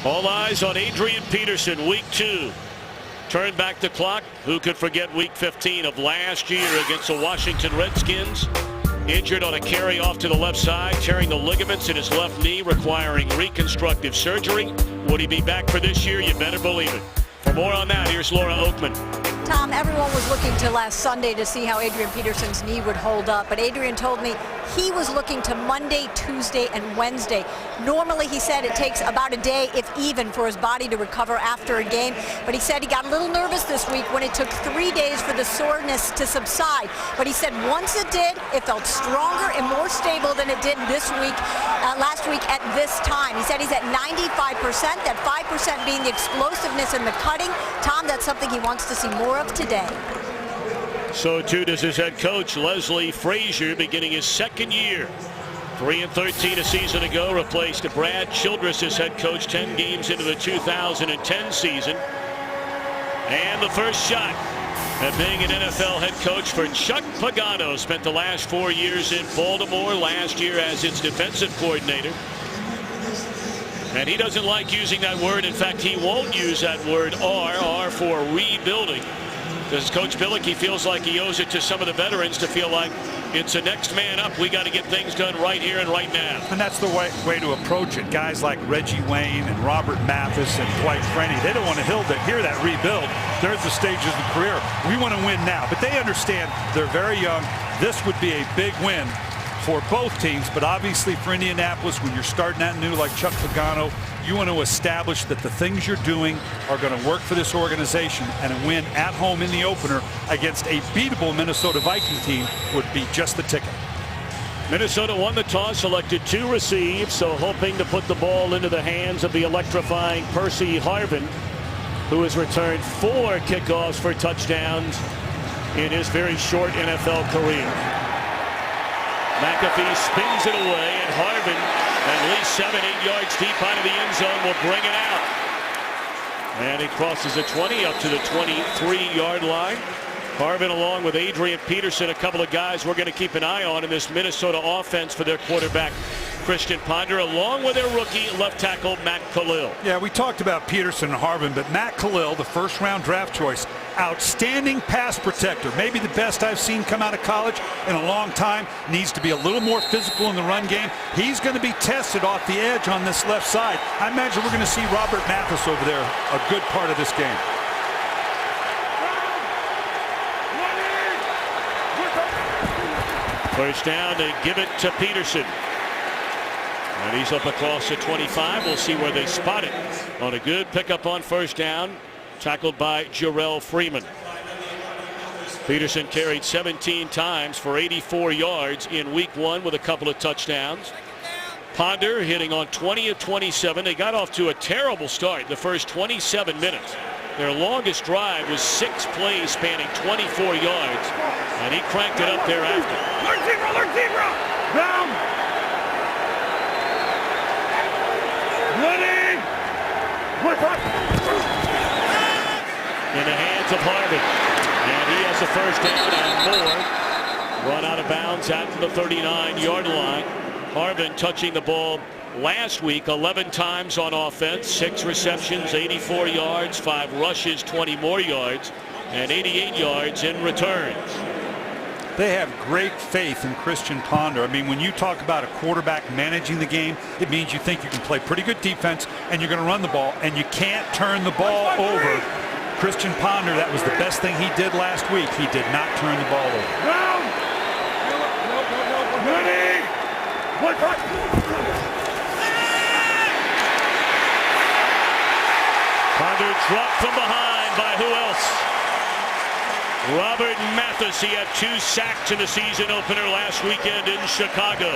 All eyes on Adrian Peterson, week 2. Turn back the clock. Who could forget week 15 of last year against the Washington Redskins? Injured on a carry off to the left side, tearing the ligaments in his left knee, requiring reconstructive surgery. Would he be back for this year? You better believe it. For more on that, here's Laura Oakman. Tom, everyone was looking to last Sunday to see how Adrian Peterson's knee would hold up, but Adrian told me he was looking to Monday, Tuesday, and Wednesday. Normally, he said it takes about a day, if even, for his body to recover after a game, but he said he got a little nervous this week when it took 3 days for the soreness to subside. But he said once it did, it felt stronger and more stable than it did this week, last week at this time. He said he's at 95%, that 5% being the explosiveness and the cutting. Tom, that's something he wants to see more of today. So too does his head coach, Leslie Frazier, beginning his second year. 3-13 a season ago, replaced Brad Childress as head coach 10 games into the 2010 season. And the first shot at being an NFL head coach for Chuck Pagano. Spent the last 4 years in Baltimore, last year as its defensive coordinator. And he doesn't like using that word. In fact, he won't use that word R for rebuilding. Because Coach Billick, he feels like he owes it to some of the veterans to feel like it's a next man up. We got to get things done right here and right now. And that's the way to approach it. Guys like Reggie Wayne and Robert Mathis and Dwight Freeney, they don't want to hear that rebuild. They're at the stages of the career. We want to win now. But they understand they're very young. This would be a big win for both teams, but obviously for Indianapolis, when you're starting out new like Chuck Pagano, you want to establish that the things you're doing are going to work for this organization, and a win at home in the opener against a beatable Minnesota Viking team would be just the ticket. Minnesota won the toss, selected to receive, so hoping to put the ball into the hands of the electrifying Percy Harvin, who has returned 4 kickoffs for touchdowns in his very short NFL career. McAfee spins it away, and Harvin, at least 7-8 yards deep out of the end zone, will bring it out. And he crosses the 20 up to the 23-yard line. Harvin, along with Adrian Peterson, a couple of guys we're going to keep an eye on in this Minnesota offense for their quarterback, Christian Ponder, along with their rookie left tackle, Matt Khalil. Yeah, we talked about Peterson and Harvin, but Matt Khalil, the first-round draft choice, outstanding pass protector, maybe the best I've seen come out of college in a long time. Needs to be a little more physical in the run game. He's going to be tested off the edge on this left side. I imagine we're going to see Robert Mathis over there a good part of this game. First down, they give it to Peterson. And he's up across the 25. We'll see where they spot it on a good pickup on first down. Tackled by Jarrell Freeman. Peterson carried 17 times for 84 yards in week 1 with a couple of touchdowns. Ponder hitting on 20 of 27. They got off to a terrible start the first 27 minutes. Their longest drive was 6 plays spanning 24 yards, and he cranked it up thereafter. Alert zebra! Down! Running! In the hands of Harvin, and he has a first down and more. Run out of bounds at the 39-yard line. Harvin touching the ball last week 11 times on offense, 6 receptions, 84 yards, 5 rushes, 20 more yards, and 88 yards in returns. They have great faith in Christian Ponder. I mean, when you talk about a quarterback managing the game, it means you think you can play pretty good defense and you're going to run the ball, and you can't turn the ball over. Christian Ponder, that was the best thing he did last week. He did not turn the ball over. Ponder dropped from behind by who else? Robert Mathis. He had 2 sacks in the season opener last weekend in Chicago.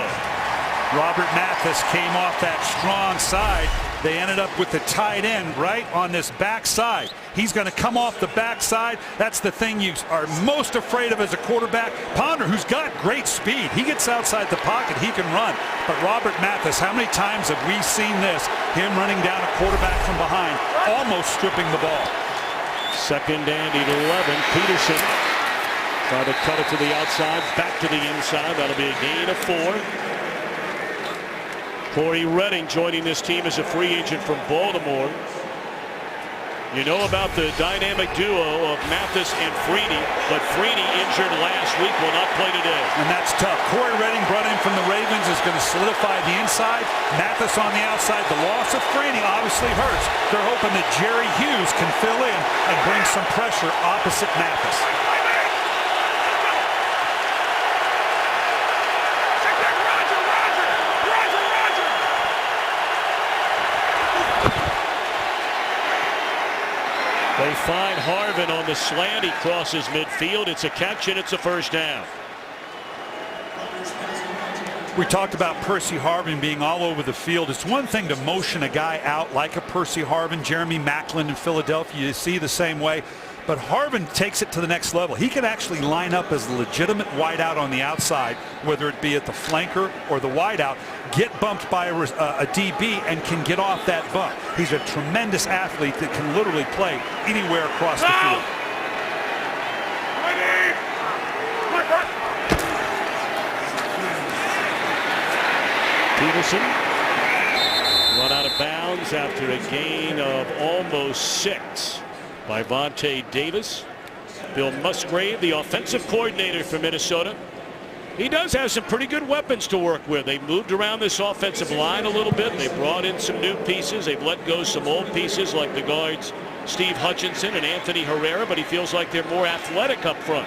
Robert Mathis came off that strong side. They ended up with the tight end right on this backside. He's going to come off the backside. That's the thing you are most afraid of as a quarterback. Ponder, who's got great speed. He gets outside the pocket. He can run. But Robert Mathis, how many times have we seen this? Him running down a quarterback from behind, almost stripping the ball. Second and 11. Peterson tried to cut it to the outside, back to the inside. That'll be a gain of 4. Corey Redding joining this team as a free agent from Baltimore. You know about the dynamic duo of Mathis and Freeney, but Freeney, injured last week, will not play today. And that's tough. Corey Redding, brought in from the Ravens, is going to solidify the inside. Mathis on the outside. The loss of Freeney obviously hurts. They're hoping that Jerry Hughes can fill in and bring some pressure opposite Mathis. They find Harvin on the slant. He crosses midfield. It's a catch and it's a first down. We talked about Percy Harvin being all over the field. It's one thing to motion a guy out like a Percy Harvin, Jeremy Maclin in Philadelphia. You see the same way. But Harvin takes it to the next level. He can actually line up as a legitimate wideout on the outside, whether it be at the flanker or the wideout, get bumped by a DB and can get off that bump. He's a tremendous athlete that can literally play anywhere across the field. Peterson run out of bounds after a gain of almost 6 by Vontae Davis. Bill Musgrave, the offensive coordinator for Minnesota. He does have some pretty good weapons to work with. They moved around this offensive line a little bit. They brought in some new pieces. They've let go some old pieces like the guards Steve Hutchinson and Anthony Herrera, but he feels like they're more athletic up front.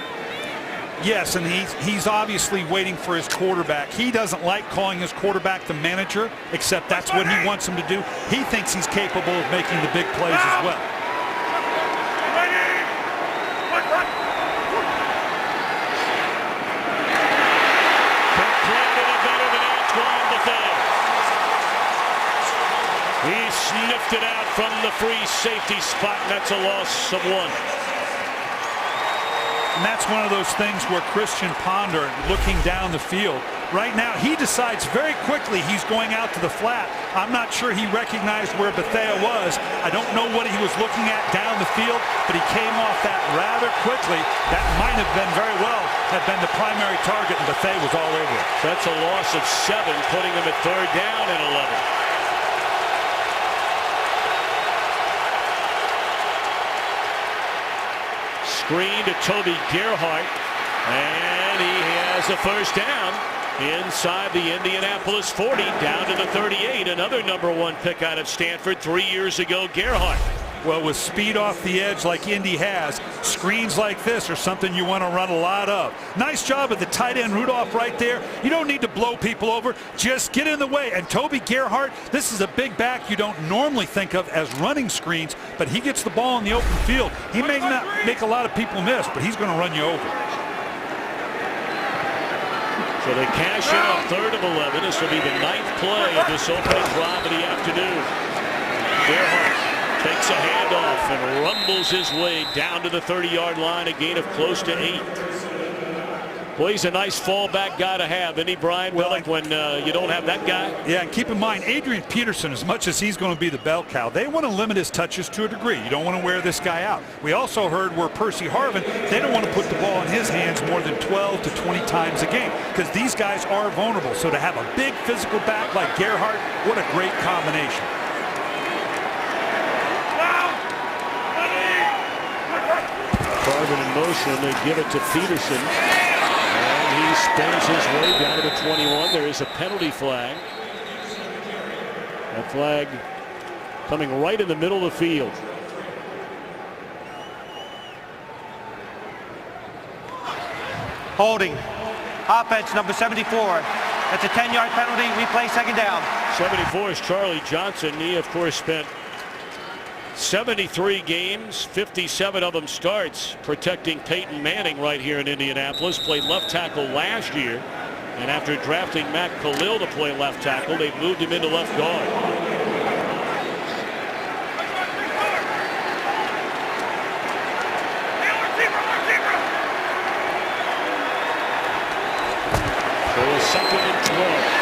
Yes, and he's obviously waiting for his quarterback. He doesn't like calling his quarterback the manager, except that's what he wants him to do. He thinks he's capable of making the big plays as well. He sniffed it out from the free safety spot, and that's a loss of 1. And that's one of those things where Christian Ponder, looking down the field, right now he decides very quickly he's going out to the flat. I'm not sure he recognized where Bethea was. I don't know what he was looking at down the field, but he came off that rather quickly. That might have been very well have been the primary target, and Bethea was all over it. That's a loss of 7, putting him at 3rd down and 11. Screen to Toby Gerhart, and he has a first down inside the Indianapolis 40, down to the 38. Another #1 pick out of Stanford 3 years ago, Gerhart. Well, with speed off the edge like Indy has, screens like this are something you want to run a lot of. Nice job of the tight end Rudolph right there. You don't need to blow people over. Just get in the way. And Toby Gerhart, this is a big back you don't normally think of as running screens, but he gets the ball in the open field. He may not make a lot of people miss, but he's going to run you over. So they cash in on 3rd and 11. This will be the 9th play of this opening drive of the afternoon. Gerhart takes a handoff and rumbles his way down to the 30-yard line, a gain of close to 8. Boy, he's a nice fallback guy to have, isn't he, Brian Willick, when you don't have that guy? Yeah, and keep in mind, Adrian Peterson, as much as he's going to be the bell cow, they want to limit his touches to a degree. You don't want to wear this guy out. We also heard where Percy Harvin, they don't want to put the ball in his hands more than 12 to 20 times a game because these guys are vulnerable. So to have a big physical back like Gerhart, what a great combination. Harvin in motion, they give it to Peterson. And he spins his way down to the 21. There is a penalty flag. That flag coming right in the middle of the field. Holding. Offense number 74. That's a 10-yard penalty. Replay, 2nd down. 74 is Charlie Johnson. He, of course, spent 73 games, 57 of them starts, protecting Peyton Manning right here in Indianapolis. Played left tackle last year, and after drafting Matt Khalil to play left tackle, they moved him into left guard. So a 2nd and 12.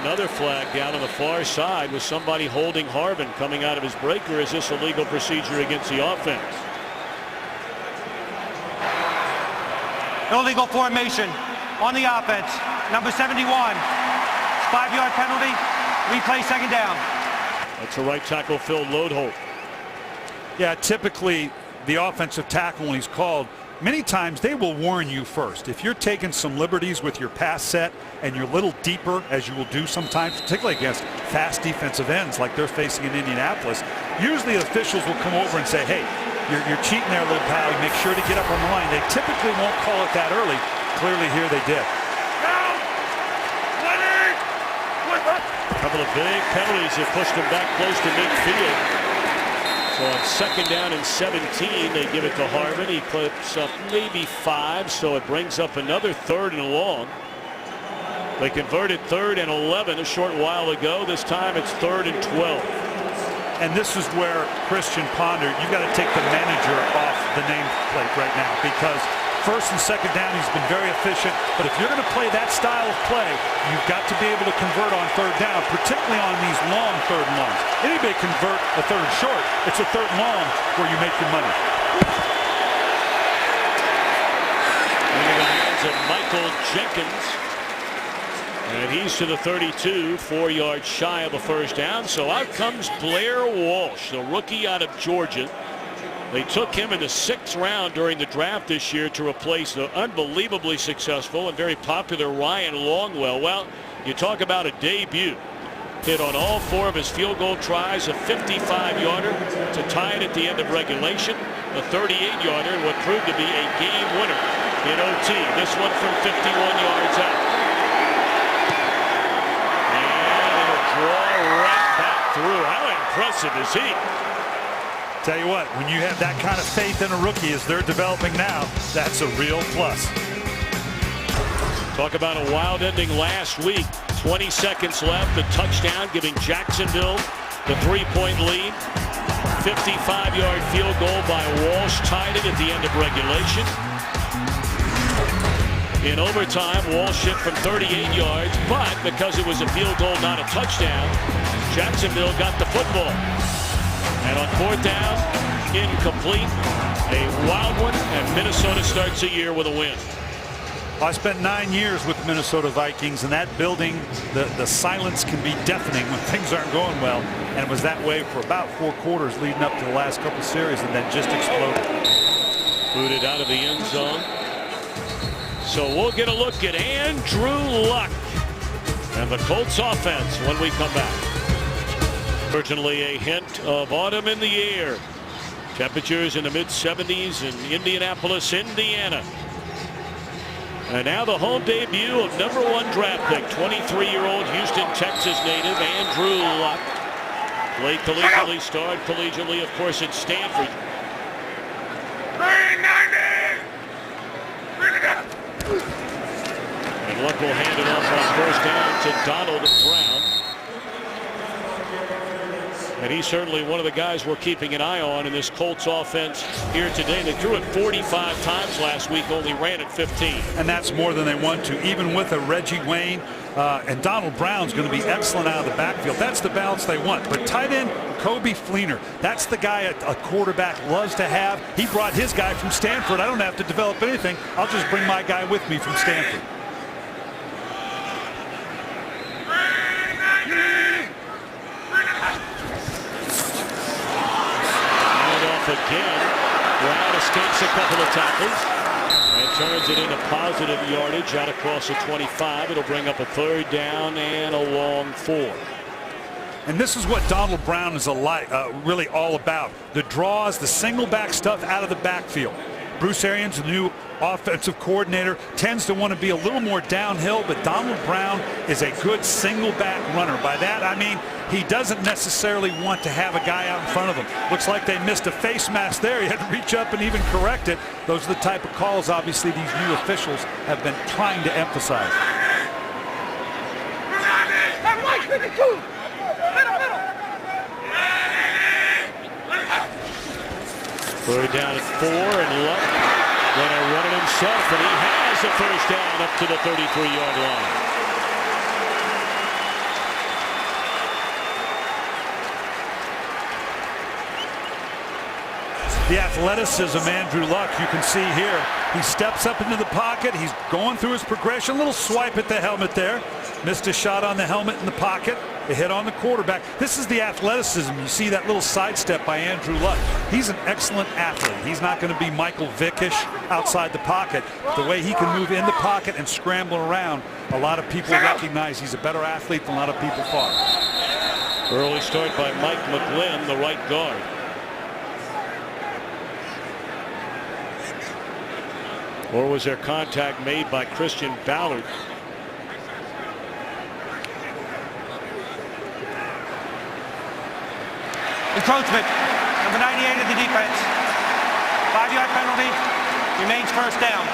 Another flag down on the far side with somebody holding Harvin coming out of his breaker. Is this a legal procedure against the offense? Illegal formation on the offense. Number 71. 5-yard penalty. Replay second down. That's a right tackle Phil Lodeholt. Yeah, typically the offensive tackle, when he's called, many times they will warn you first. If you're taking some liberties with your pass set and you're a little deeper, as you will do sometimes, particularly against fast defensive ends like they're facing in Indianapolis, usually officials will come over and say, hey, you're cheating there, little pal. Make sure to get up on the line. They typically won't call it that early. Clearly here they did. A couple of big penalties that pushed them back close to midfield. So on second down and 17, they give it to Harmon. He clips up maybe 5, so it brings up another 3rd and long. They converted 3rd and 11 a short while ago. This time it's 3rd and 12. And this is where Christian Ponder, you got to take the manager off the nameplate right now, because first and second down, he's been very efficient. But if you're going to play that style of play, you've got to be able to convert on 3rd down, particularly on these long 3rd and longs. Anybody convert a 3rd and short, it's a 3rd and long where you make your money. Into the hands of Michael Jenkins. And he's to the 32, 4 yards shy of a first down. So out comes Blair Walsh, the rookie out of Georgia. They took him in the 6th round during the draft this year to replace the unbelievably successful and very popular Ryan Longwell. Well, you talk about a debut. Hit on all 4 of his field goal tries, a 55-yarder to tie it at the end of regulation, a 38-yarder, and what proved to be a game winner in OT. This one from 51 yards out. Right back through. How impressive is he? Tell you what, when you have that kind of faith in a rookie as they're developing now, that's a real plus. Talk about a wild ending last week. 20 seconds left, the touchdown giving Jacksonville the 3-point lead. 55-yard field goal by Walsh tied it at the end of regulation. In overtime, Walsh hit from 38 yards, but because it was a field goal, not a touchdown, Jacksonville got the football. And on 4th down, incomplete. A wild one, and Minnesota starts the year with a win. I spent 9 years with the Minnesota Vikings, and that building, the silence can be deafening when things aren't going well. And it was that way for about 4 quarters leading up to the last couple series, and then just exploded. Booted out of the end zone. So we'll get a look at Andrew Luck and the Colts offense when we come back. Certainly a hint of autumn in the air. Temperatures in the mid-70s in Indianapolis, Indiana. And now the home debut of #1 draft pick, 23-year-old Houston, Texas native Andrew Luck. Played collegiately, starred collegiately, of course, at Stanford. And Luck will hand it off on first down to Donald Brown. And he's certainly one of the guys we're keeping an eye on in this Colts offense here today. They threw it 45 times last week, only ran it 15. And that's more than they want to, even with a Reggie Wayne. And Donald Brown's going to be excellent out of the backfield. That's the balance they want. But tight end Kobe Fleener, that's the guy a quarterback loves to have. He brought his guy from Stanford. I don't have to develop anything. I'll just bring my guy with me from Stanford. Again, Brown escapes a couple of tackles and turns it into positive yardage out across the 25. It'll bring up a 3rd down and a long 4. And this is what Donald Brown is really all about. The draws, the single back stuff out of the backfield. Bruce Arians, the new offensive coordinator, tends to want to be a little more downhill, but Donald Brown is a good single back runner. By that, I mean he doesn't necessarily want to have a guy out in front of him. Looks like they missed a face mask there. He had to reach up and even correct it. Those are the type of calls, obviously, these new officials have been trying to emphasize. Third down at 4, and Luck going to run it himself, and he has the first down up to the 33-yard line. the athleticism of Andrew Luck. You can see here, he steps up into the pocket. He's going through his progression. A little swipe at the helmet there. Missed a shot on the helmet in the pocket. A hit on the quarterback. This is the athleticism. You see that little sidestep by Andrew Luck. He's an excellent athlete. He's not going to be Michael Vickish outside the pocket. The way he can move in the pocket and scramble around, a lot of people recognize he's a better athlete than a lot of people thought. Early start by Mike McGlynn, the right guard. Or was there contact made by Christian Ballard? Encroachment. Number 98 of the defense. 5-yard penalty. Remains first down.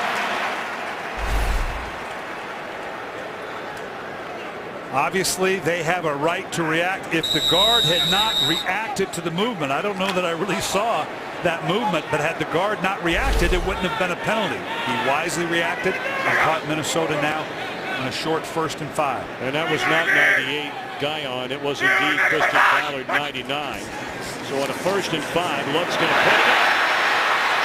Obviously, they have a right to react. If the guard had not reacted to the movement, I don't know that I really saw that movement, but had the guard not reacted, it wouldn't have been a penalty. He wisely reacted and caught Minnesota now on a short 1st and 5. And that was not 98 Guyon. It was indeed Christian Ballard, 99. So on a 1st and 5, Luck's going to put it up.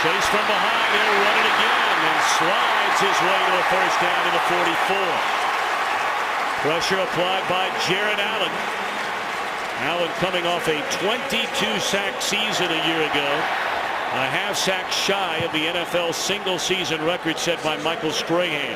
Chase from behind. He'll run it again and slides his way to a 1st down to the 44. Pressure applied by Jared Allen. Allen coming off a 22-sack season a year ago. A half-sack shy of the NFL single-season record set by Michael Strahan.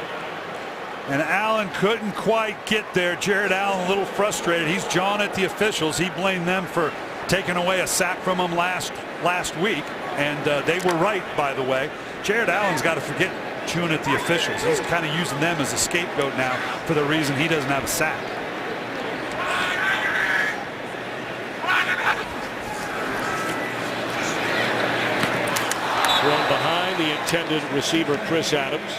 And Allen couldn't quite get there. Jared Allen a little frustrated. He's jawing at the officials. He blamed them for taking away a sack from him last week. And they were right, by the way. Jared Allen's got to forget chewing at the officials. He's kind of using them as a scapegoat now for the reason he doesn't have a sack. Thrown behind the intended receiver, Chris Adams.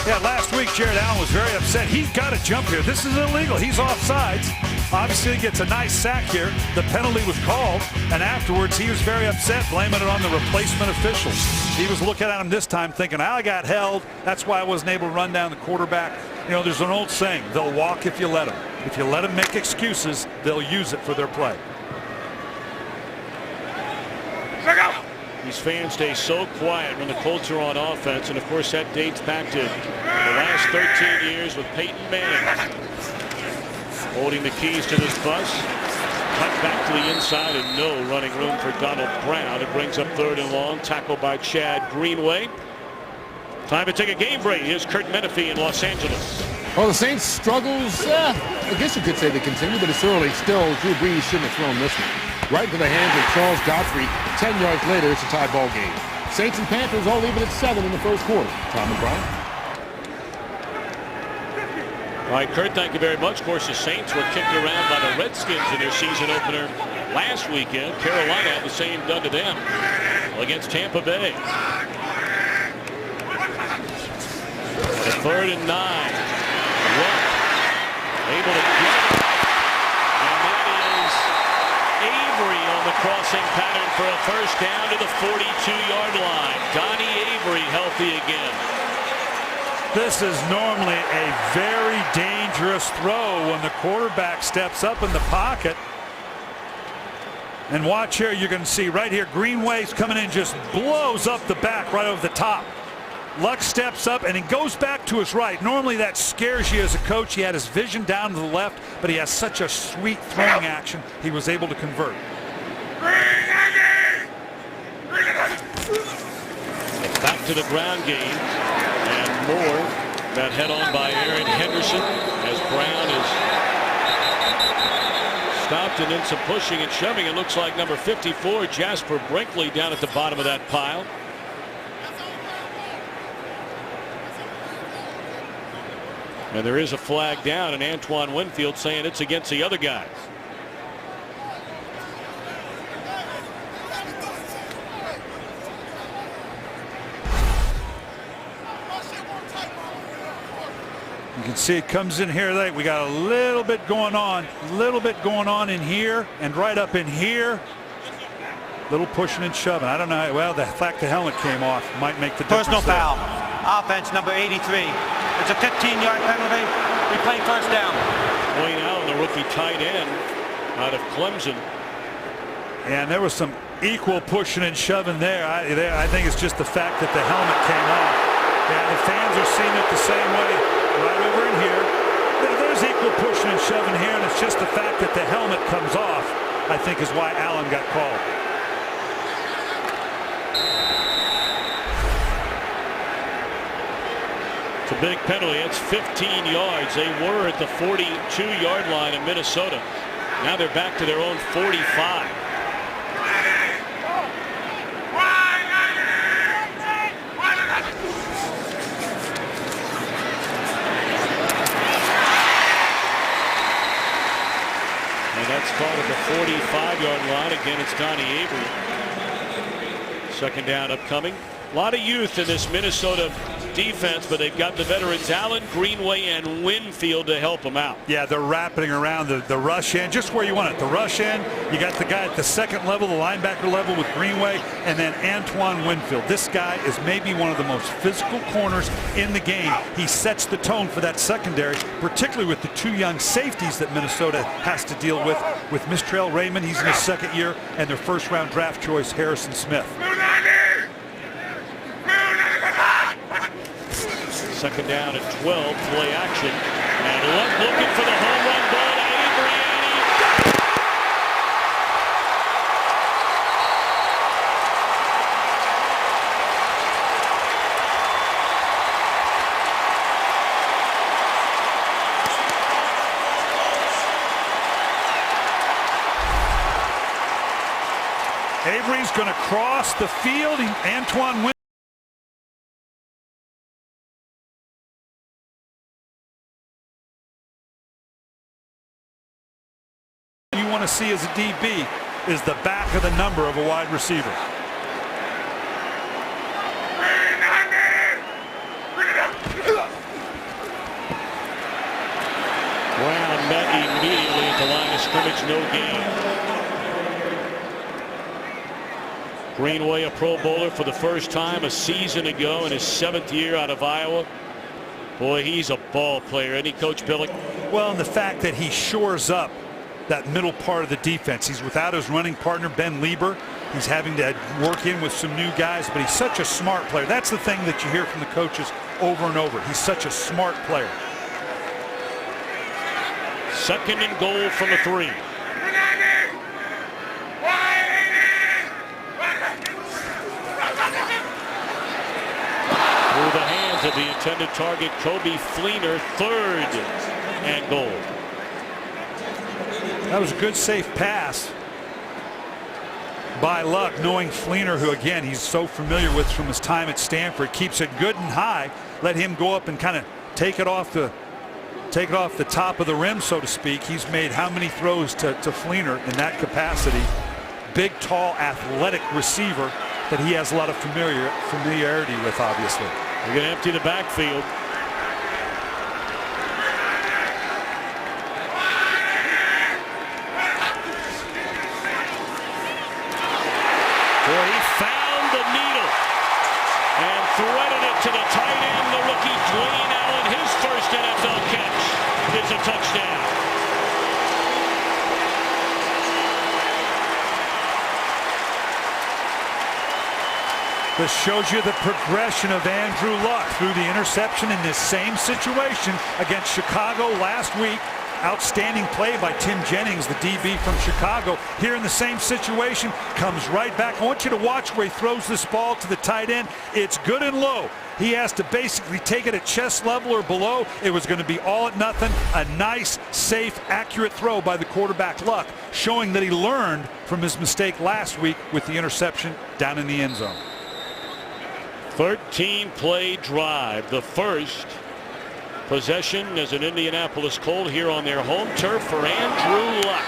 Yeah, last week Jared Allen was very upset. He's got to jump here. This is illegal. He's offsides. Obviously, he gets a nice sack here. The penalty was called, and afterwards he was very upset, blaming it on the replacement officials. He was looking at him this time thinking, I got held. That's why I wasn't able to run down the quarterback. You know, there's an old saying, they'll walk if you let them. If you let them make excuses, they'll use it for their play. These fans stay so quiet when the Colts are on offense, and of course that dates back to the last 13 years with Peyton Manning holding the keys to this bus. Cut back to the inside and no running room for Donald Brown. It brings up 3rd and long, tackled by Chad Greenway. Time to take a game break. Here's Kurt Menefee in Los Angeles. Well, the Saints' struggles, I guess you could say they continue, but it's early. Still, Drew Brees shouldn't have thrown this one. Right into the hands of Charles Godfrey. 10 yards later, it's a tie ball game. Saints and Panthers all leave it at 7 in the first quarter. Tom and Brian. All right, Kurt, thank you very much. Of course, the Saints were kicked around by the Redskins in their season opener last weekend. Carolina had the same done to them against Tampa Bay. The 3rd and 9. Luck able to get it. And that is Avery on the crossing pattern for a 1st down to the 42-yard line. Donnie Avery healthy again. This is normally a very dangerous throw when the quarterback steps up in the pocket. And watch here, you're going to see right here, Greenway's coming in, just blows up the back right over the top. Luck steps up and he goes back to his right. Normally that scares you as a coach. He had his vision down to the left, but he has such a sweet throwing action. He was able to convert. Back to the ground game. And more. That head on by Aaron Henderson as Brown is stopped and then some pushing and shoving. It looks like number 54, Jasper Brinkley, down at the bottom of that pile. And there is a flag down, and Antoine Winfield saying it's against the other guys. You can see it comes in here late. We got a little bit going on in here and right up in here. Little pushing and shoving. I don't know. Well, the fact the helmet came off might make the difference. Personal foul. Offense number 83. It's a 15-yard penalty. We play 1st down. Wayne Allen, the rookie tight end out of Clemson. And there was some equal pushing and shoving there. I think it's just the fact that the helmet came off. Yeah, the fans are seeing it the same way right over in here. There's equal pushing and shoving here, and it's just the fact that the helmet comes off, I think, is why Allen got called. It's a big penalty. It's 15 yards. They were at the 42-yard line in Minnesota. Now they're back to their own 45. And that's caught at the 45-yard line. Again, it's Donnie Avery. Second down upcoming. A lot of youth in this Minnesota defense, but they've got the veterans Allen, Greenway, and Winfield to help them out. Yeah, they're wrapping around the rush end, just where you want it. The rush end, you got the guy at the second level, the linebacker level with Greenway, and then Antoine Winfield. This guy is maybe one of the most physical corners in the game. He sets the tone for that secondary, particularly with the two young safeties that Minnesota has to deal with Mistrail Raymond, he's in his second year, and their first-round draft choice, Harrison Smith. Second down at 12, play action, and Luck looking for the home run ball to Avery, and he got it! Avery's going to cross the field. Antoine Winfield. You want to see as a DB is the back of the number of a wide receiver. Brown met immediately at the line of scrimmage, no gain. Greenway, a Pro Bowler for the first time a season ago in his 7th year out of Iowa. Boy, he's a ball player, isn't he, Coach Billick? Well, and the fact that he shores up that middle part of the defense. He's without his running partner, Ben Lieber. He's having to work in with some new guys, but he's such a smart player. That's the thing that you hear from the coaches over and over. He's such a smart player. Second and goal from the 3. Through the hands of the intended target, Kobe Fleener, 3rd and goal. That was a good, safe pass by Luck, knowing Fleener, who again he's so familiar with from his time at Stanford, keeps it good and high. Let him go up and kind of take it off the top of the rim, so to speak. He's made how many throws to Fleener in that capacity? Big, tall, athletic receiver that he has a lot of familiarity with, obviously. We're going to empty the backfield. Boy, he found the needle and threaded it to the tight end, the rookie Dwayne Allen. His first NFL catch is a touchdown. This shows you the progression of Andrew Luck through the interception in this same situation against Chicago last week. Outstanding play by Tim Jennings, the DB from Chicago. Here in the same situation, comes right back. I want you to watch where he throws this ball to the tight end. It's good and low. He has to basically take it at chest level or below. It was going to be all at nothing. A nice, safe, accurate throw by the quarterback Luck, showing that he learned from his mistake last week with the interception down in the end zone. 13-play drive, the first possession as an Indianapolis Colt here on their home turf for Andrew Luck.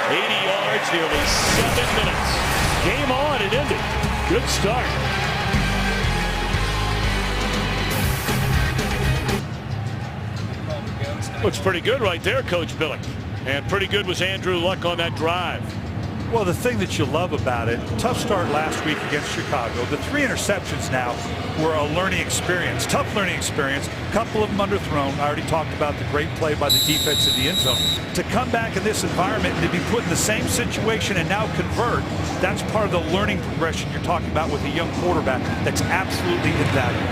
80 yards, nearly 7 minutes. Game on, it ended. Good start. Looks pretty good right there, Coach Billick. And pretty good was Andrew Luck on that drive. Well, the thing that you love about it, tough start last week against Chicago. The 3 interceptions now were a learning experience, tough learning experience. A couple of them underthrown. I already talked about the great play by the defense in the end zone. To come back in this environment and to be put in the same situation and now convert, that's part of the learning progression you're talking about with a young quarterback. That's absolutely invaluable.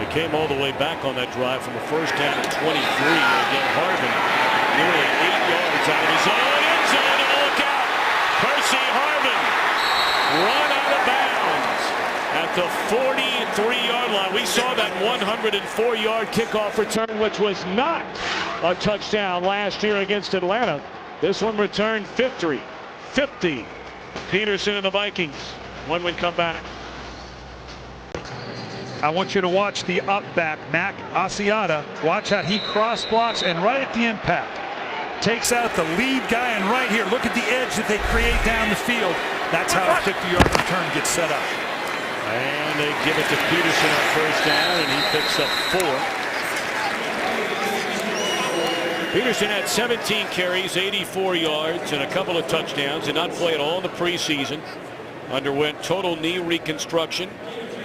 They came all the way back on that drive from a first down at 23. Again, Harvin nearly 8 yards out of his own end zone. And look out! Percy Harvin run out of bounds at the 43-yard line. We saw that 104-yard kickoff return, which was not a touchdown last year against Atlanta. This one returned 50. Peterson and the Vikings when we come back. I want you to watch the up back, Mac Asiata. Watch how he cross blocks and right at the impact takes out the lead guy, and right here, look at the edge that they create down the field. That's how a 50-yard return gets set up. And they give it to Peterson on first down, and he picks up 4. Peterson had 17 carries, 84 yards, and a couple of touchdowns. Did not play at all in the preseason. Underwent total knee reconstruction.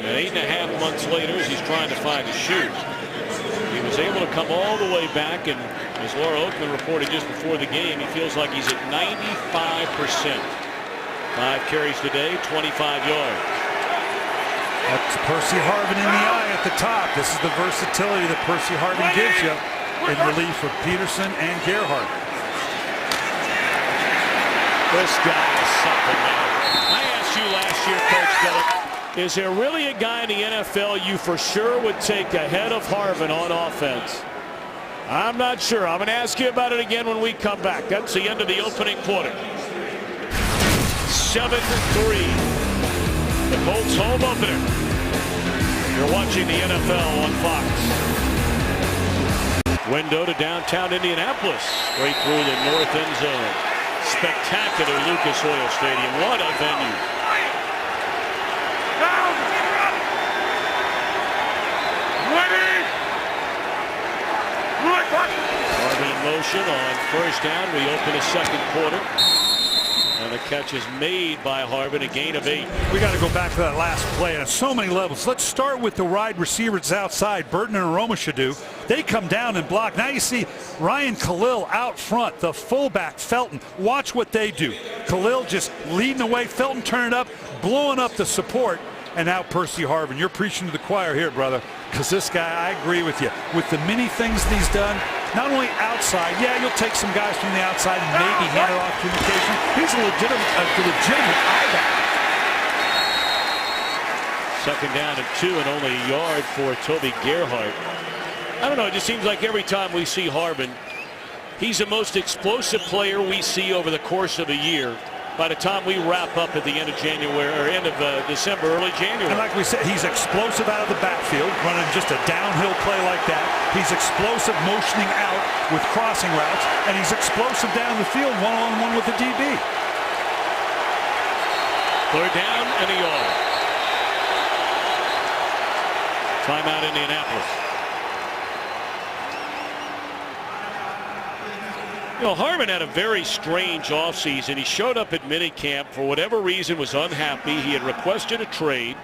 And 8.5 months later, as he's trying to find his shoes, he was able to come all the way back. And as Laura Oakman reported just before the game, he feels like he's at 95%. 5 carries today, 25 yards. That's Percy Harvin in the eye at the top. This is the versatility that Percy Harvin gives you in relief of Peterson and Gerhardt. This guy is something, man. I asked you last year, Coach Bennett, is there really a guy in the NFL you for sure would take ahead of Harvin on offense? I'm not sure. I'm going to ask you about it again when we come back. That's the end of the opening quarter. 7-3. The Colts home opener. You're watching the NFL on Fox. Window to downtown Indianapolis. Straight through the north end zone. Spectacular Lucas Oil Stadium. What a venue. Harvin in motion on first down. We open the second quarter. And the catch is made by Harvin, a gain of 8. We got to go back to that last play on so many levels. Let's start with the wide receivers outside. Burton and Aromashadu. They come down and block. Now you see Ryan Khalil out front, the fullback Felton. Watch what they do. Khalil just leading the way. Felton turning up, blowing up the support. And now Percy Harvin. You're preaching to the choir here, brother. Because this guy, I agree with you. With the many things that he's done, not only outside, yeah, you'll take some guys from the outside and maybe hand it off to communication. He's a legitimate eye-back. Second down and 2 and only a yard for Toby Gerhardt. I don't know, it just seems like every time we see Harvin, he's the most explosive player we see over the course of a year. By the time we wrap up at the end of January or end of December, early January. And like we said, he's explosive out of the backfield, running just a downhill play like that. He's explosive motioning out with crossing routes, and he's explosive down the field one-on-one with the DB. Third down and a yard. Timeout Indianapolis. You know, Harvin had a very strange offseason. He showed up at minicamp, for whatever reason was unhappy. He had requested a trade.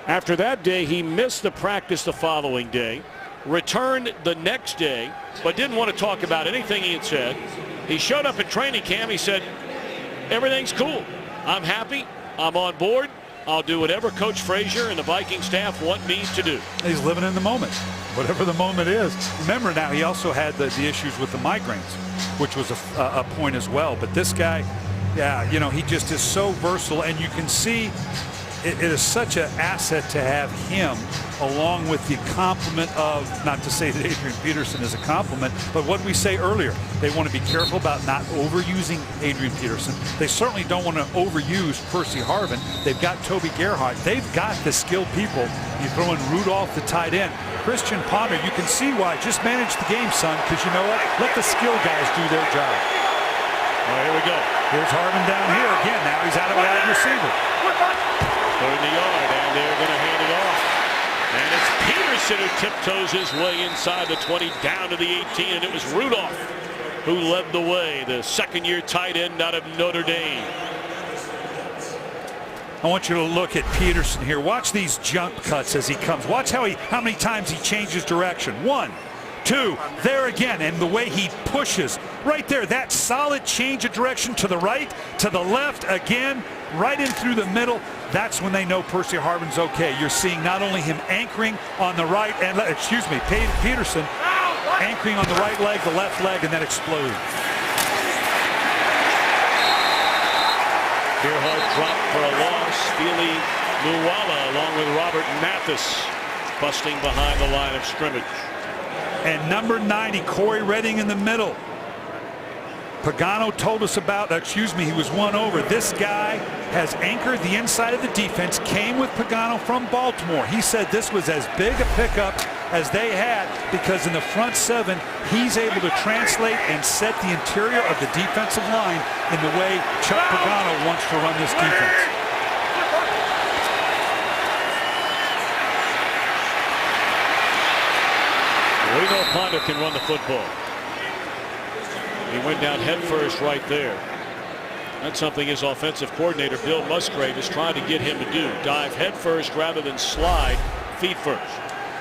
After that day, he missed the practice the following day, returned the next day, but didn't want to talk about anything he had said. He showed up at training camp. He said, everything's cool. I'm happy. I'm on board. I'll do whatever Coach Frazier and the Viking staff want me to do. He's living in the moment, whatever the moment is. Remember now, he also had the issues with the migraines, which was a point as well. But this guy, yeah, you know, he just is so versatile, and you can see it is such an asset to have him along with the complement of, not to say that Adrian Peterson is a compliment, but what we say earlier, they want to be careful about not overusing Adrian Peterson. They certainly don't want to overuse Percy Harvin. They've got Toby Gerhardt. They've got the skilled people. You throw in Rudolph, the tight end. Christian Ponder, you can see why. Just manage the game, son, because you know what? Let the skill guys do their job. All right, here we go. Here's Harvin down here again. Now he's out of wide receiver. Third in the yard, and they're going to hand it off. And it's Peterson who tiptoes his way inside the 20 down to the 18, and it was Rudolph who led the way, the second-year tight end out of Notre Dame. I want you to look at Peterson here. Watch these jump cuts as he comes. Watch how many times he changes direction. 1, 2, there again, and the way he pushes. Right there, that solid change of direction to the right, to the left, again, right in through the middle. That's when they know Percy Harvin's okay. You're seeing not only him anchoring on the right, and Peterson anchoring on the right leg, the left leg, and then exploding. Gerhardt dropped for a loss. Fili Luwala along with Robert Mathis busting behind the line of scrimmage. And number 90, Corey Redding in the middle. Pagano told us about, he was one over. This guy has anchored the inside of the defense, came with Pagano from Baltimore. He said this was as big a pickup as they had because in the front seven, he's able to translate and set the interior of the defensive line in the way Chuck Pagano wants to run this defense. We know Ponder can run the football. He went down headfirst right there. That's something his offensive coordinator, Bill Musgrave, is trying to get him to do. Dive headfirst rather than slide feet first.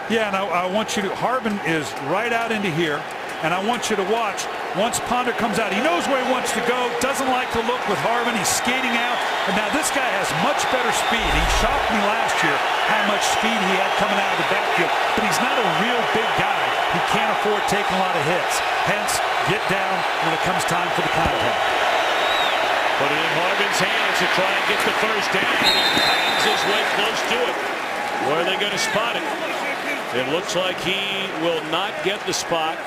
Yeah, and I want you to, Harbin is right out into here, and I want you to watch. Once Ponder comes out, he knows where he wants to go, doesn't like to look with Harbin. He's skating out, and now this guy has much better speed. He shocked me last year how much speed he had coming out of the backfield, but he's not a real big guy. He can't afford taking a lot of hits. Hence, get down when it comes time for the contact. Put it in Harvin's hands to try and get the first down, and he finds his way close to it. Where are they going to spot it? It looks like he will not get the spot.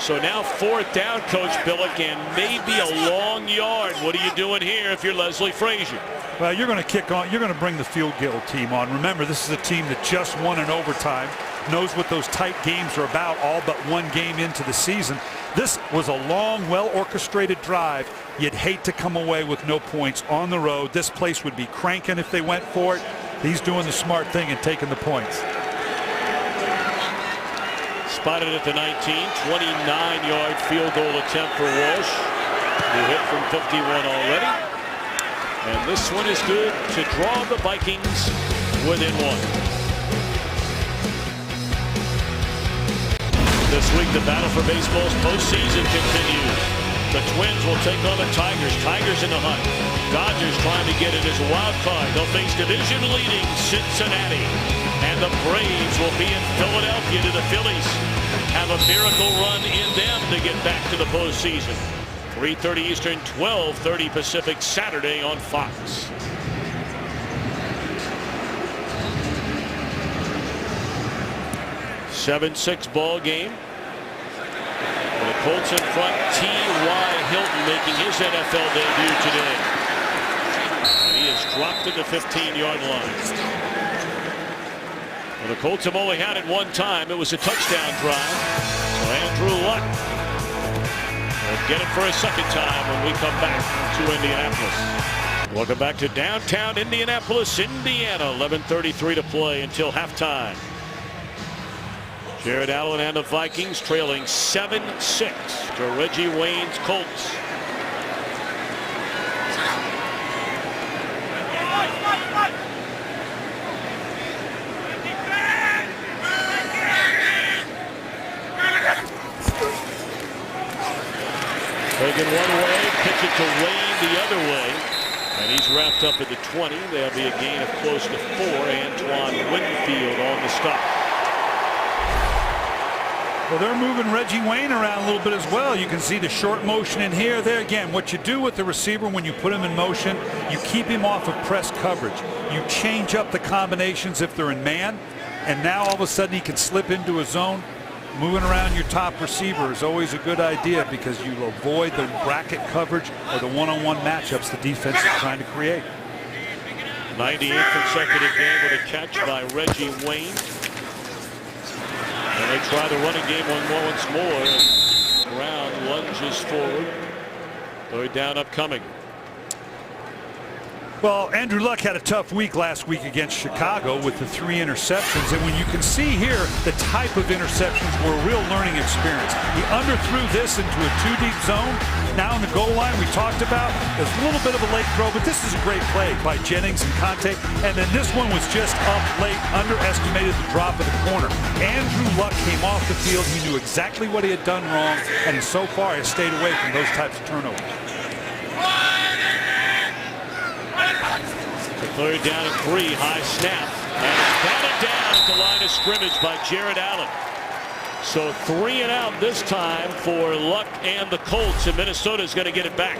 So now 4th down, Coach Billick, and maybe a long yard. What are you doing here if you're Leslie Frazier? Well, you're going to kick on. You're going to bring the field goal team on. Remember, this is a team that just won in overtime, knows what those tight games are about, all but one game into the season. This was a long, well-orchestrated drive. You'd hate to come away with no points on the road. This place would be cranking if they went for it. He's doing the smart thing and taking the points. Spotted at the 19, 29-yard field goal attempt for Walsh, who hit from 51 already. And this one is good to draw the Vikings within 1. This week, the battle for baseball's postseason continues. The Twins will take on the Tigers. Tigers in the hunt. Dodgers trying to get it as a wild card. They'll face division-leading Cincinnati. And the Braves will be in Philadelphia to the Phillies. Have a miracle run in them to get back to the postseason. 3:30 Eastern, 12:30 Pacific, Saturday on Fox. (7-6) ball game. The Colts in front. T.Y. Hilton making his NFL debut today. And he has dropped at the 15-yard line. Well, the Colts have only had it one time. It was a touchdown drive. So Andrew Luck will get it for a second time when we come back to Indianapolis. Welcome back to downtown Indianapolis, Indiana. 11:33 to play until halftime. Jared Allen and the Vikings trailing 7-6 to Reggie Wayne's Colts. Taken one way, pitch it to Wayne the other way. And he's wrapped up at the 20. There'll be a gain of close to 4. Antoine Winfield on the stop. Well, they're moving Reggie Wayne around a little bit as well. You can see the short motion in here. There again, what you do with the receiver when you put him in motion, you keep him off of press coverage. You change up the combinations if they're in man. And now all of a sudden he can slip into a zone. Moving around your top receiver is always a good idea because you avoid the bracket coverage or the one-on-one matchups the defense is trying to create. 98th consecutive game with a catch by Reggie Wayne. And they try the running game once more. And Brown lunges forward. 3rd down upcoming. Well, Andrew Luck had a tough week last week against Chicago with the 3 interceptions. And when you can see here, the type of interceptions were a real learning experience. He underthrew this into a 2-deep zone. Now in the goal line we talked about, there's a little bit of a late throw, but this is a great play by Jennings and Conte. And then this one was just up late, underestimated the drop of the corner. Andrew Luck came off the field. He knew exactly what he had done wrong, and so far has stayed away from those types of turnovers. Third down and 3, high snap. And it's batted down at the line of scrimmage by Jared Allen. So 3 and out this time for Luck and the Colts, and Minnesota's going to get it back.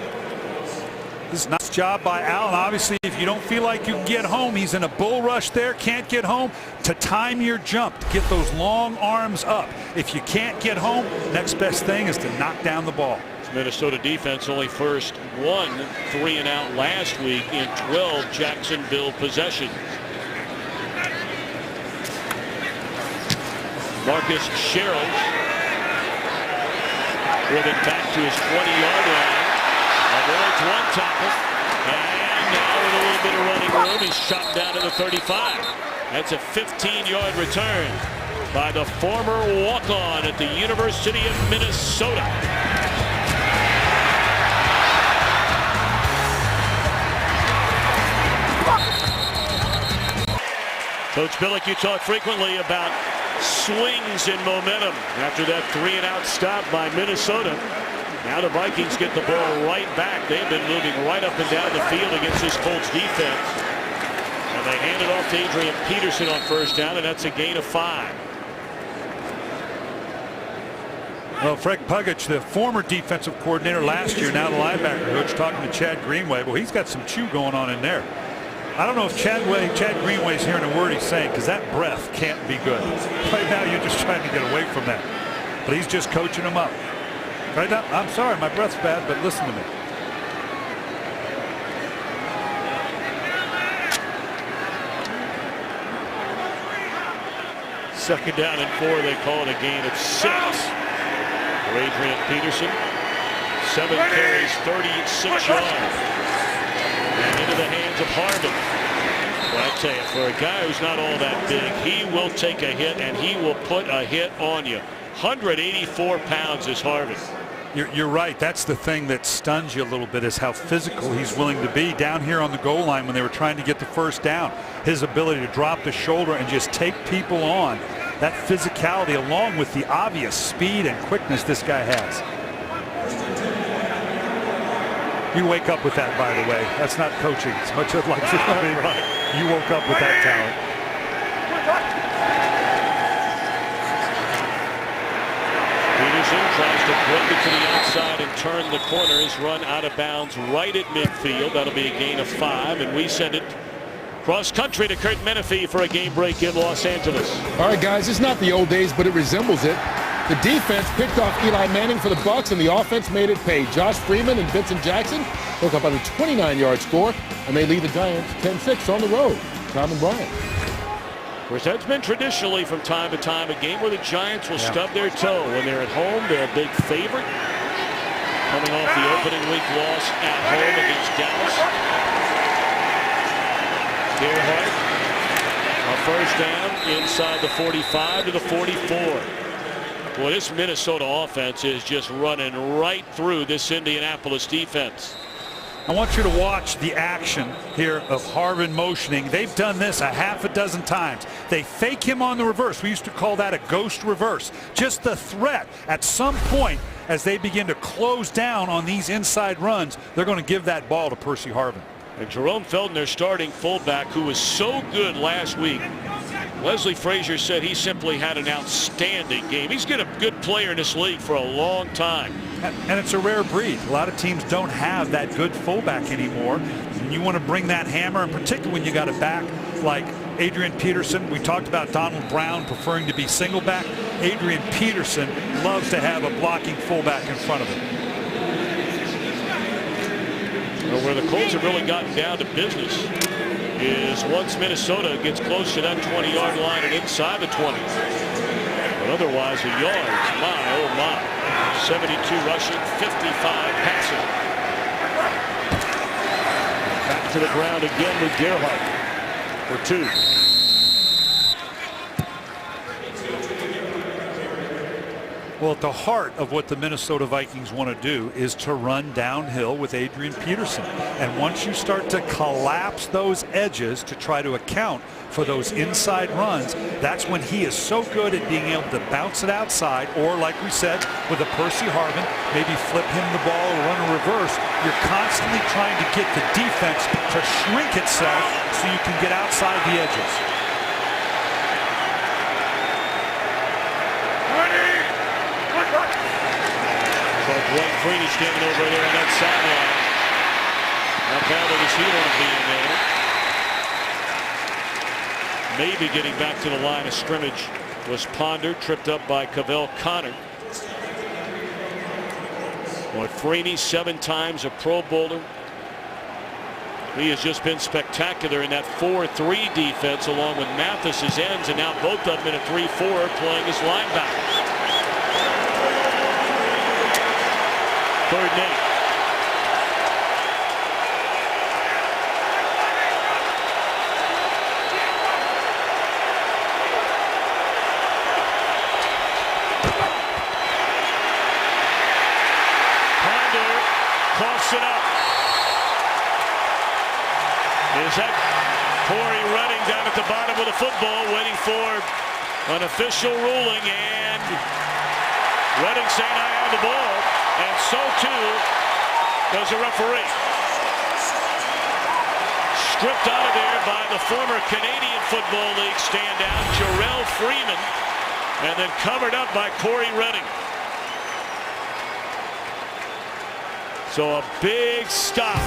This is a nice job by Allen. Obviously, if you don't feel like you can get home, he's in a bull rush there, can't get home, to time your jump, to get those long arms up. If you can't get home, next best thing is to knock down the ball. Minnesota defense only first 1 3 and out last week in 12 Jacksonville possessions. Marcus Sherrill driven back to his 20-yard line. Avoids 1 tackle. And now with a little bit of running room, he's shot down to the 35. That's a 15-yard return by the former walk-on at the University of Minnesota. Coach Billick, you talk frequently about swings in momentum after that 3 and out stop by Minnesota. Now the Vikings get the ball right back. They've been moving right up and down the field against this Colts defense. And they hand it off to Adrian Peterson on first down, and that's a gain of 5. Well, Fred Puggich, the former defensive coordinator last year, now the linebacker coach, talking to Chad Greenway. Well, he's got some chew going on in there. I don't know if Chad Greenway's hearing a word he's saying, because that breath can't be good. Right now, you're just trying to get away from that. But he's just coaching him up. Right now, I'm sorry, my breath's bad, but listen to me. Second down and 4, they call it a gain of 6 for Adrian Peterson. 7 carries, 36 yards. And into the hands of Harvin. Well, I tell you, for a guy who's not all that big, he will take a hit, and he will put a hit on you. 184 pounds is Harvin. You're right. That's the thing that stuns you a little bit, is how physical he's willing to be. Down here on the goal line when they were trying to get the first down, his ability to drop the shoulder and just take people on. That physicality, along with the obvious speed and quickness this guy has. You wake up with that, by the way. That's not coaching as much as I'd like for you to be. You woke up with that talent. Peterson tries to blend it to the outside and turn the corner. His run out of bounds right at midfield. That'll be a gain of 5, and we send it cross country to Kurt Menefee for a game break in Los Angeles. All right, guys, it's not the old days, but it resembles it. The defense picked off Eli Manning for the Bucs, and the offense made it pay. Josh Freeman and Vincent Jackson hook up on a 29-yard score, and they lead the Giants 10-6 on the road. Tom and Brian. Of course, that's been traditionally from time to time a game where the Giants will stub their toe. When they're at home, they're a big favorite. Coming off the opening week loss at home against Dallas. Gerhardt, a first down inside the 45 to the 44. Well, this Minnesota offense is just running right through this Indianapolis defense. I want you to watch the action here of Harvin motioning. They've done this a half a dozen times. They fake him on the reverse. We used to call that a ghost reverse. Just the threat at some point as they begin to close down on these inside runs, they're going to give that ball to Percy Harvin. And Jerome Felton, their starting fullback, who was so good last week. Leslie Frazier said he simply had an outstanding game. He's been a good player in this league for a long time. And it's a rare breed. A lot of teams don't have that good fullback anymore. And you want to bring that hammer, and particularly when you got a back like Adrian Peterson. We talked about Donald Brown preferring to be single back. Adrian Peterson loves to have a blocking fullback in front of him. Well, where the Colts have really gotten down to business is once Minnesota gets close to that 20-yard line and inside the 20. But otherwise, the yards, my, oh my. 72 rushing, 55 passing. to the ground again with Gerhardt for 2. Well, at the heart of what the Minnesota Vikings want to do is to run downhill with Adrian Peterson. And once you start to collapse those edges to try to account for those inside runs, that's when he is so good at being able to bounce it outside, or like we said, with a Percy Harvin, maybe flip him the ball or run a reverse. You're constantly trying to get the defense to shrink itself so you can get outside the edges. Dwight Freeney standing over there on that sideline. How bad does he want to be in there? Maybe getting back to the line of scrimmage was Ponder, tripped up by Cavell Connor. Boy, Freeney, 7 times a Pro Bowler. He has just been spectacular in that 4-3 defense along with Mathis's ends, and now both of them in a 3-4 playing as linebackers. 3rd and 8. Ponder coughs it up. Is that Corey Redding down at the bottom of the football waiting for an official ruling, and Redding saying I have the ball. And so too does a referee. Stripped out of there by the former Canadian Football League standout Jarrell Freeman, and then covered up by Corey Redding. So a big stop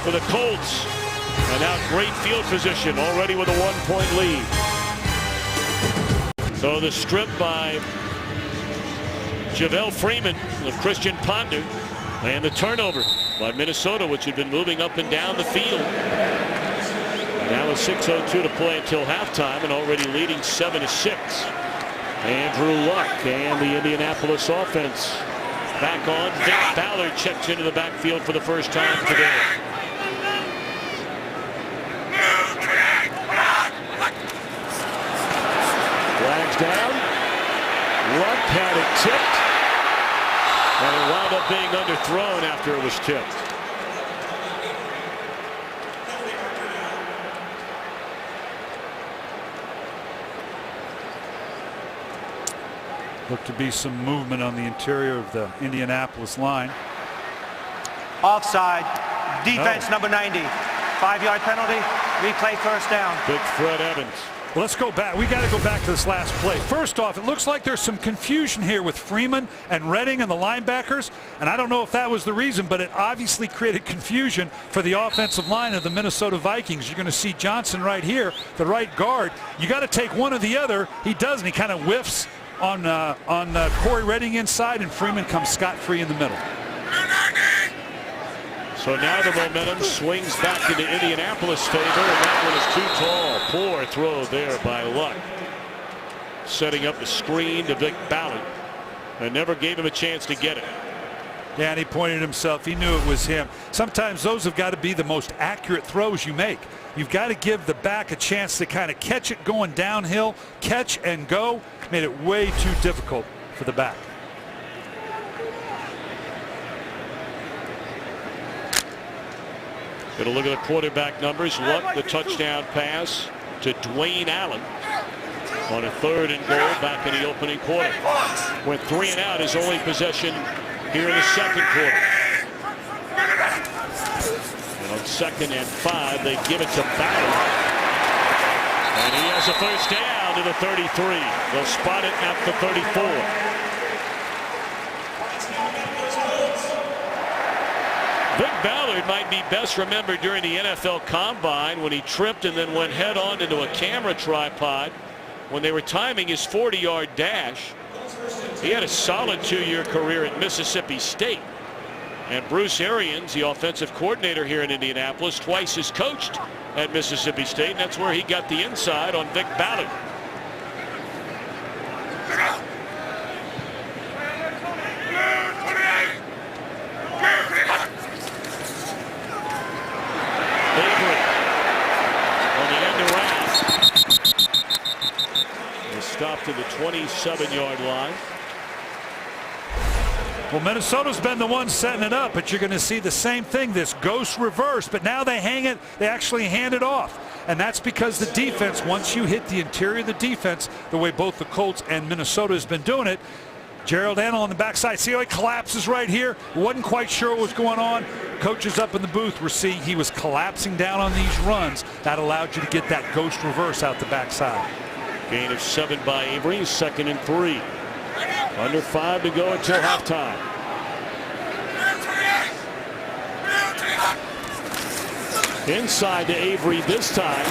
for the Colts, and now great field position already with a 1-point lead. So the strip by Javale Freeman of Christian Ponder, and the turnover by Minnesota, which had been moving up and down the field. Now with 6:02 to play until halftime, and already leading 7-6. Andrew Luck and the Indianapolis offense back on. Vic Ballard checks into the backfield for the first time today. Flags down. Luck had it tipped, and it wound up being underthrown after it was tipped. Looked to be some movement on the interior of the Indianapolis line. Offside. Defense number 90. 5-yard penalty. Replay, first down. Big Fred Evans. Well, let's go back. We got to go back to this last play. First off, it looks like there's some confusion here with Freeman and Redding and the linebackers, and I don't know if that was the reason, but it obviously created confusion for the offensive line of the Minnesota Vikings. You're going to see Johnson right here, the right guard. You got to take one or the other. He does, and he kind of whiffs on Corey Redding inside, and Freeman comes scot-free in the middle. So now the momentum swings back into Indianapolis' favor, and that one is too tall. Poor throw there by Luck. Setting up the screen to Vic Ballard, and never gave him a chance to get it. Yeah, and he pointed himself. He knew it was him. Sometimes those have got to be the most accurate throws you make. You've got to give the back a chance to kind of catch it going downhill, catch and go. Made it way too difficult for the back. Going to look at the quarterback numbers. Luck, the touchdown pass to Dwayne Allen on a 3rd and goal back in the opening quarter. Went 3 and out, his only possession here in the second quarter. And on 2nd and 5, they give it to Ballard. And he has a first down to the 33. They'll spot it at the 34. Vic Ballard might be best remembered during the NFL Combine when he tripped and then went head-on into a camera tripod when they were timing his 40-yard dash. He had a solid 2-year career at Mississippi State. And Bruce Arians, the offensive coordinator here in Indianapolis, twice has coached at Mississippi State, and that's where he got the inside on Vic Ballard. They 27-yard line. Well, Minnesota's been the one setting it up, but you're going to see the same thing, this ghost reverse, but now they hang it, they actually hand it off. And that's because the defense, once you hit the interior of the defense, the way both the Colts and Minnesota has been doing it, Gerald Annell on the backside, see how he collapses right here? Wasn't quite sure what was going on. Coaches up in the booth were seeing he was collapsing down on these runs. That allowed you to get that ghost reverse out the backside. Gain of 7 by Avery, 2nd and 3. Under 5 to go until halftime. Inside to Avery this time.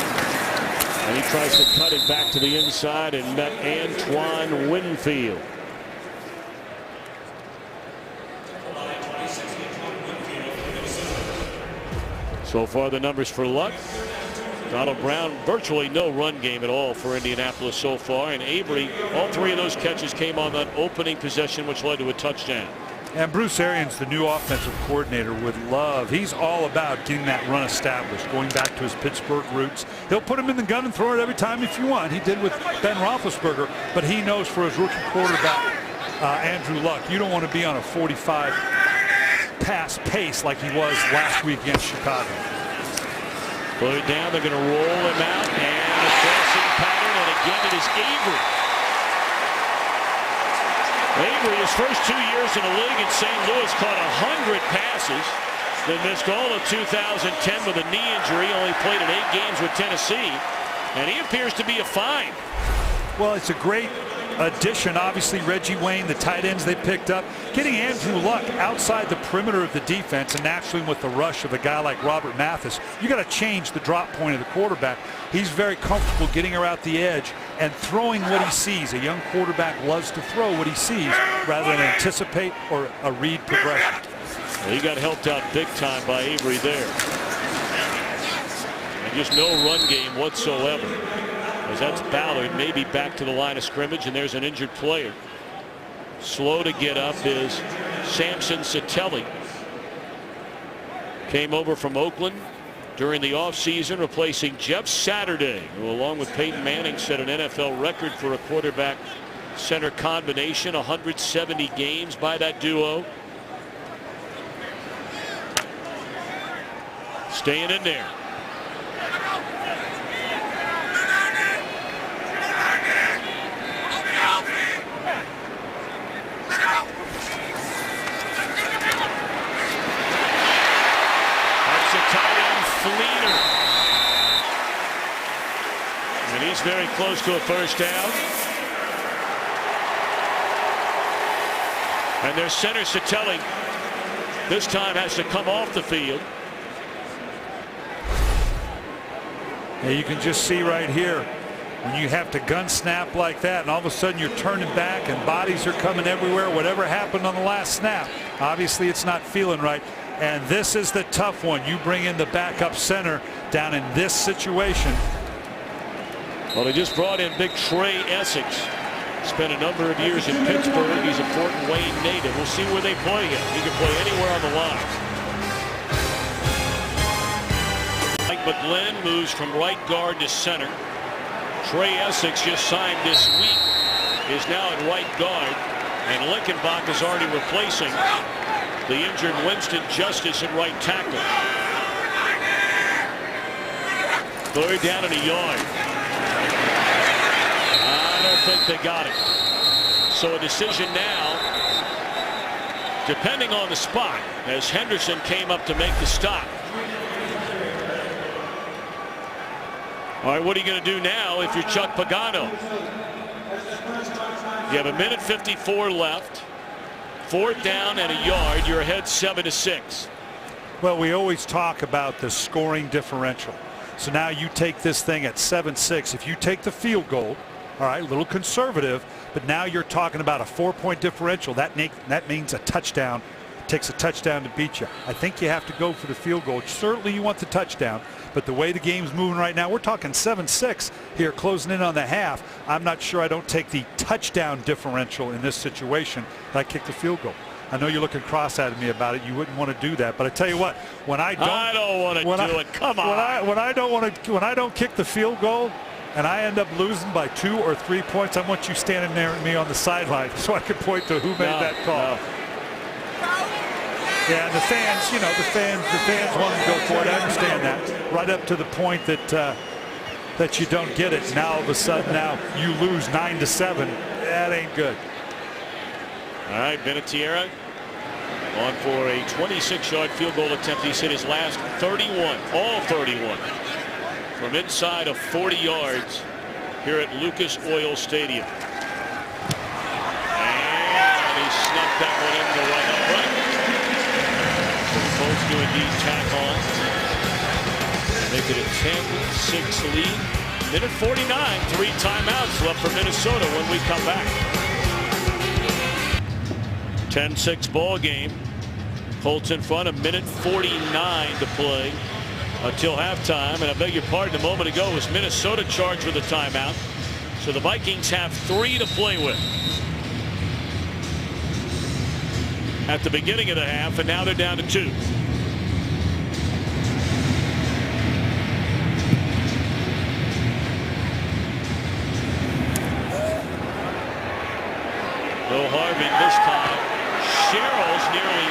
And he tries to cut it back to the inside and met Antoine Winfield. So far the numbers for Luck. Donald Brown, virtually no run game at all for Indianapolis so far. And Avery, all 3 of those catches came on that opening possession, which led to a touchdown. And Bruce Arians, the new offensive coordinator, would love, he's all about getting that run established, going back to his Pittsburgh roots. He'll put him in the gun and throw it every time if you want. He did with Ben Roethlisberger, but he knows for his rookie quarterback, Andrew Luck, you don't want to be on a 45 pass pace like he was last week against Chicago. Put it down, they're going to roll him out, and a crossing pattern, and again it is Avery. Avery, his first 2 years in the league in St. Louis, caught 100 passes, then missed all of 2010 with a knee injury, only played in 8 games with Tennessee, and he appears to be a find. Well, it's a great addition. Obviously, Reggie Wayne, the tight ends they picked up, getting Andrew Luck outside the perimeter of the defense, and naturally with the rush of a guy like Robert Mathis, you got to change the drop point of the quarterback. He's very comfortable getting her out the edge and throwing what he sees. A young quarterback loves to throw what he sees rather than anticipate or a read progression. Well, he got helped out big time by Avery there. And just no run game whatsoever. As that's Ballard, maybe back to the line of scrimmage, and there's an injured player. Slow to get up is Samson Satelli. Came over from Oakland during the offseason, replacing Jeff Saturday, who along with Peyton Manning set an NFL record for a quarterback center combination, 170 games by that duo. Staying in there. And he's very close to a first down. And their center Satelli this time has to come off the field. And you can just see right here when you have to gun snap like that and all of a sudden you're turning back and bodies are coming everywhere. Whatever happened on the last snap, obviously it's not feeling right. And this is the tough one. You bring in the backup center down in this situation. Well, they just brought in big Trey Essex. Spent a number of years in Pittsburgh. He's a Fort Wayne native. We'll see where they play him. He can play anywhere on the line. Mike McGlynn moves from right guard to center. Trey Essex, just signed this week, is now at right guard. And Lickenbach is already replacing the injured Winston Justice at right tackle. 3rd down and a yard. I don't think they got it. So a decision now, depending on the spot, as Henderson came up to make the stop. All right, what are you going to do now if you're Chuck Pagano? You have 1:54 left. 4th down and a yard. You're ahead 7-6. Well, we always talk about the scoring differential. So now you take this thing at 7-6. If you take the field goal, all right, a little conservative, but now you're talking about a 4-point differential. That means a touchdown. It takes a touchdown to beat you. I think you have to go for the field goal. Certainly you want the touchdown, but the way the game's moving right now, we're talking 7-6 here, closing in on the half. I'm not sure I don't take the touchdown differential in this situation. I kick the field goal. I know you're looking cross at me about it. You wouldn't want to do that, but I tell you what, when I don't want to do it. Come on. When I don't kick the field goal, and I end up losing by 2 or 3 points, I want you standing there with me on the sideline so I can point to who made that call. No. Yeah, and the fans, the fans want to go for it. I understand that. Right up to the point that that you don't get it. Now all of a sudden, now you lose 9-7. That ain't good. All right, Vinatieri on for a 26-yard field goal attempt. He's hit his last 31, all 31, from inside of 40 yards here at Lucas Oil Stadium. And he snuck that one in the right upright. Colts do indeed tack on. Make it a 10-6 lead. Minute 49, 3 timeouts left for Minnesota when we come back. 10-6 ball game. Colts in front, a minute 49 to play until halftime. And I beg your pardon, a moment ago was Minnesota charged with a timeout. So the Vikings have 3 to play with at the beginning of the half, and now they're down to 2. No Harvey this time. Sherrill's nearly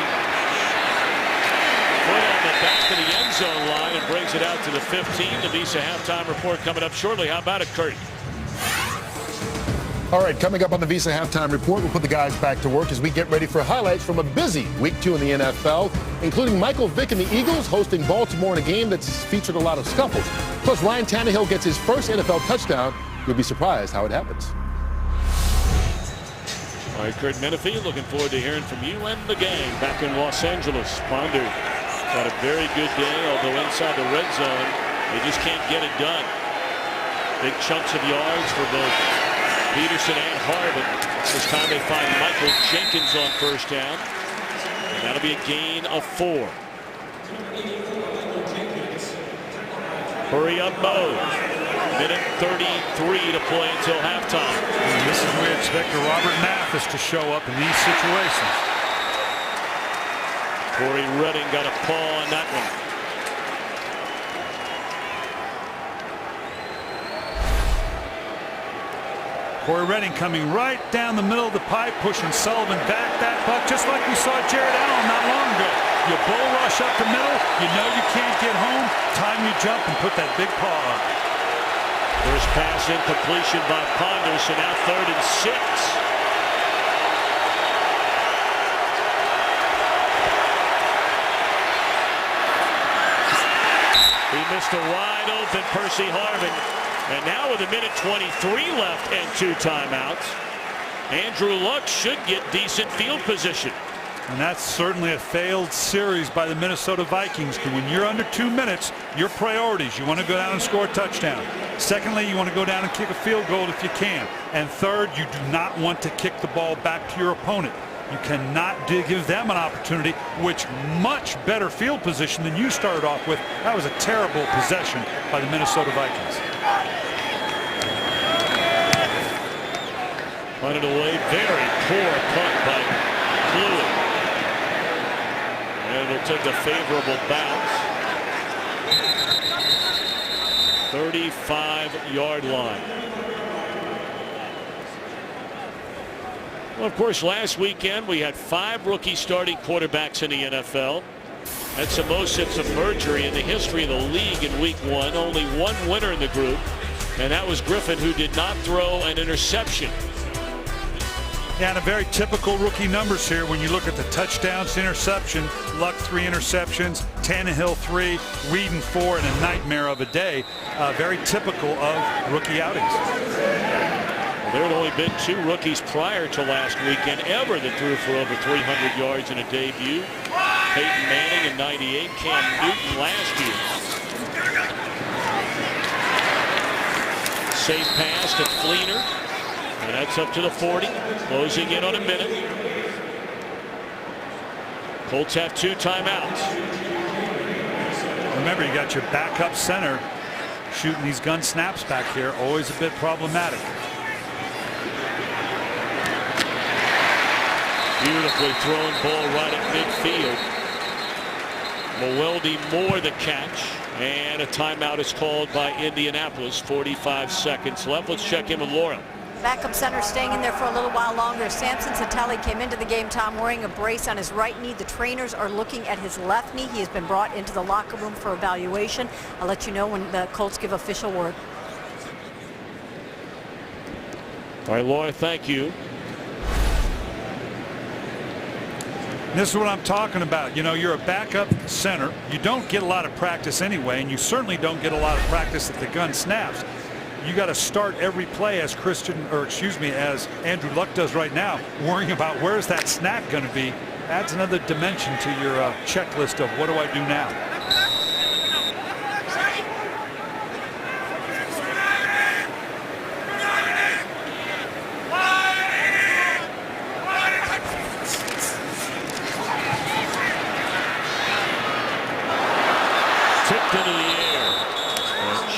put on the back of the end zone line and brings it out to the 15. The Visa halftime report coming up shortly. How about it, Kurt? All right, coming up on the Visa halftime report, we'll put the guys back to work as we get ready for highlights from a busy week 2 in the NFL, including Michael Vick and the Eagles hosting Baltimore in a game that's featured a lot of scuffles. Plus, Ryan Tannehill gets his first NFL touchdown. You'll be surprised how it happens. All right, Kurt Menefee, looking forward to hearing from you and the gang back in Los Angeles. Ponder had a very good day, although inside the red zone, they just can't get it done. Big chunks of yards for both Peterson and Harvin. This time they find Michael Jenkins on first down, and that'll be a gain of 4. Hurry up mode. Minute 33 to play until halftime. And this is where we expect Robert Mathis to show up in these situations. Corey Redding got a paw on that one. Corey Redding coming right down the middle of the pipe, pushing Sullivan back that puck, just like we saw Jared Allen not long ago. You bull rush up the middle, you know you can't get home, time you jump and put that big paw up. First pass incompletion by Ponder, so now 3rd and 6. He missed a wide open Percy Harvin. And now with a minute 23 left and 2 timeouts, Andrew Luck should get decent field position. And that's certainly a failed series by the Minnesota Vikings. Because when you're under 2 minutes, your priorities, you want to go down and score a touchdown. Secondly, you want to go down and kick a field goal if you can. And third, you do not want to kick the ball back to your opponent. You cannot give them an opportunity, which much better field position than you started off with. That was a terrible possession by the Minnesota Vikings. Punted away, very poor punt by Fluid. And it'll take a favorable bounce. 35-yard line. Well, of course, last weekend we had 5 rookie starting quarterbacks in the NFL. That's the most since a merger in the history of the league in week 1. Only 1 winner in the group, and that was Griffin, who did not throw an interception. Yeah, and a very typical rookie numbers here when you look at the touchdowns to interception. Luck 3 interceptions, Tannehill 3, Whedon 4, and a nightmare of a day. Very typical of rookie outings. Well, there had only been 2 rookies prior to last weekend ever that threw for over 300 yards in a debut. Peyton Manning in '98, Cam Newton last year. Safe pass to Fleener. And that's up to the 40, closing in on a minute. Colts have 2 timeouts. Remember, you got your backup center shooting these gun snaps back here, always a bit problematic. Beautifully thrown ball right at midfield. Mwelde Moore the catch, and a timeout is called by Indianapolis. 45 seconds left. Let's check in with Laura. Backup center staying in there for a little while longer. Samson Sattelli came into the game, Tom, wearing a brace on his right knee. The trainers are looking at his left knee. He has been brought into the locker room for evaluation. I'll let you know when the Colts give official word. All right, Laura, thank you. This is what I'm talking about. You know, you're a backup center. You don't get a lot of practice anyway, and you certainly don't get a lot of practice if the gun snaps. You got to start every play as as Andrew Luck does right now, worrying about where's that snap going to be. Adds another dimension to your checklist of what do I do now. Tipped into the air.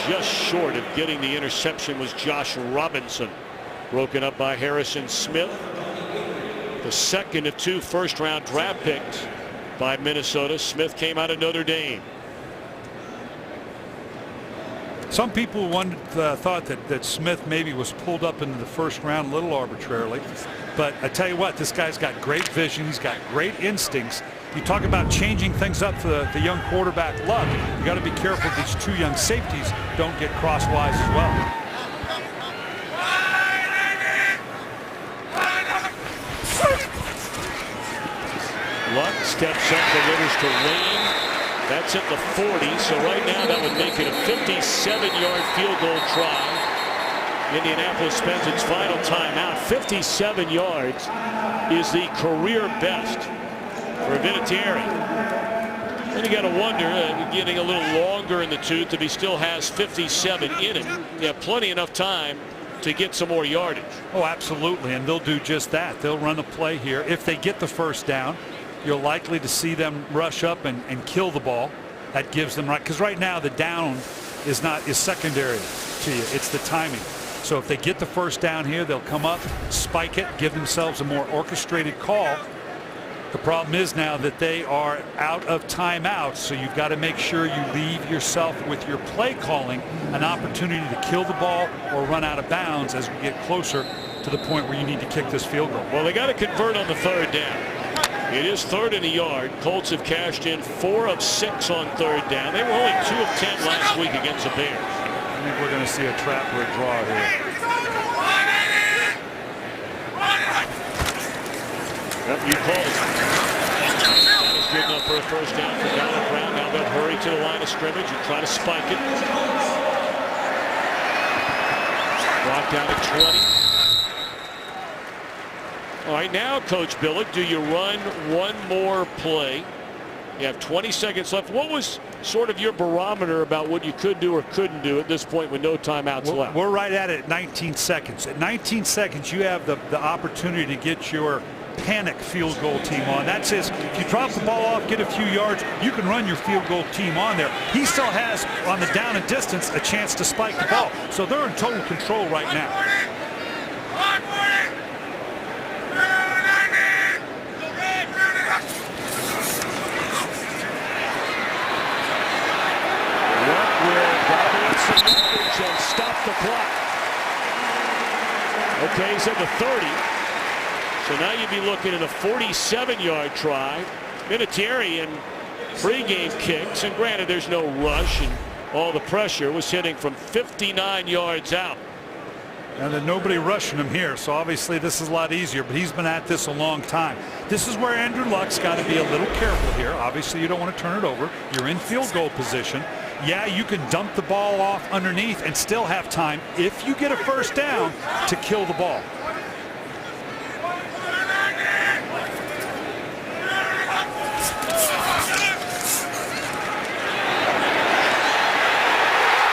Just short of getting the interception was Josh Robinson. Broken up by Harrison Smith. The second of 2 first-round draft picks by Minnesota. Smith came out of Notre Dame. Some people thought that Smith maybe was pulled up into the first round a little arbitrarily. But I tell you what, this guy's got great vision. He's got great instincts. You talk about changing things up for the young quarterback Luck. You got to be careful these 2 young safeties don't get crosswise as well. Luck steps up, delivers to Wayne. That's at the 40. So right now that would make it a 57-yard field goal try. Indianapolis spends its final timeout. 57 yards is the career best for Vinatieri. And you got to wonder, getting a little longer in the tooth if he still has 57 in it. You have plenty enough time to get some more yardage. Oh, absolutely, and they'll do just that. They'll run a play here. If they get the first down, you're likely to see them rush up and kill the ball. That gives them because right now the down is secondary to you. It's the timing. So if they get the first down here, they'll come up, spike it, give themselves a more orchestrated call. The problem is now that they are out of timeouts, so you've got to make sure you leave yourself with your play calling an opportunity to kill the ball or run out of bounds as we get closer to the point where you need to kick this field goal. Well, they got to convert on the 3rd down. It is 3rd and a yard. Colts have cashed in 4 of 6 on 3rd down. They were only 2 of 10 last week against the Bears. I think we're going to see a trap or a draw here. Yep, you called it. That is good enough for a first down for Donald Brown. Now they'll hurry to the line of scrimmage and try to spike it. Brought down to 20. All right, now, Coach Billick, do you run one more play? You have 20 seconds left. What was sort of your barometer about what you could do or couldn't do at this point with no timeouts left? We're right at it, 19 seconds. At 19 seconds, you have the opportunity to get your panic field goal team on. That says if you drop the ball off, get a few yards, you can run your field goal team on there. He still has, on the down and distance, a chance to spike the ball. So they're in total control right now. And stop the clock. Okay, he's at the 30. So now you'd be looking at a 47-yard try. Vinatieri in pregame kicks, and granted there's no rush and all the pressure, was hitting from 59 yards out. And then nobody rushing him here, so obviously this is a lot easier, but he's been at this a long time. This is where Andrew Luck's got to be a little careful here. Obviously you don't want to turn it over. You're in field goal position. Yeah, you can dump the ball off underneath and still have time, if you get a first down, to kill the ball.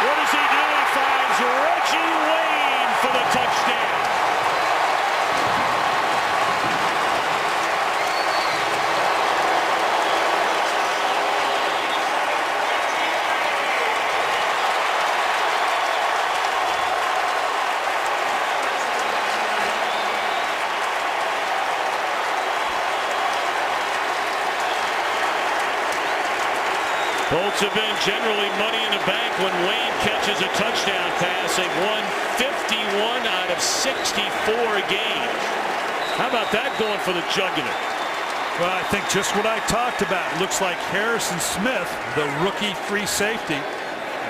What does he do? He finds Reggie Wayne for the touchdown. Colts have been generally money in the bank when Wayne catches a touchdown pass. They've won 51 out of 64 games. How about that going for the jugular? Well, I think just what I talked about. Looks like Harrison Smith, the rookie free safety,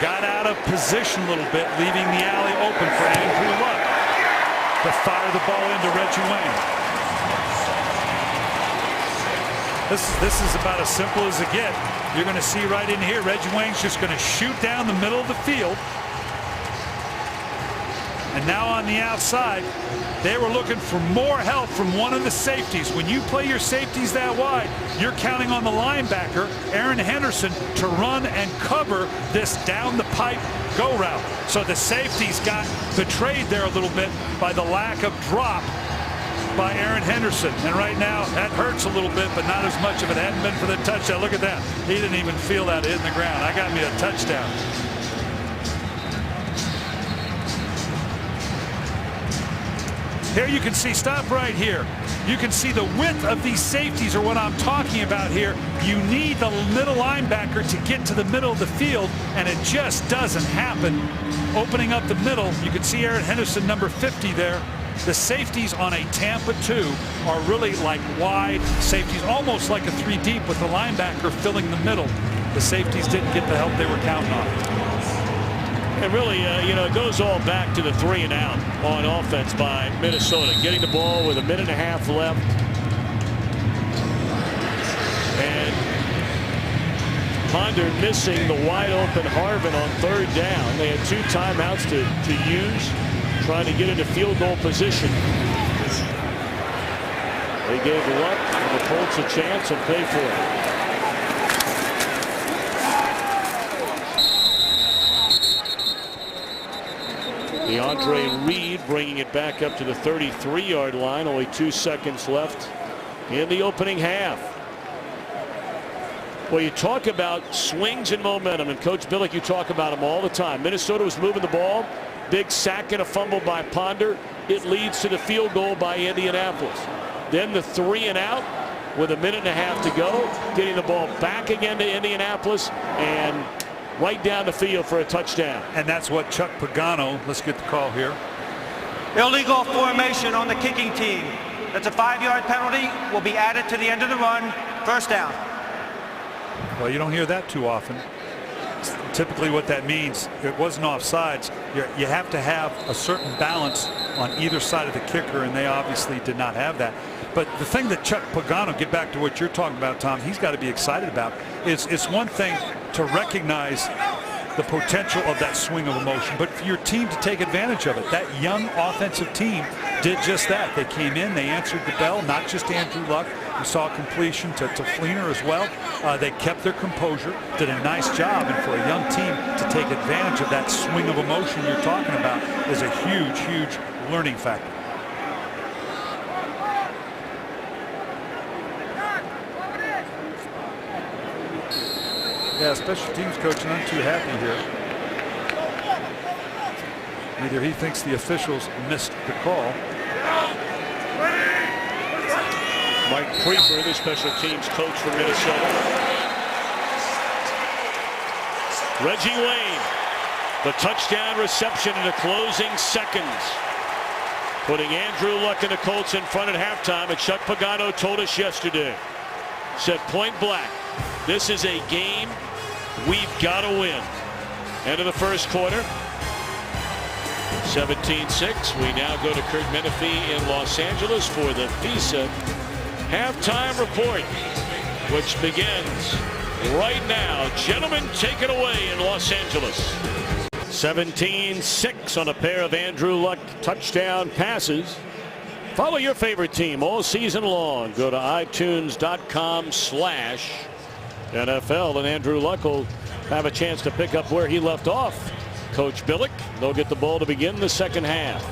got out of position a little bit, leaving the alley open for Andrew Luck to fire the ball into Reggie Wayne. This is about as simple as it gets. You're going to see right in here, Reggie Wayne's just going to shoot down the middle of the field. And now on the outside, they were looking for more help from one of the safeties. When you play your safeties that wide, you're counting on the linebacker, Aaron Henderson, to run and cover this down the pipe go route. So the safeties got betrayed there a little bit by the lack of drop by Aaron Henderson. And right now, that hurts a little bit, but not as much if it hadn't been for the touchdown. Look at that. He didn't even feel that hitting the ground. I got me a touchdown. Here you can see, stop right here. You can see the width of these safeties are what I'm talking about here. You need the middle linebacker to get to the middle of the field, and it just doesn't happen. Opening up the middle, you can see Aaron Henderson, number 50 there. The safeties on a Tampa 2 are really like wide safeties, almost like a 3 deep with the linebacker filling the middle. The safeties didn't get the help they were counting on. And really, it goes all back to the 3 and out on offense by Minnesota. Getting the ball with a minute and a half left. And Ponder missing the wide open Harvin on 3rd down. They had 2 timeouts to use, trying to get into field goal position. They gave Luck and the Colts a chance and pay for it. DeAndre Reed bringing it back up to the 33-yard line. Only 2 seconds left in the opening half. Well, you talk about swings and momentum, and Coach Billick, you talk about them all the time. Minnesota was moving the ball. Big sack and a fumble by Ponder. It leads to the field goal by Indianapolis. Then the 3 and out with a minute and a half to go. Getting the ball back again to Indianapolis and right down the field for a touchdown. And that's what Chuck Pagano, let's get the call here. Illegal formation on the kicking team. That's a 5-yard penalty. Will be added to the end of the run. First down. Well, you don't hear that too often. Typically what that means, it wasn't offsides. You have to have a certain balance on either side of the kicker, and they obviously did not have that. But the thing that Chuck Pagano, get back to what you're talking about, Tom, he's got to be excited about is it's one thing to recognize the potential of that swing of emotion, but for your team to take advantage of it. That young offensive team did just that. They came in, they answered the bell, not just Andrew Luck. We saw completion to Fleener as well. They kept their composure, did a nice job, and for a young team to take advantage of that swing of emotion you're talking about is a huge, huge learning factor. Yeah, special teams coach not too happy here. Either he thinks the officials missed the call. Mike Prefer, the special teams coach for Minnesota. Reggie Wayne, the touchdown reception in the closing seconds, putting Andrew Luck and the Colts in front at halftime. And Chuck Pagano told us yesterday, said point blank, this is a game we've got to win. End of the first quarter. 17-6. We now go to Kurt Menefee in Los Angeles for the Visa halftime report, which begins right now. Gentlemen, take it away in Los Angeles. 17-6 on a pair of Andrew Luck touchdown passes. Follow your favorite team all season long. Go to iTunes.com/NFL, and Andrew Luck will have a chance to pick up where he left off. Coach Billick, they'll get the ball to begin the second half.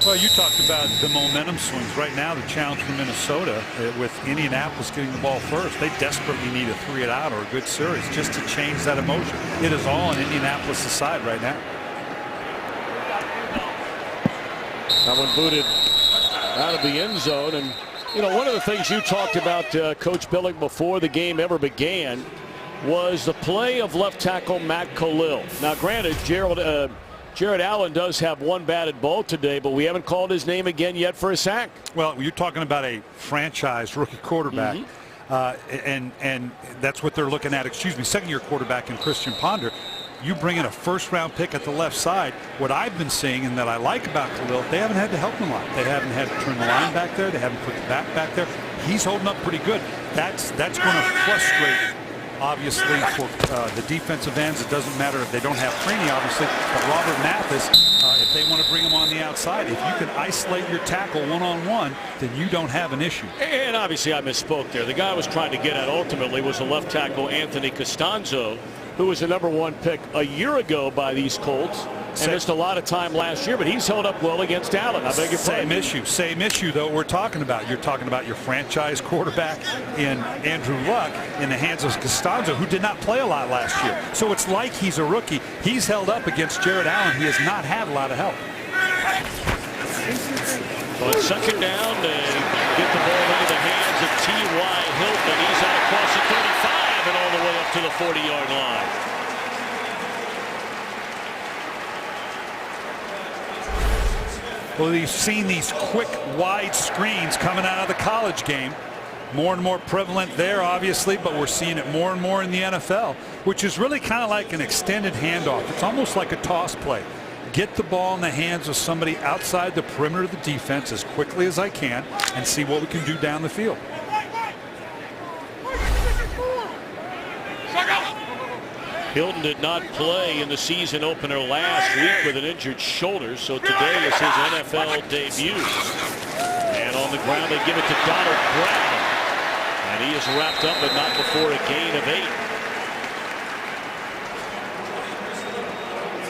Well, you talked about the momentum swings. Right now, the challenge for Minnesota with Indianapolis getting the ball first, they desperately need a 3 and out or a good series just to change that emotion. It is all on Indianapolis' side right now. That one booted out of the end zone. And, one of the things you talked about, Coach Billick, before the game ever began, was the play of left tackle Matt Khalil. Now, granted, Jared Allen does have one batted ball today, but we haven't called his name again yet for a sack. Well, you're talking about a franchise rookie quarterback, and that's what they're looking at. Excuse me, second-year quarterback in Christian Ponder. You bring in a first-round pick at the left side. What I've been seeing and that I like about Khalil, they haven't had to help him a lot. They haven't had to turn the line back there. They haven't put the back there. He's holding up pretty good. That's going to frustrate, obviously, for the defensive ends. It doesn't matter if they don't have Freeney, obviously, but Robert Mathis, if they want to bring him on the outside, if you can isolate your tackle one-on-one, then you don't have an issue. And obviously I misspoke there. The guy I was trying to get at ultimately was the left tackle Anthony Costanzo, who was the #1 pick a year ago by these Colts and missed a lot of time last year, but he's held up well against Allen. I beg your pardon. Same issue, though, we're talking about. You're talking about your franchise quarterback in Andrew Luck in the hands of Costanzo, who did not play a lot last year. So it's like he's a rookie. He's held up against Jared Allen. He has not had a lot of help. So it's second down. They get the ball into the hands of T.Y. Hilton. He's out across the 35 and all the way up to the 40-yard line. Well, you've seen these quick, wide screens coming out of the college game. More and more prevalent there, obviously, but we're seeing it more and more in the NFL, which is really kind of like an extended handoff. It's almost like a toss play. Get the ball in the hands of somebody outside the perimeter of the defense as quickly as I can and see what we can do down the field. Hilton did not play in the season opener last week with an injured shoulder, so today is his NFL debut. And on the ground, they give it to Donald Brown. And he is wrapped up, but not before a gain of 8.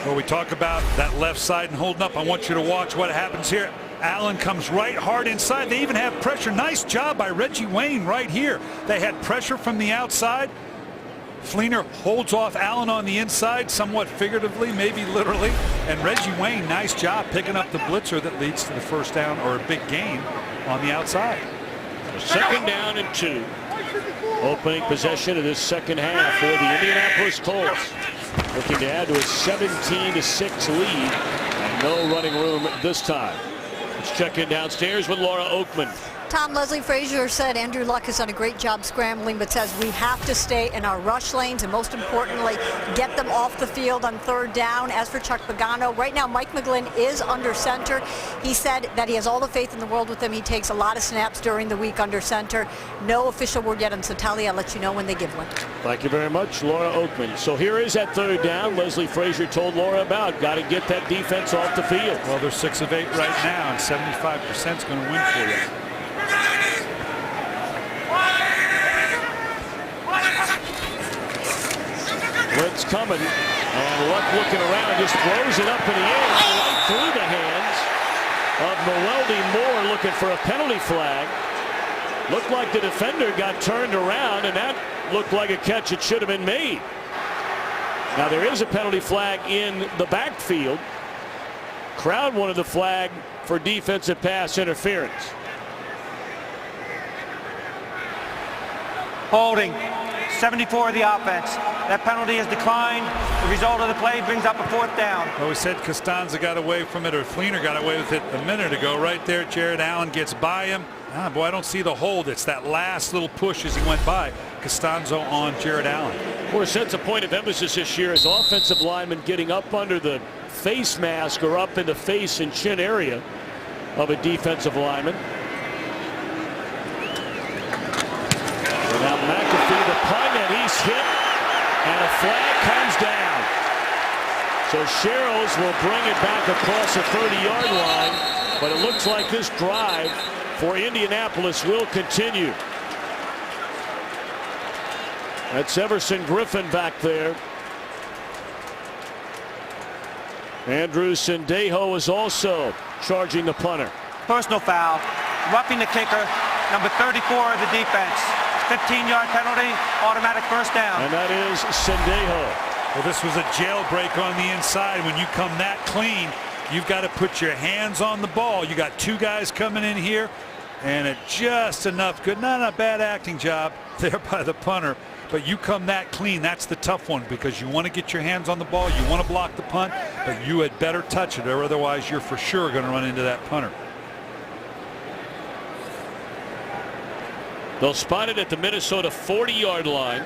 Well, we talk about that left side and holding up. I want you to watch what happens here. Allen comes right hard inside. They even have pressure. Nice job by Reggie Wayne right here. They had pressure from the outside. Fleener holds off Allen on the inside, somewhat figuratively, maybe literally. And Reggie Wayne, nice job picking up the blitzer that leads to the first down or a big gain on the outside. Second down and 2. Opening possession of this second half for the Indianapolis Colts. Looking to add to a 17-6 lead. And no running room this time. Let's check in downstairs with Laura Oakman. Tom, Leslie Frazier said Andrew Luck has done a great job scrambling, but says we have to stay in our rush lanes and most importantly get them off the field on third down. As for Chuck Pagano, right now Mike McGlynn is under center. He said that he has all the faith in the world with him. He takes a lot of snaps during the week under center. No official word yet on Satali. I'll let you know when they give one. Thank you very much, Laura Oakman. So here is that third down. Leslie Frazier told Laura about. Got to get that defense off the field. Well, they're 6 of 8 right now, and 75% is going to win for you. Blitz coming, and Luck looking around, just throws it up in the air right through the hands of Noeldi Moore, looking for a penalty flag. Looked like the defender got turned around, and that looked like a catch that should have been made. Now there is a penalty flag in the backfield. Crowd wanted the flag for defensive pass interference. Holding. 74 of the offense. That penalty is declined. The result of the play brings up a 4th down. Well, we said Costanza got away from it, or Fleener got away with it a minute ago. Right there, Jared Allen gets by him. Boy, I don't see the hold. It's that last little push as he went by. Costanzo on Jared Allen. Of course, that's a point of emphasis this year, is offensive linemen getting up under the face mask or up in the face and chin area of a defensive lineman. Now McAfee, the punt, and he's hit, and a flag comes down. So Sherrills will bring it back across the 30-yard line, but it looks like this drive for Indianapolis will continue. That's Everson Griffin back there. Andrew Sendejo is also charging the punter. Personal foul, roughing the kicker, number 34 of the defense. 15-yard penalty, automatic first down. And that is Sendejo. Well, this was a jailbreak on the inside. When you come that clean, you've got to put your hands on the ball. You got 2 guys coming in here, And it just enough good. Not a bad acting job there by the punter. But you come that clean, that's the tough one, because you want to get your hands on the ball, you want to block the punt, but you had better touch it, or otherwise you're for sure going to run into that punter. They'll spot it at the Minnesota 40-yard line.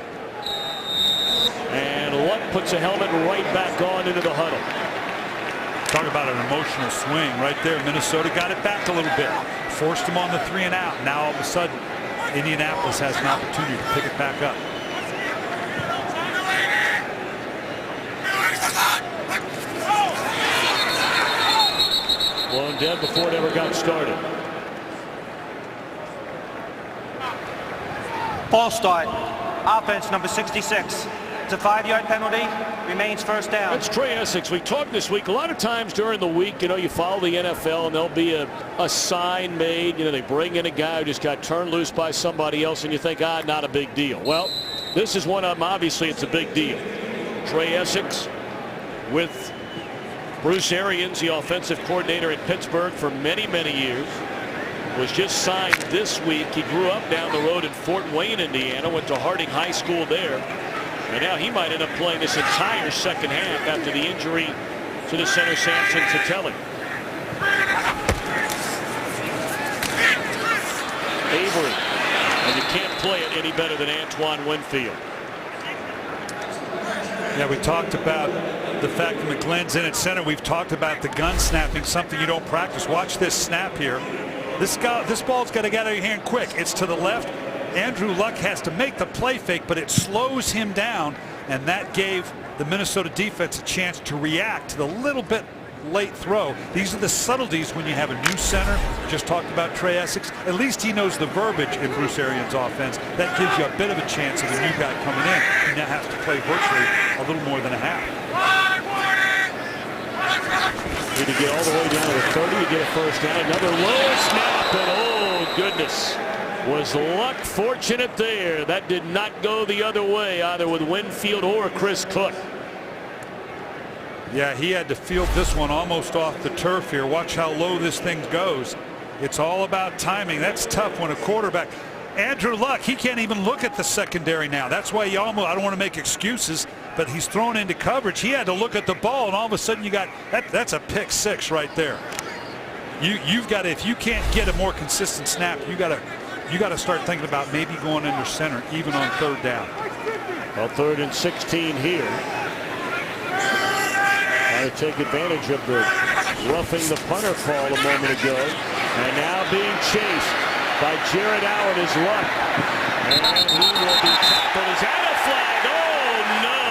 And Luck puts a helmet right back on into the huddle. Talk about an emotional swing right there. Minnesota got it back a little bit, forced them on the 3 and out. Now all of a sudden Indianapolis has an opportunity to pick it back up. Blown dead before it ever got started. False start. Offense number 66. It's a 5-yard penalty. Remains first down. That's Trey Essex. We talked this week. A lot of times during the week, you follow the NFL and there'll be a sign made. They bring in a guy who just got turned loose by somebody else and you think, not a big deal. Well, this is one of them. Obviously, it's a big deal. Trey Essex with Bruce Arians, the offensive coordinator at Pittsburgh for many, many years, was just signed this week. He grew up down the road in Fort Wayne, Indiana, went to Harding High School there. And now he might end up playing this entire second half after the injury to the center, Samson Satelli. Avery. And you can't play it any better than Antoine Winfield. Yeah, we talked about the fact that McGlynn's in at center. We've talked about the gun snapping, something you don't practice. Watch this snap here. This ball's got to get out of your hand quick. It's to the left. Andrew Luck has to make the play fake, but it slows him down, and that gave the Minnesota defense a chance to react to the little bit late throw. These are the subtleties when you have a new center. Just talked about Trey Essex. At least he knows the verbiage in Bruce Arians' offense. That gives you a bit of a chance of a new guy coming in. He now has to play virtually a little more than a half. Need to get all the way down to the 30 to get a first down. Another low snap, and oh goodness. Was Luck fortunate there? That did not go the other way, either with Winfield or Chris Cook. Yeah, he had to field this one almost off the turf here. Watch how low this thing goes. It's all about timing. That's tough when a quarterback. Andrew Luck, he can't even look at the secondary now. That's why you almost, I don't want to make excuses, but he's thrown into coverage. He had to look at the ball, and all of a sudden you got that's a pick six right there. You've got to, if you can't get a more consistent snap, you got to start thinking about maybe going under center even on third down. Well, 3rd and 16 here. Trying to take advantage of the roughing the punter call a moment ago, and now being chased by Jared Allen is Luck, and he will be tackled. Is that a flag? Oh no!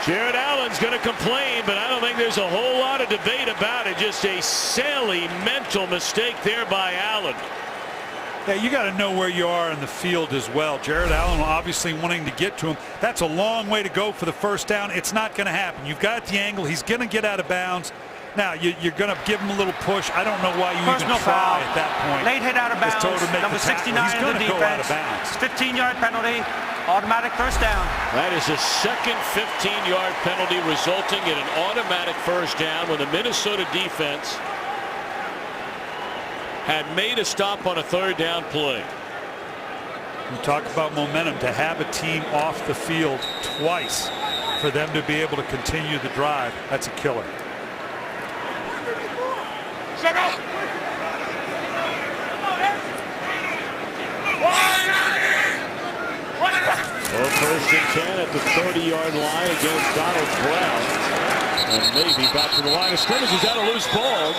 Jared Allen's going to complain, but I don't think there's a whole lot of debate about it. Just a silly mental mistake there by Allen. Yeah, you got to know where you are in the field as well. Jared Allen obviously wanting to get to him. That's a long way to go for the first down. It's not going to happen. You've got the angle. He's going to get out of bounds. Now, you're going to give him a little push. I don't know why you Personal even try foul at that point. Late hit out of bounds. Number 69 in the defense. 15-yard penalty. Automatic first down. That is a second 15-yard penalty resulting in an automatic first down when the Minnesota defense had made a stop on a third down play. You talk about momentum. To have a team off the field twice for them to be able to continue the drive, that's a killer. Well, 1st and 10 at the 30-yard line against Donald Brown. And maybe back to the line of scrimmage. Is that a loose ball?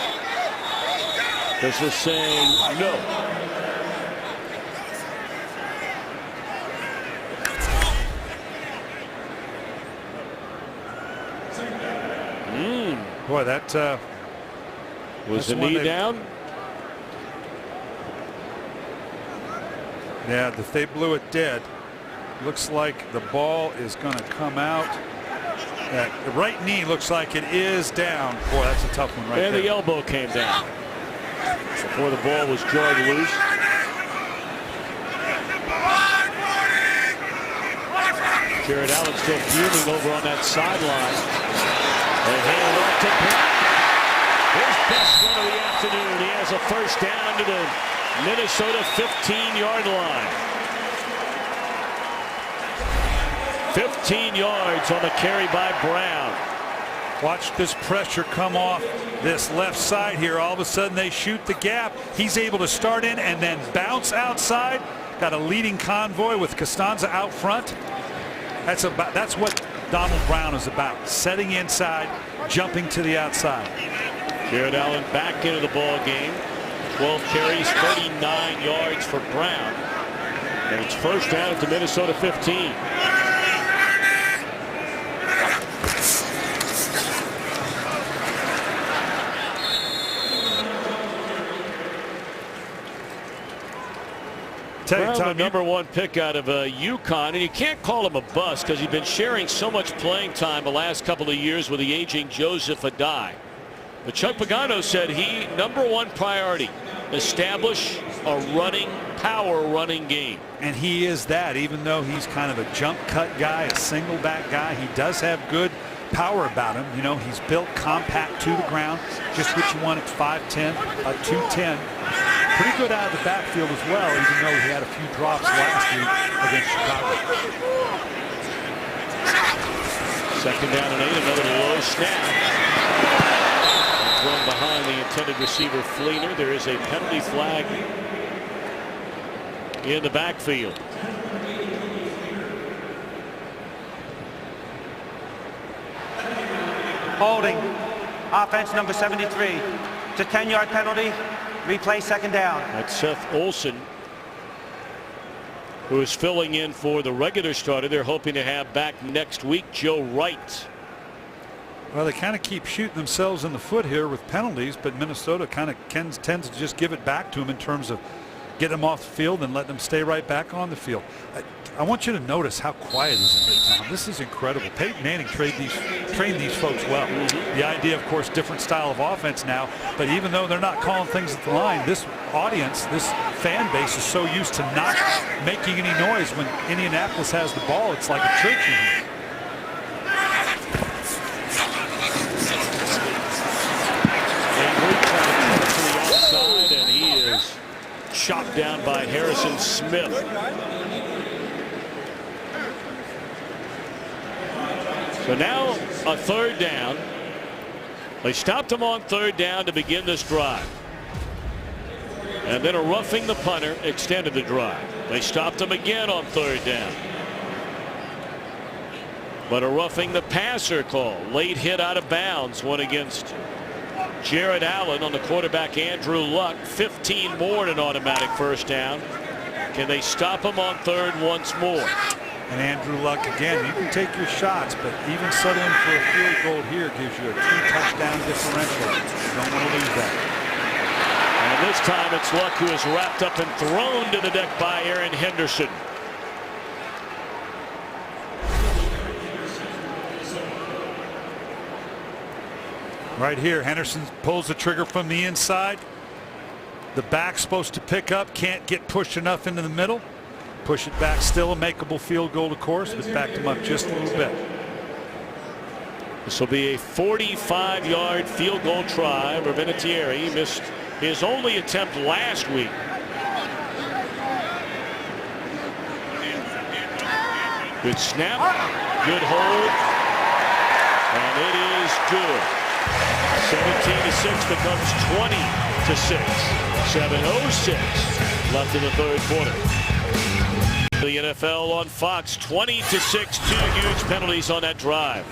This is saying no. Boy, that was the knee down? Yeah, if they blew it dead, looks like the ball is going to come out. That the right knee looks like it is down. Boy, that's a tough one right there. And the elbow came down before the ball was jarred loose. Jared Allen still fuming over on that sideline. They hand it off to Brown. Here's best run of the afternoon. He has a first down to the Minnesota 15-yard line. 15 yards on the carry by Brown. Watch this pressure come off this left side here. All of a sudden they shoot the gap. He's able to start in and then bounce outside. Got a leading convoy with Costanza out front. That's what Donald Brown is about. Setting inside, jumping to the outside. Jared Allen back into the ball game. 12 carries, 39 yards for Brown. And it's first down at the Minnesota 15. Brown, the number 1 pick out of UConn, and you can't call him a bust because he's been sharing so much playing time the last couple of years with the aging Joseph Adai. But Chuck Pagano said number 1 priority, establish a power running game. And he is that, even though he's kind of a jump cut guy, a single back guy. He does have good power about him. You know, he's built compact to the ground, just what you want at 5'10", 210. Pretty good out of the backfield as well, even though he had a few drops last week against Chicago. Second down and 8, another low snap. Thrown behind the intended receiver Fleener. There is a penalty flag in the backfield. Holding. Offense number 73. It's a 10-yard penalty. Replay second down. That's Seth Olson, who is filling in for the regular starter. They're hoping to have back next week Joe Wright. Well, they kind of keep shooting themselves in the foot here with penalties, but Minnesota kind of tends to just give it back to them in terms of getting them off the field and letting them stay right back on the field. I want you to notice how quiet it is in this town. This is incredible. Peyton Manning trained these folks well. The idea, of course, different style of offense now, but even though they're not calling things at the line, this audience, this fan base is so used to not making any noise when Indianapolis has the ball. It's like a church in here. To the outside, and he is chopped down by Harrison Smith. So now a third down. They stopped him on third down to begin this drive. And then a roughing the punter extended the drive. They stopped him again on third down. But a roughing the passer call. Late hit out of bounds. One against Jared Allen on the quarterback Andrew Luck. 15 more and an automatic first down. Can they stop him on third once more? And Andrew Luck again, you can take your shots, but even settling for a field goal here gives you a 2-touchdown differential. You don't want to lose that. And this time it's Luck who is wrapped up and thrown to the deck by Aaron Henderson. Right here, Henderson pulls the trigger from the inside. The back's supposed to pick up, can't get pushed enough into the middle. Push it back, still a makeable field goal, of course, but backed him up just a little bit. This will be a 45-yard field goal try. Vinatieri missed his only attempt last week. Good snap, good hold, and it is good. 17-6 becomes 20-6. 7:06 left in the third quarter. The NFL on Fox, 20-6, 2 huge penalties on that drive.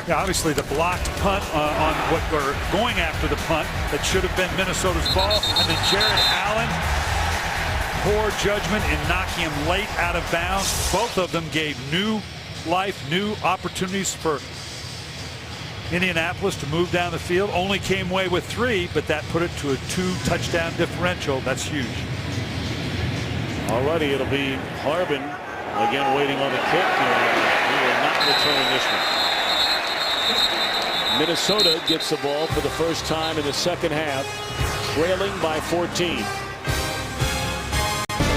Yeah, obviously the blocked punt on what we're going after the punt that should have been Minnesota's ball, and then Jared Allen, poor judgment in knocking him late out of bounds. Both of them gave new life, new opportunities for Indianapolis to move down the field. Only came away with 3, but that put it to a 2-touchdown differential. That's huge. Already it'll be Harbin again waiting on the kick. He will not return this one. Minnesota gets the ball for the first time in the second half, trailing by 14.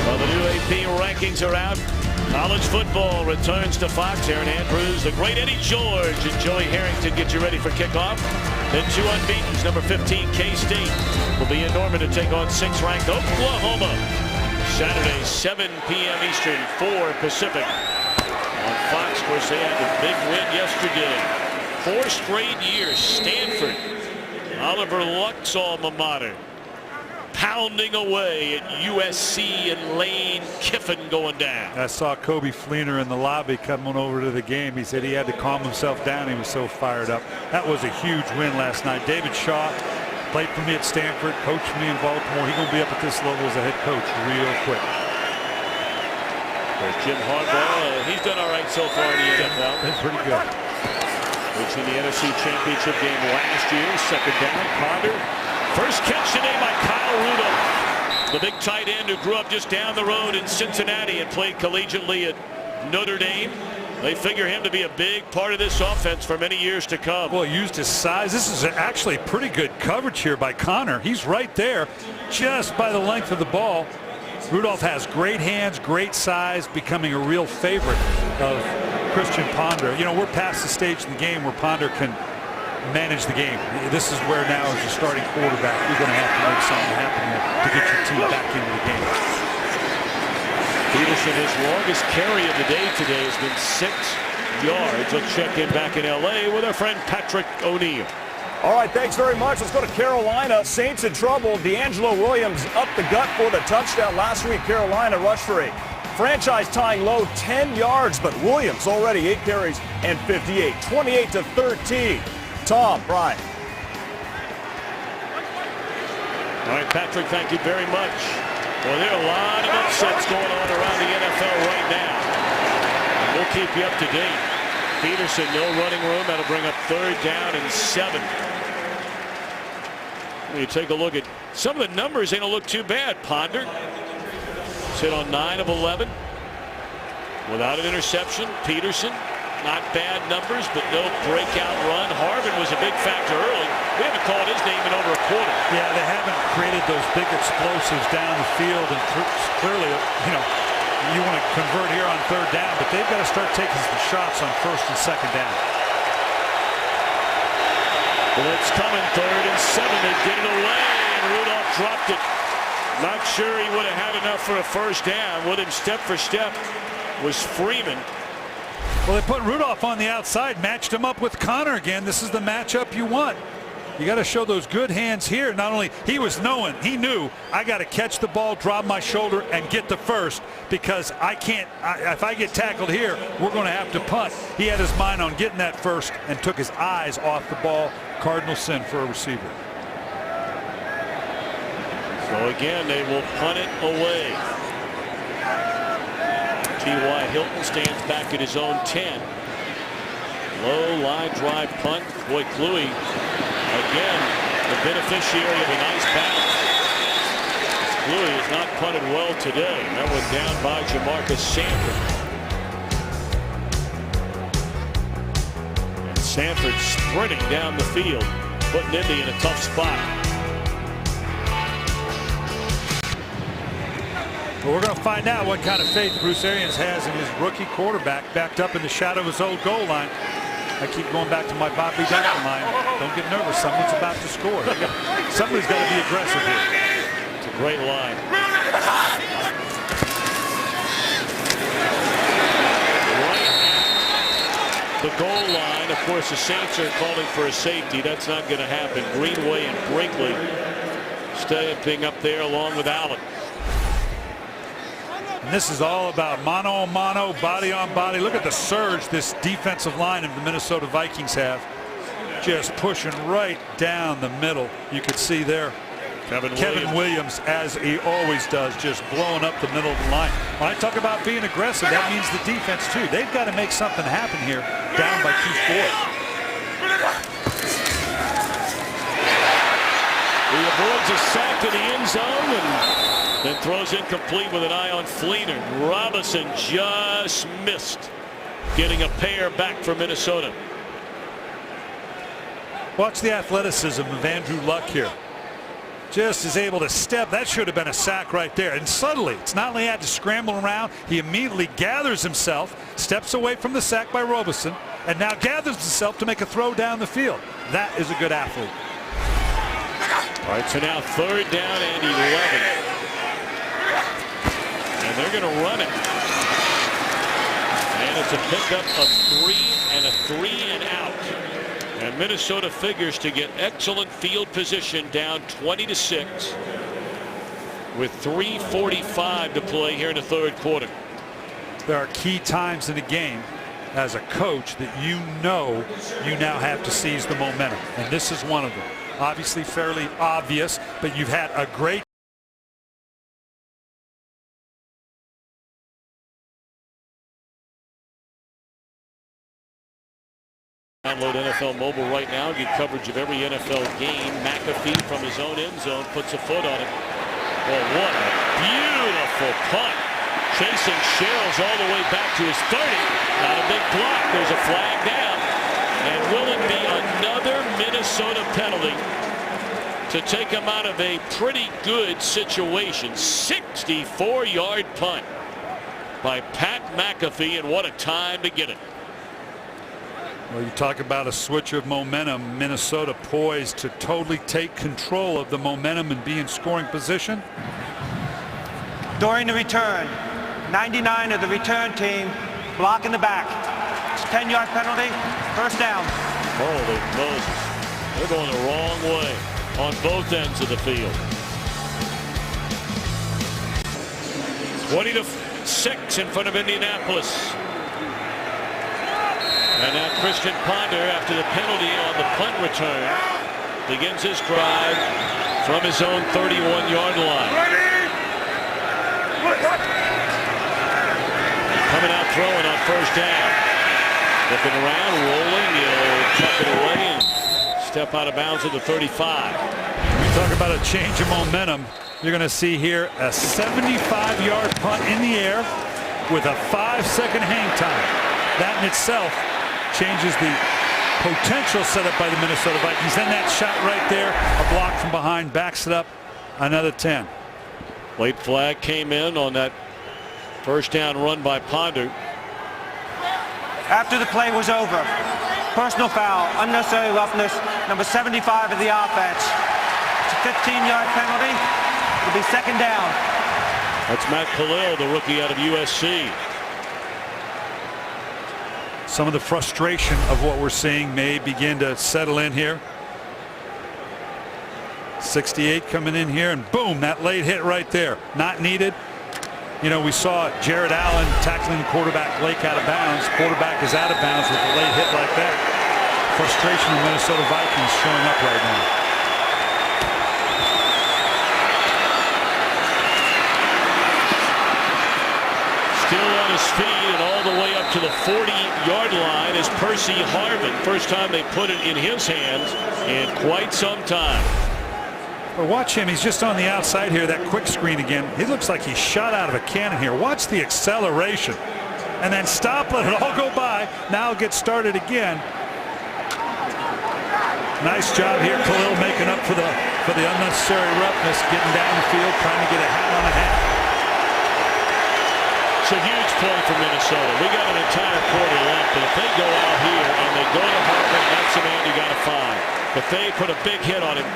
Well, the new AP rankings are out. College football returns to Fox. Aaron Andrews, the great Eddie George, and Joey Harrington get you ready for kickoff. Then 2 unbeatens. Number 15, K-State, will be in Norman to take on 6th ranked Oklahoma. Saturday, 7 p.m. Eastern, 4 Pacific. On Fox, of course, they had a big win yesterday. 4 straight years. Stanford, Oliver Luck's alma mater, pounding away at USC and Lane Kiffin going down. I saw Kobe Fleener in the lobby coming over to the game. He said he had to calm himself down. He was so fired up. That was a huge win last night. David Shaw played for me at Stanford, coached me in Baltimore. He's going to be up at this level as a head coach real quick. There's Jim Harbaugh. He's done all right so far in the NFL. That's pretty good. Reaching the NFC Championship game last year. 2nd down. Ponder. First catch today by Kyle Rudolph, the big tight end who grew up just down the road in Cincinnati and played collegiately at Notre Dame. They figure him to be a big part of this offense for many years to come. Well, used his size. This is actually pretty good coverage here by Connor. He's right there just by the length of the ball. Rudolph has great hands, great size, becoming a real favorite of Christian Ponder. You know, we're past the stage in the game where Ponder can manage the game. This is where now, as a starting quarterback, you're going to have to make something happen to get your team back into the game. Peterson, his longest carry of the day today has been 6 yards. Let's check in back in L.A. with our friend Patrick O'Neill. All right, thanks very much. Let's go to Carolina. Saints in trouble. D'Angelo Williams up the gut for the touchdown last week. Carolina rushed for a franchise-tying low 10 yards, but Williams already 8 carries and 58. 28-13. Tom, Brian. All right, Patrick, thank you very much. Well, there are a lot of upsets going on around the NFL right now. We'll keep you up to date. Peterson, no running room. That'll bring up 3rd down and 7. When you take a look at some of the numbers, they don't look too bad. Ponder hit on 9 of 11 without an interception. Peterson, not bad numbers, but no breakout run. Harvin was a big factor early. We haven't called his name in over a quarter. Yeah, they haven't created those big explosives down the field, and clearly, you know, you want to convert here on 3rd down, but they've got to start taking some shots on 1st and 2nd down. Well, it's coming 3rd and 7. They get it away, and Rudolph dropped it. Not sure he would have had enough for a 1st down. With him step for step was Freeman. Well, they put Rudolph on the outside, matched him up with Connor again. This is the matchup you want. You got to show those good hands here. Not only he knew I got to catch the ball, drop my shoulder, and get the 1st, because I can't. If I get tackled here, we're going to have to punt. He had his mind on getting that 1st and took his eyes off the ball. Cardinal sin for a receiver. So again, they will punt it away. T.Y. Hilton stands back at his own 10. Low line drive punt. Boy, Kluwe again the beneficiary of a nice bounce. Kluwe has not punted well today. That one down by Jamarcus Sanford. And Sanford sprinting down the field, putting Indy in a tough spot. Well, we're going to find out what kind of faith Bruce Arians has in his rookie quarterback, backed up in the shadow of his old goal line. I keep going back to my Bobby Duncan line. Don't get nervous. Someone's about to score. Somebody's got to be aggressive here. It's a great line. Right. The goal line. Of course, the Saints are calling for a safety. That's not going to happen. Greenway and Brinkley stepping up there along with Allen. And this is all about mano a mano, body on body. Look at the surge this defensive line of the Minnesota Vikings have. Just pushing right down the middle. You could see there Kevin Williams, as he always does, just blowing up the middle of the line. When I talk about being aggressive, that means the defense too. They've got to make something happen here, down by 2-4. He avoids a sack to the end zone and then throws incomplete with an eye on Fleener. Robinson just missed getting a pair back for Minnesota. Watch the athleticism of Andrew Luck here. Just is able to step. That should have been a sack right there. And suddenly, it's not only had to scramble around, he immediately gathers himself, steps away from the sack by Robinson, and now gathers himself to make a throw down the field. That is a good athlete. All right, so now 3rd down and 11. And they're going to run it. And it's a pickup of 3 and a 3 and out. And Minnesota figures to get excellent field position down 20-6 with 3:45 to play here in the 3rd quarter. There are key times in the game as a coach that you know you now have to seize the momentum, and this is one of them. Obviously fairly obvious, but you've had a great download NFL Mobile right now. Get coverage of every NFL game. McAfee from his own end zone puts a foot on it. Well, what a beautiful punt. Chasing Sherrills all the way back to his 30. Not a big block. There's a flag down. And will it be another Minnesota penalty to take him out of a pretty good situation? 64-yard punt by Pat McAfee, and what a time to get it. Well, you talk about a switch of momentum. Minnesota poised to totally take control of the momentum and be in scoring position. During the return, 99 of the return team block in the back. It's a 10-yard penalty, 1st down. Holy Moses. They're going the wrong way on both ends of the field. 20-6 in front of Indianapolis. And now Christian Ponder, after the penalty on the punt return, begins his drive from his own 31-yard line. Coming out throwing on 1st down. Looking around, rolling, he'll tuck it away and step out of bounds at the 35. You talk about a change of momentum. You're going to see here a 75-yard punt in the air with a 5-second hang time. That in itself changes the potential setup by the Minnesota Vikings. Then that shot right there, a block from behind, backs it up, another 10. Late flag came in on that 1st down run by Ponder. After the play was over, personal foul, unnecessary roughness, number 75 of the offense. It's a 15-yard penalty. It'll be 2nd down. That's Matt Khalil, the rookie out of USC. Some of the frustration of what we're seeing may begin to settle in here. 68 coming in here, and boom, that late hit right there. Not needed. You know, we saw Jared Allen tackling the quarterback late out of bounds. Quarterback is out of bounds with a late hit like that. Frustration of Minnesota Vikings showing up right now. Still on his feet and all the way up to the 40-yard line is Percy Harvin. First time they put it in his hands in quite some time. Well, watch him. He's just on the outside here. That quick screen again. He looks like he's shot out of a cannon here. Watch the acceleration. And then stop, let it all go by. Now get started again. Nice job here. Khalil making up for the unnecessary roughness, getting down the field, trying to get a hat on a hat. It's a huge play for Minnesota. We got an entire quarter left, but if they go out here and they go to Harvin, that's the man you got to find. But they put a big hit on him.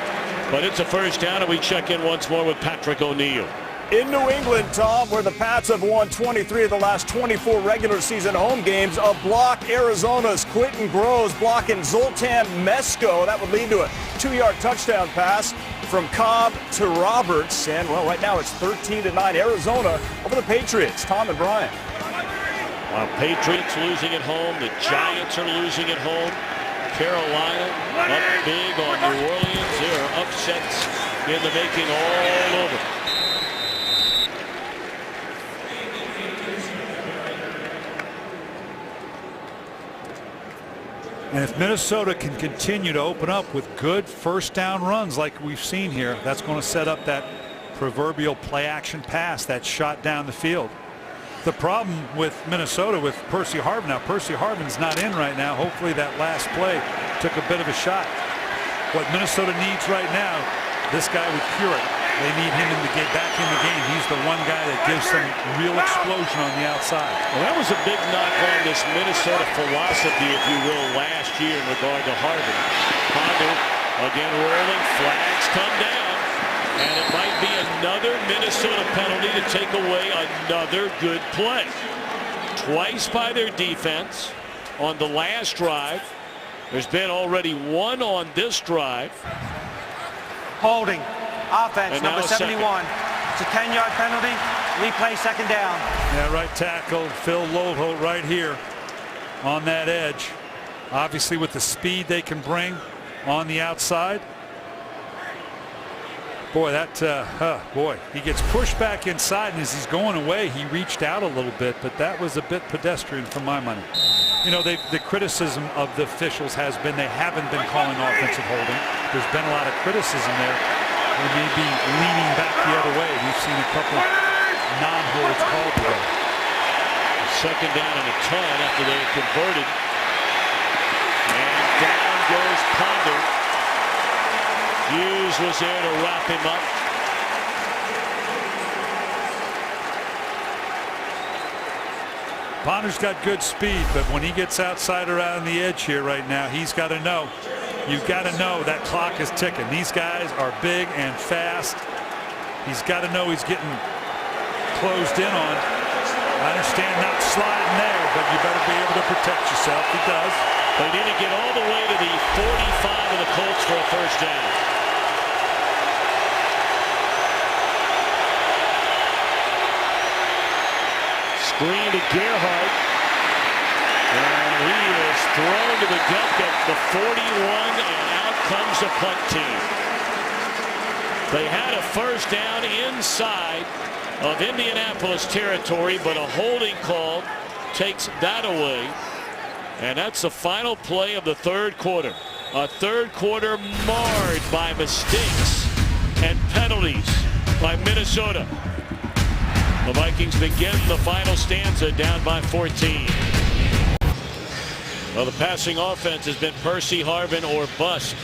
But it's a 1st down, and we check in once more with Patrick O'Neill. In New England, Tom, where the Pats have won 23 of the last 24 regular season home games, a block Arizona's Quentin Groves blocking Zoltan Mesko. That would lead to a 2-yard touchdown pass from Cobb to Roberts. And, well, right now it's 13-9 Arizona over the Patriots. Tom and Brian. Patriots losing at home. The Giants are losing at home. Carolina up big on New Orleans. There are upsets in the making all over. And if Minnesota can continue to open up with good 1st down runs like we've seen here, that's going to set up that proverbial play action pass, that shot down the field. The problem with Minnesota with Percy Harvin, now Percy Harvin's not in right now. Hopefully that last play took a bit of a shot. What Minnesota needs right now, this guy would cure it. They need him back in the game. He's the one guy that gives some real explosion on the outside. Well, that was a big knock on this Minnesota philosophy, if you will, last year in regard to Harvin. Ponder again rolling, flags come down, and it might be another Minnesota penalty to take away another good play. Twice by their defense on the last drive. There's been already one on this drive. Holding. Offense, And number now 71. It's a 10-yard penalty. Replay, second down. Yeah, right tackle, Phil Lodeholt right here on that edge. Obviously with the speed they can bring on the outside. Boy, he gets pushed back inside, and as he's going away, he reached out a little bit, but that was a bit pedestrian for my money. You know, the criticism of the officials has been they haven't been calling offensive holding. There's been a lot of criticism there. They may be leaning back the other way. We've seen a couple non-holds called today. Second down and a ton after they had converted. And down goes Ponder. Hughes was there to wrap him up. Ponder's got good speed, but when he gets outside around the edge here right now, he's got to know. You've got to know that clock is ticking. These guys are big and fast. He's got to know he's getting closed in on. I understand not sliding there, but you better be able to protect yourself. He does. They need to get all the way to the 45 of the Colts for a first down. Screen to Gerhardt. And he is thrown to the deck at the 41, and out comes the punt team. They had a first down inside of Indianapolis territory, but a holding call takes that away. And that's the final play of the third quarter. A third quarter marred by mistakes and penalties by Minnesota. The Vikings begin the final stanza down by 14. Well, the passing offense has been Percy, Harvin, or bust.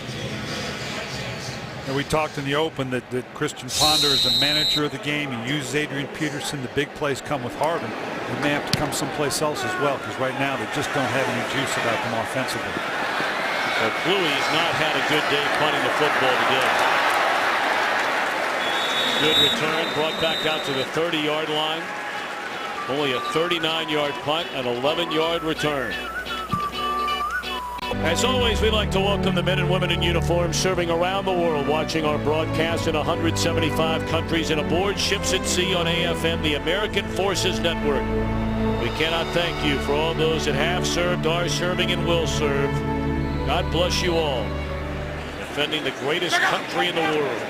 And we talked in the open that Christian Ponder is a manager of the game. He uses Adrian Peterson. The big plays come with Harvin. They may have to come someplace else as well, because right now they just don't have any juice about them offensively. Well, Cluey has not had a good day punting the football today. Good return, brought back out to the 30-yard line. Only a 39-yard punt, an 11-yard return. As always, we'd like to welcome the men and women in uniform serving around the world, watching our broadcast in 175 countries and aboard ships at sea on AFN, the American Forces Network. We cannot thank you for all those that have served, are serving, and will serve. God bless you all, defending the greatest country in the world.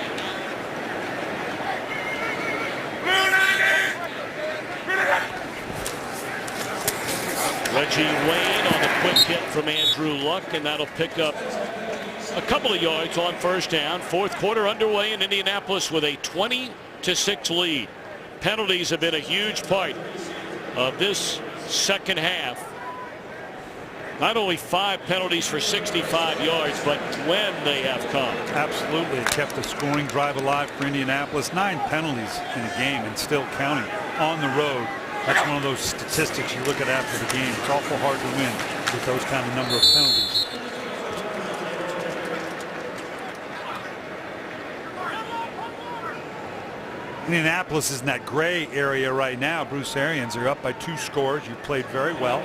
Reggie Wayne on the quick hit from Andrew Luck, and that'll pick up a couple of yards on first down. Fourth quarter underway in Indianapolis with a 20-6 lead. Penalties have been a huge part of this second half. Not only 5 penalties for 65 yards, but when they have come. Absolutely. It kept the scoring drive alive for Indianapolis. 9 penalties in a game and still counting on the road. That's one of those statistics you look at after the game. It's awful hard to win with those kind of number of penalties. Indianapolis is in that gray area right now. Bruce Arians are up by 2 scores. You played very well.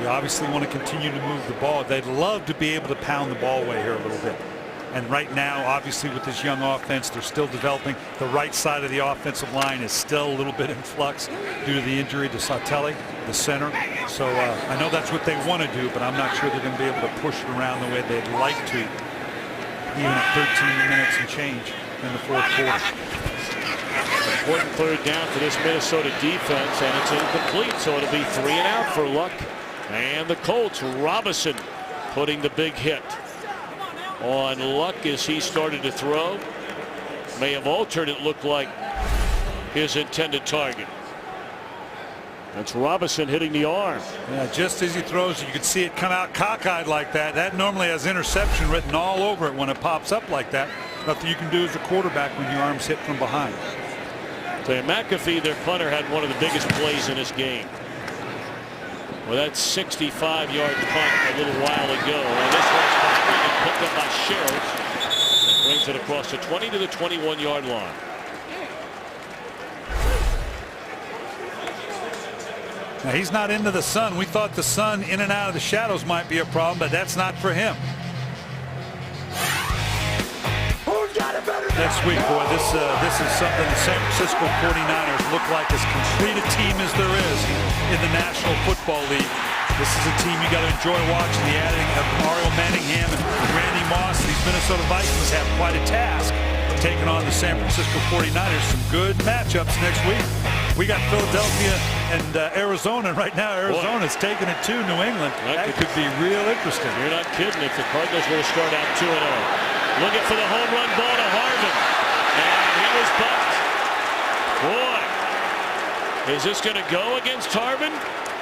You obviously want to continue to move the ball. They'd love to be able to pound the ball away here a little bit. And right now, obviously, with this young offense, they're still developing. The right side of the offensive line is still a little bit in flux due to the injury to Satelli, the center. So I know that's what they want to do, but I'm not sure they're going to be able to push it around the way they'd like to, even at 13 minutes and change in the fourth quarter. Important third down for this Minnesota defense, and it's incomplete, so it'll be 3 and out for Luck. And the Colts, Robinson putting the big hit on Luck as he started to throw. May have altered, it looked like, his intended target. That's Robinson hitting the arm. Yeah, just as he throws, you can see it come out cockeyed like that. That normally has interception written all over it when it pops up like that. Nothing you can do as a quarterback when your arm's hit from behind. So McAfee, their punter, had one of the biggest plays in this game. Well, that 65-yard punt a little while ago. And this one's picked up by Sherrills. And brings it across the 20 to the 21-yard line. Now, he's not into the sun. We thought the sun in and out of the shadows might be a problem, but that's not for him. Next week, boy, this is something the San Francisco 49ers look like as complete a team as there is in the National Football League. This is a team you got to enjoy watching. The adding of Mario Manningham and Randy Moss. These Minnesota Vikings have quite a task of taking on the San Francisco 49ers. Some good matchups next week. We got Philadelphia and Arizona. Right now, Arizona's taking it to New England. That could be real interesting. You're not kidding if the Cardinals were to start out 2-0. Looking for the home run ball to Harvin. And he was bumped. Boy, is this going to go against Harvin?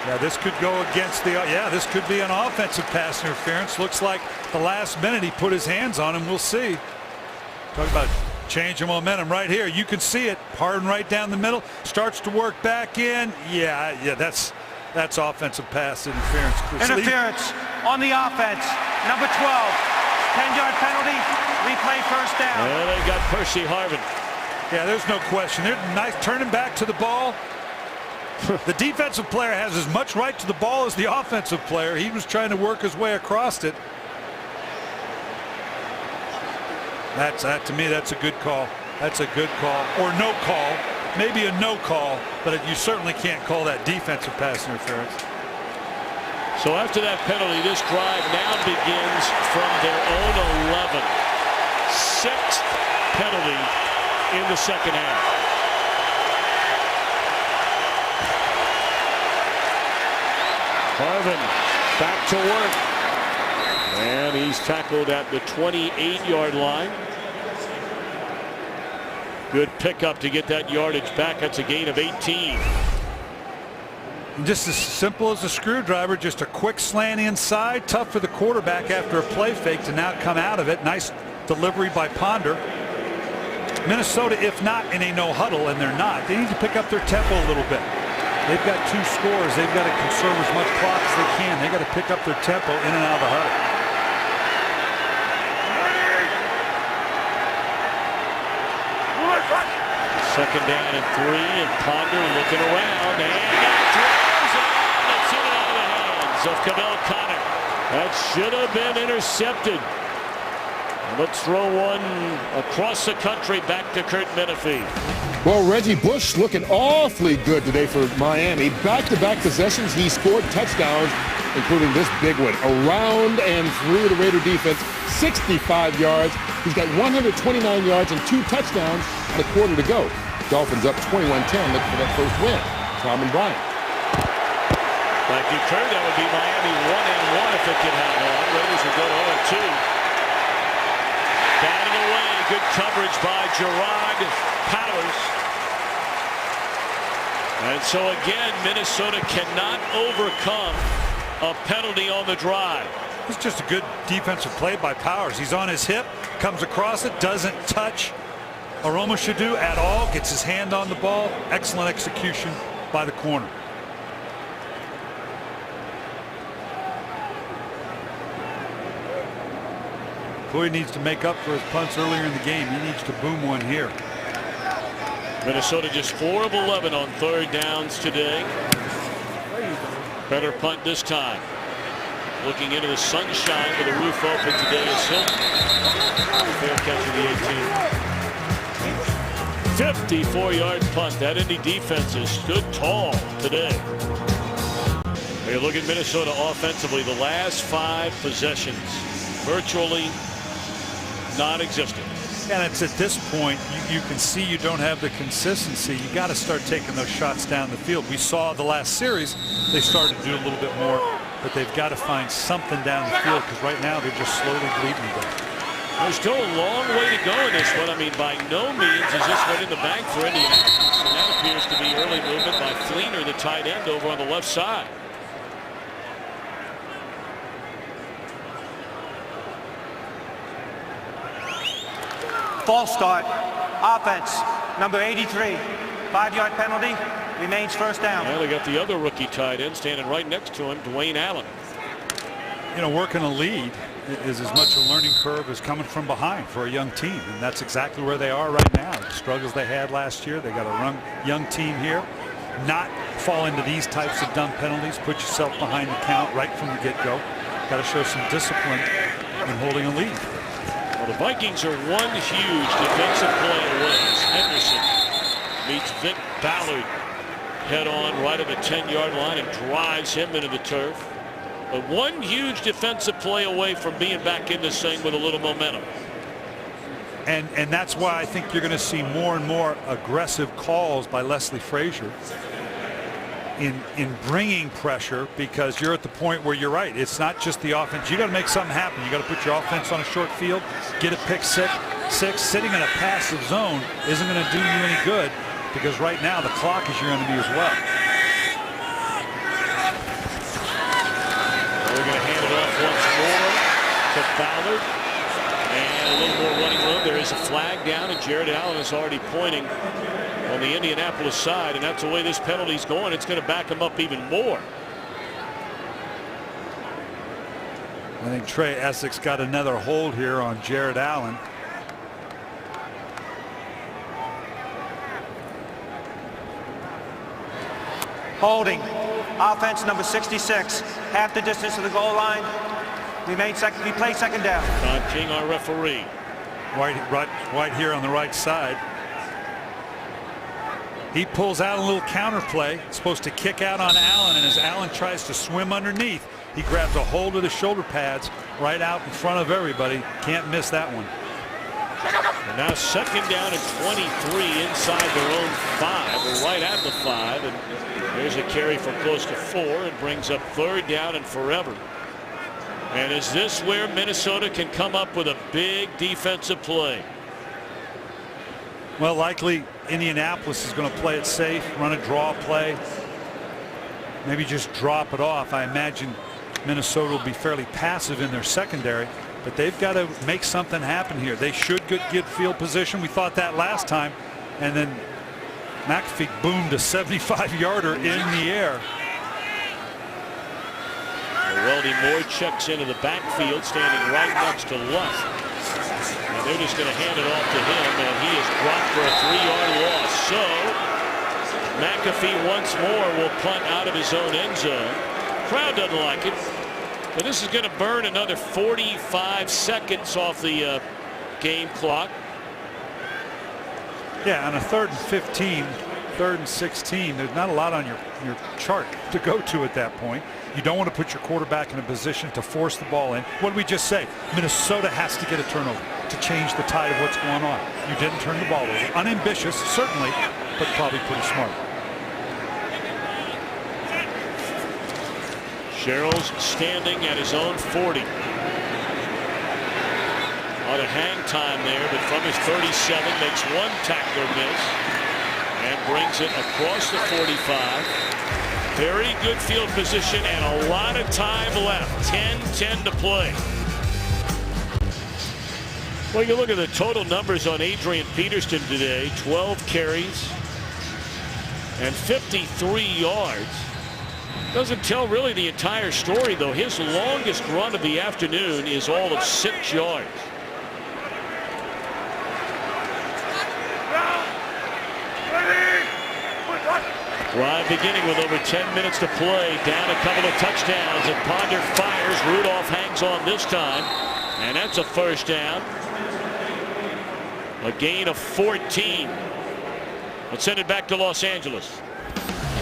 Yeah, this could go against the, this could be an offensive pass interference. Looks like the last minute he put his hands on him. We'll see. Talk about change of momentum right here. You can see it. Harden right down the middle. Starts to work back in. Yeah, that's offensive pass interference. Interference on the offense. Number 12. 10-yard penalty, replay first down. Well, they got Percy Harvin. Yeah, there's no question. They're nice turning back to the ball. The defensive player has as much right to the ball as the offensive player. He was trying to work his way across it. To me, that's a good call. That's a good call. Or no call. Maybe a no call, but you certainly can't call that defensive pass interference. So after that penalty, this drive now begins from their own 11. Sixth penalty in the second half. Harvin back to work. And he's tackled at the 28-yard line. Good pickup to get that yardage back. That's a gain of 18. Just as simple as a screwdriver, just a quick slant inside. Tough for the quarterback after a play fake to now come out of it. Nice delivery by Ponder. Minnesota, if not in a no huddle, and they're not, they need to pick up their tempo a little bit. They've got 2 scores. They've got to conserve as much clock as they can. They've got to pick up their tempo in and out of the huddle. Second down and 3, and Ponder looking around, and it's in and out of the hands of Cabell Connor. That should have been intercepted. Let's throw one across the country back to Kurt Menefee. Well, Reggie Bush looking awfully good today for Miami. Back-to-back possessions, he scored touchdowns, including this big one. Around and through the Raider defense, 65 yards. He's got 129 yards and 2 touchdowns and a quarter to go. Dolphins up 21-10, looking for that first win. Tom and Brian. Thank you, Kurt. That would be Miami 1-1 if it could hang on. Raiders would go to 0-2. Batted away. Good coverage by Gerard Powers. And so again, Minnesota cannot overcome a penalty on the drive. It's just a good defensive play by Powers. He's on his hip, comes across it, doesn't touch Aroma Shadu at all, gets his hand on the ball. Excellent execution by the corner. Floyd needs to make up for his punts earlier in the game. He needs to boom one here. Minnesota just 4 of 11 on 3rd downs today. Better punt this time. Looking into the sunshine with the roof open today is Hilton. Fair catch of the 18. 54-yard punt. That Indy defense has stood tall today. You look at Minnesota offensively, the last 5 possessions virtually non-existent. And it's at this point you can see you don't have the consistency. You got to start taking those shots down the field. We saw the last series they started to do a little bit more, but they've got to find something down the field because right now they're just slowly bleeding down. There's still a long way to go in this one. I mean, by no means is this one in the bank for Indianapolis. And that appears to be early movement by Fleener, the tight end, over on the left side. false start. Offense, number 83. 5-yard penalty. Remains first down. Well, they got the other rookie tight end standing right next to him, Dwayne Allen. You know, working a lead is as much a learning curve as coming from behind for a young team, and that's exactly where they are right now. The struggles they had last year, they got a young team here. Not fall into these types of dumb penalties. Put yourself behind the count right from the get-go. Got to show some discipline in holding a lead. Well, the Vikings are one huge defensive play away as Henderson meets Vic Ballard head on right at the 10-yard line and drives him into the turf. But one huge defensive play away from being back in this thing with a little momentum. And that's why I think you're going to see more and more aggressive calls by Leslie Frazier in bringing pressure, because you're at the point where you're right. It's not just the offense. You got to make something happen. You got to put your offense on a short field, get a pick six. Sitting in a passive zone isn't going to do you any good, because right now the clock is your enemy as well. We're going to hand it off once more to Ballard. And a little more running room. There is a flag down, and Jared Allen is already pointing on the Indianapolis side, and that's the way this penalty's going. It's going to back him up even more. I think Trey Essex got another hold here on Jared Allen. Holding. Offense, number 66. Half the distance to the goal line. We play second down. Todd King, our referee. White here on the right side. He pulls out a little counter play. Supposed to kick out on Allen, and as Allen tries to swim underneath, he grabs a hold of the shoulder pads right out in front of everybody. Can't miss that one. And now second down and 23 inside their own 5. We're right at the 5, and there's a carry for close to 4. It brings up third down and forever. And is this where Minnesota can come up with a big defensive play? Well, likely Indianapolis is going to play it safe, run a draw play, maybe just drop it off. I imagine Minnesota will be fairly passive in their secondary, but they've got to make something happen here. They should get field position. We thought that last time, and then McAfee boomed a 75-yarder in the air. Weldy Moore checks into the backfield, standing right next to Luck. And they're just going to hand it off to him, and he is dropped for a 3-yard loss. So McAfee once more will punt out of his own end zone. Crowd doesn't like it, but this is going to burn another 45 seconds off the game clock. Yeah, on a 3rd and 15, 3rd and 16, there's not a lot on your chart to go to at that point. You don't want to put your quarterback in a position to force the ball in. What did we just say? Minnesota has to get a turnover to change the tide of what's going on. You didn't turn the ball over. Unambitious, certainly, but probably pretty smart. Sherrill's standing at his own 40. On a hang time there, but from his 37 makes one tackler miss and brings it across the 45. Very good field position and a lot of time left. 10-10 to play. Well, you look at the total numbers on Adrian Peterson today. 12 carries and 53 yards. Doesn't tell really the entire story, though. His longest run of the afternoon is all of 6 yards. Drive beginning with over 10 minutes to play. Down a couple of touchdowns, and Ponder fires. Rudolph hangs on this time, and that's a first down. A gain of 14. Let's send it back to Los Angeles.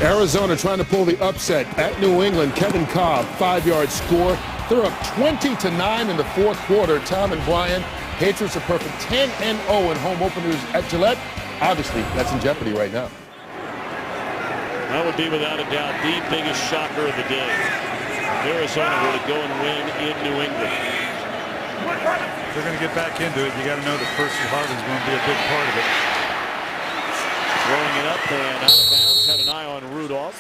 Arizona trying to pull the upset at New England. Kevin Cobb, 5-yard score. They're up 20-9 in the 4th quarter. Tom and Brian, Patriots are perfect 10-0 in home openers at Gillette. Obviously, that's in jeopardy right now. That would be without a doubt the biggest shocker of the day. Arizona were to go and win in New England. If they're going to get back into it, you got to know that Percy Harvin's going to be a big part of it. Throwing it up and out of bounds. Had an eye on Rudolph.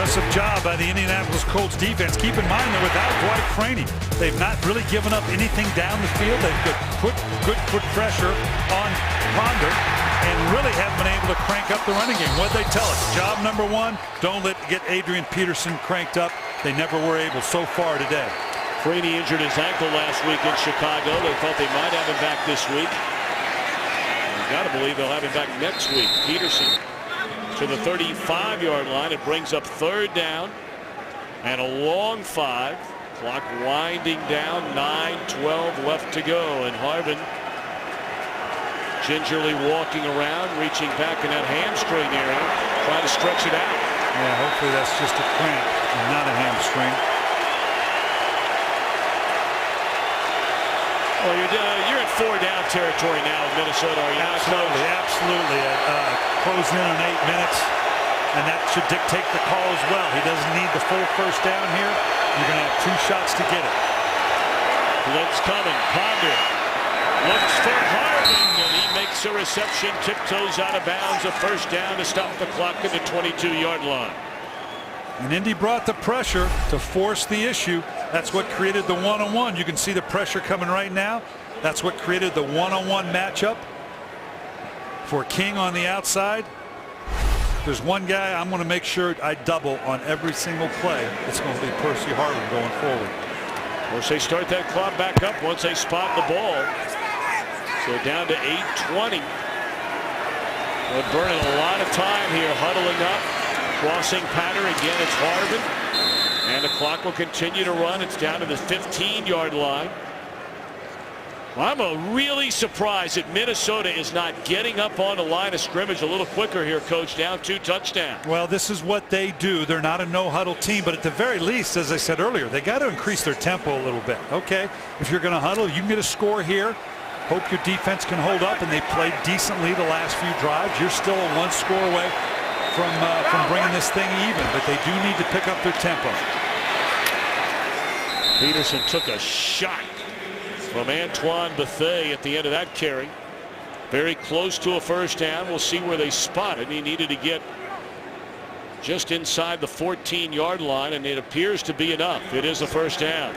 impressive job by the Indianapolis Colts defense. Keep in mind they're without Dwight Freeney. They've not really given up anything down the field. They've put good pressure on Ponder and really haven't been able to crank up the running game. What'd they tell us? Job number one, don't get Adrian Peterson cranked up. They never were able so far today. Freeney injured his ankle last week in Chicago. They thought they might have him back this week. You've got to believe they'll have him back next week. Peterson to the 35-yard line. It brings up 3rd down and a long 5. Clock winding down. 9:12 left to go, and Harvin gingerly walking around, reaching back in that hamstring area, trying to stretch it out. Yeah, hopefully that's just a cramp and not a hamstring. Well, you're in 4-down territory now with Minnesota, are you not? Absolutely. Closing in on 8 minutes, and that should dictate the call as well. He doesn't need the full 1st down here. You're going to have 2 shots to get it. Blitz coming. Ponder looks for Harvin, and he makes a reception, tiptoes out of bounds. A 1st down to stop the clock at the 22-yard line. And Indy brought the pressure to force the issue. That's what created the one-on-one. You can see the pressure coming right now. That's what created the one-on-one matchup for King on the outside. There's one guy I'm going to make sure I double on every single play. It's going to be Percy Harvin going forward. Of course, they start that clock back up once they spot the ball. So down to 8:20. They're burning a lot of time here, huddling up. Crossing pattern again. It's Harvin, and the clock will continue to run. It's down to the 15-yard line. Well, I'm really surprised that Minnesota is not getting up on the line of scrimmage a little quicker here, Coach. Down 2 touchdowns. Well, this is what they do. They're not a no-huddle team, but at the very least, as I said earlier, they got to increase their tempo a little bit. Okay, if you're going to huddle, you can get a score here. Hope your defense can hold up, and they played decently the last few drives. You're still a 1 score away from bringing this thing even, but they do need to pick up their tempo. Peterson took a shot from Antoine Bethea at the end of that carry. Very close to a 1st down. We'll see where they spot it. He needed to get just inside the 14-yard line, and it appears to be enough. It is a 1st down.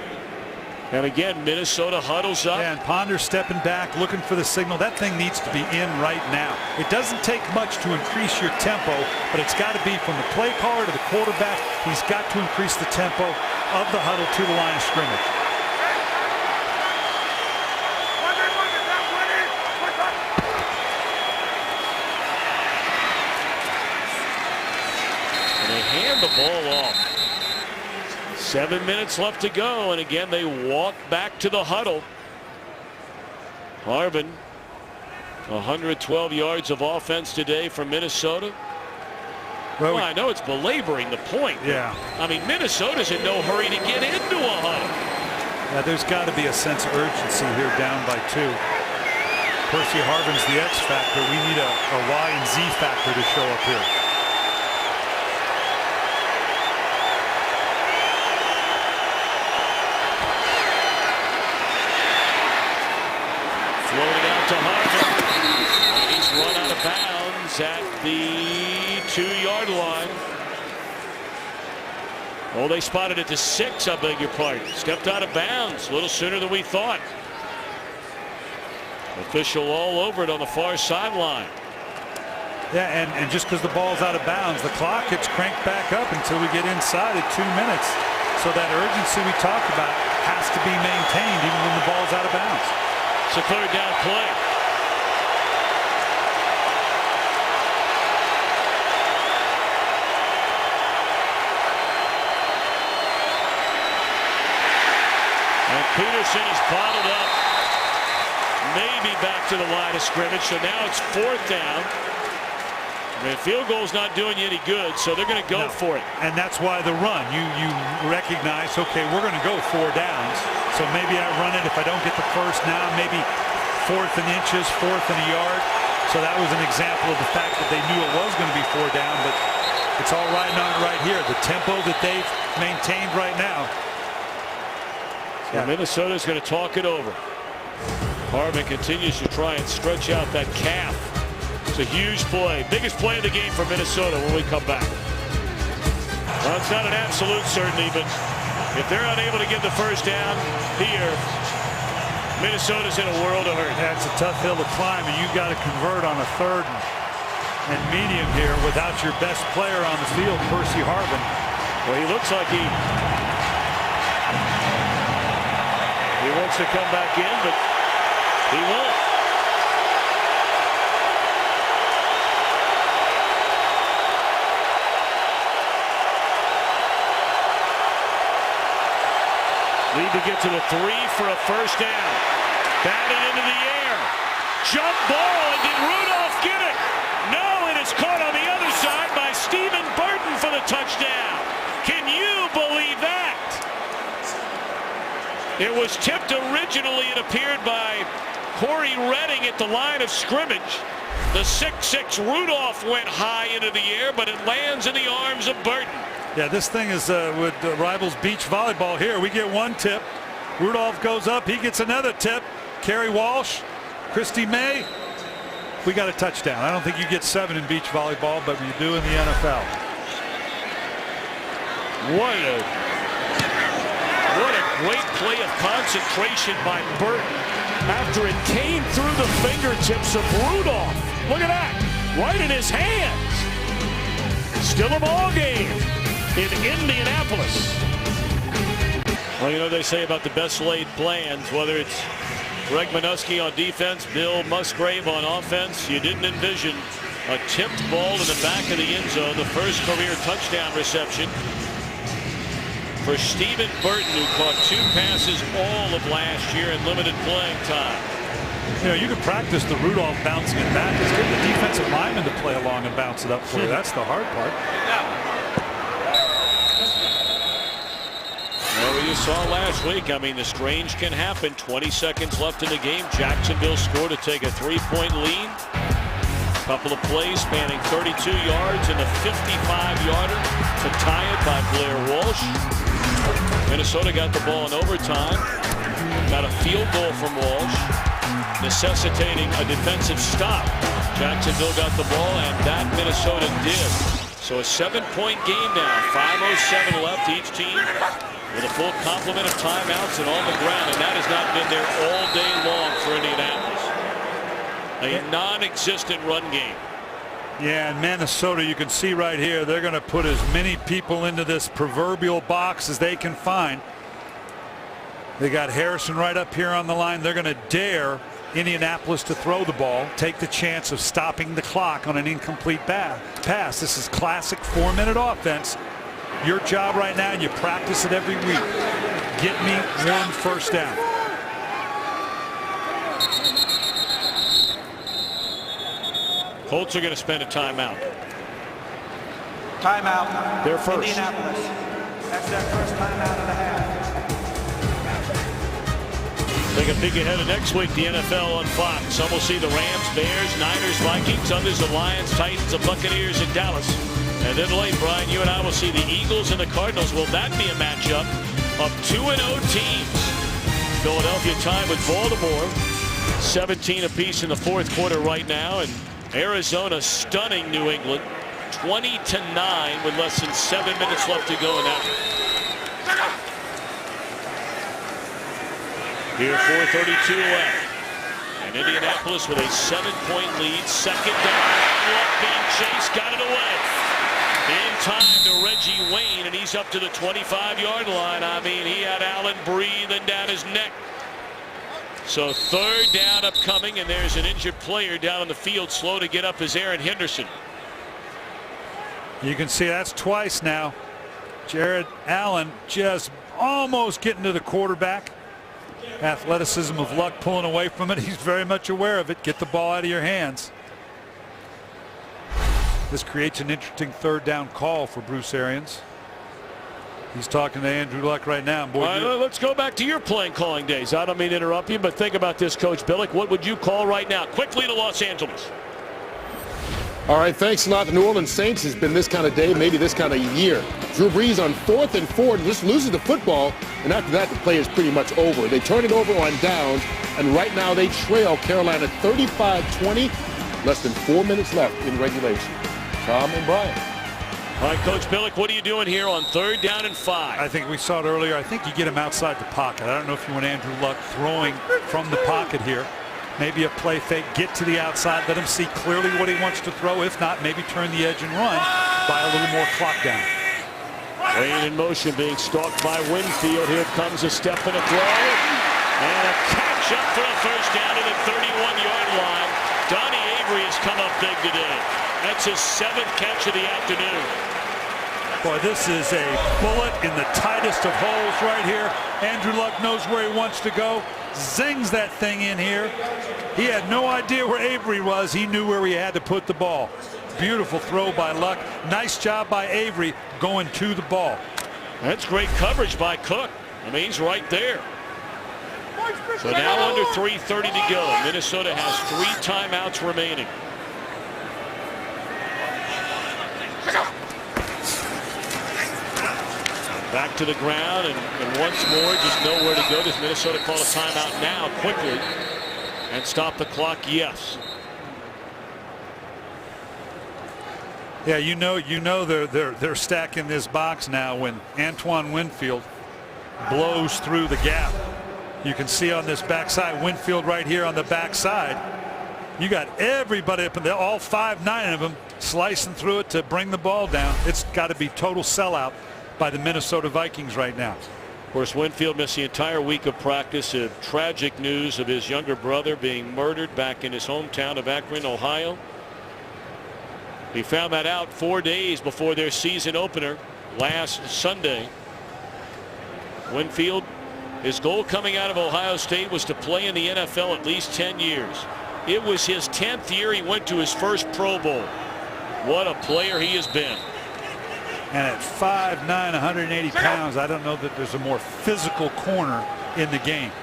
And again, Minnesota huddles up. Yeah, and Ponder stepping back, looking for the signal. That thing needs to be in right now. It doesn't take much to increase your tempo, but it's got to be from the play caller to the quarterback. He's got to increase the tempo of the huddle to the line of scrimmage. And they hand the ball off. 7 minutes left to go, and again they walk back to the huddle. Harvin, 112 yards of offense today for Minnesota. Well, I know it's belaboring the point. Yeah. I mean, Minnesota's in no hurry to get into a huddle. Yeah, there's got to be a sense of urgency here, down by 2. Percy Harvin's the X factor. We need a Y and Z factor to show up here. Floating out to Harvin. And he's run out of bounds at the 2-yard line. Oh, they spotted it to 6, I beg your pardon. Stepped out of bounds a little sooner than we thought. Official all over it on the far sideline. Yeah, and just because the ball's out of bounds, the clock gets cranked back up until we get inside at 2 minutes. So that urgency we talked about has to be maintained even when the ball's out of bounds. It's a 3rd down play. And Peterson is bottled up. Maybe back to the line of scrimmage. So now it's 4th down. I mean, field goal's not doing you any good, so they're going to go for it. And that's why the run. You recognize, okay, we're going to go 4 downs. So maybe I run it. If I don't get the first now, maybe 4th and inches, 4th and a yard. So that was an example of the fact that they knew it was going to be 4 down, but it's all riding on it right here. The tempo that they've maintained right now. So Minnesota's going to talk it over. Harvin continues to try and stretch out that calf. It's a huge play. Biggest play of the game for Minnesota when we come back. Well, it's not an absolute certainty, but if they're unable to get the first down here, Minnesota's in a world of hurt. That's a tough hill to climb, and you got to convert on a third and medium here without your best player on the field, Percy Harvin. Well, he looks like he wants to come back in, but he won't. Need to get to the 3 for a first down. Batted into the air. Jump ball, and did Rudolph get it? No, it is caught on the other side by Stephen Burton for the touchdown. Can you believe that? It was tipped originally, it appeared, by Corey Redding at the line of scrimmage. The 6'6" Rudolph went high into the air, but it lands in the arms of Burton. Yeah, this thing is with Rivals Beach Volleyball here. We get one tip. Rudolph goes up. He gets another tip. Kerry Walsh, Christy May. We got a touchdown. I don't think you get 7 in beach volleyball, but you do in the NFL. What a great play of concentration by Burton after it came through the fingertips of Rudolph. Look at that. Right in his hands. Still a ball game in Indianapolis. Well, you know they say about the best laid plans, whether it's Greg Minuski on defense, Bill Musgrave on offense, you didn't envision a tipped ball to the back of the end zone, the first career touchdown reception for Stephen Burton, who caught 2 passes all of last year in limited playing time. You know, you can practice the Rudolph bouncing it back. It's getting the defensive lineman to play along and bounce it up for you. That's the hard part. Well, you saw last week, I mean, the strange can happen. 20 seconds left in the game. Jacksonville scored to take a 3-point lead. A couple of plays spanning 32 yards and a 55-yarder to tie it by Blair Walsh. Minnesota got the ball in overtime. Got a field goal from Walsh, necessitating a defensive stop. Jacksonville got the ball, and that Minnesota did. So a 7-point game now. 5:07 left. Each team with a full complement of timeouts and on the ground, and that has not been there all day long for Indianapolis. A non-existent run game. Yeah, in Minnesota, you can see right here, they're going to put as many people into this proverbial box as they can find. They got Harrison right up here on the line. They're going to dare Indianapolis to throw the ball, take the chance of stopping the clock on an incomplete pass. This is classic 4-minute offense. Your job right now, and you practice it every week. Get me 1 first down. Colts are going to spend a timeout. Timeout. Their first. Indianapolis. That's their first timeout of the half. Take a peek ahead of next week, the NFL on Fox. Some will see the Rams, Bears, Niners, Vikings. Others the Lions, Titans, and Buccaneers in Dallas. And then late, Brian, you and I will see the Eagles and the Cardinals. Will that be a matchup of 2-0 teams? Philadelphia tied with Baltimore. 17 apiece in the fourth quarter right now. And Arizona stunning New England. 20-9 with less than 7 minutes left to go in that. Here, 4:32 left. And Indianapolis with a 7-point lead. Second down. Being chased. Got it away. In time to Reggie Wayne, and he's up to the 25-yard line. I mean, he had Allen breathing down his neck. So third down upcoming, and there's an injured player down on the field. Slow to get up is Aaron Henderson. You can see that's twice now. Jared Allen just almost getting to the quarterback. Athleticism of luck pulling away from it. He's very much aware of it. Get the ball out of your hands. This creates an interesting third down call for Bruce Arians. He's talking to Andrew Luck right now. Boy, let's go back to your playing calling days. I don't mean to interrupt you, but think about this, Coach Billick. What would you call right now? Quickly to Los Angeles. All right, thanks a lot. The New Orleans Saints has been this kind of day, maybe this kind of year. Drew Brees on 4th and 4 just loses the football, and after that the play is pretty much over. They turn it over on downs, and right now they trail Carolina 35-20. Less than 4 minutes left in regulation. Tom and Brian. All right, Coach Billick, what are you doing here on 3rd down and 5? I think we saw it earlier. I think you get him outside the pocket. I don't know if you want Andrew Luck throwing from the pocket here. Maybe a play fake, get to the outside, let him see clearly what he wants to throw. If not, maybe turn the edge and run, buy a little more clock down. Wayne in motion, being stalked by Winfield. Here comes a step and a throw. And a catch up for a first down to the 31-yard line. Donnie Avery has come up big today. That's his 7th catch of the afternoon. Boy, this is a bullet in the tightest of holes right here. Andrew Luck knows where he wants to go. Zings that thing in here. He had no idea where Avery was. He knew where he had to put the ball. Beautiful throw by Luck. Nice job by Avery going to the ball. That's great coverage by Cook. I mean, he's right there. So now under 3:30 to go. Minnesota has 3 timeouts remaining. Back to the ground, and once more, just nowhere to go. Does Minnesota call a timeout now quickly and stop the clock? Yes. Yeah, you know they're stacking this box now when Antoine Winfield blows through the gap. You can see on this backside, Winfield right here on the backside. You got everybody up in there, all 5'9" of them slicing through it to bring the ball down. It's got to be total sellout by the Minnesota Vikings right now. Of course, Winfield missed the entire week of practice. Tragic news of his younger brother being murdered back in his hometown of Akron, Ohio. He found that out 4 days before their season opener last Sunday. Winfield, his goal coming out of Ohio State was to play in the NFL at least 10 years. It was his 10th year. He went to his first Pro Bowl. What a player he has been. And at 5'9", 180 pounds, I don't know that there's a more physical corner in the game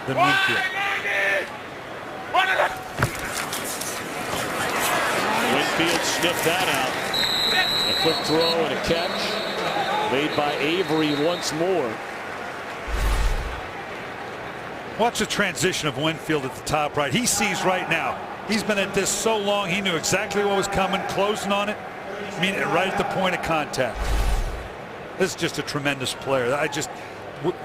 than Winfield. Winfield sniffed that out. A quick throw and a catch made by Avery once more. Watch the transition of Winfield at the top right. He sees right now. He's been at this so long. He knew exactly what was coming, closing on it. I mean, right at the point of contact. This is just a tremendous player.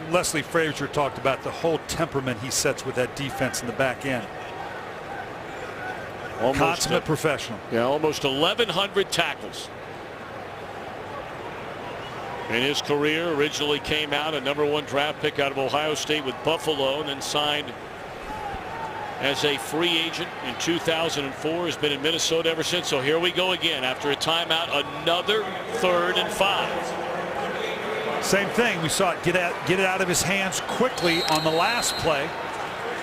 Leslie Frazier talked about the whole temperament he sets with that defense in the back end. Consummate professional. Yeah, almost 1,100 tackles in his career. Originally came out a #1 draft pick out of Ohio State with Buffalo, and then signed as a free agent in 2004. Has been in Minnesota ever since. So here we go again after a timeout. Another 3rd and 5. Same thing. We saw it get it out of his hands quickly on the last play.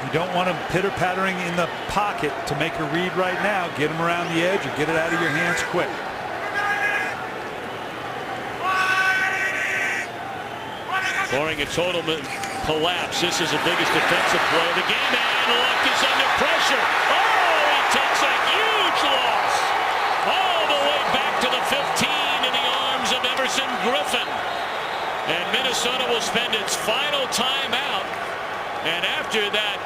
You don't want him pitter-pattering in the pocket to make a read right now. Get him around the edge or get it out of your hands quick. Barring a total collapse, this is the biggest defensive play of the game, and Luck is under pressure. Oh, he takes a huge loss all the way back to the 15 in the arms of Everson Griffin. And Minnesota will spend its final timeout. And after that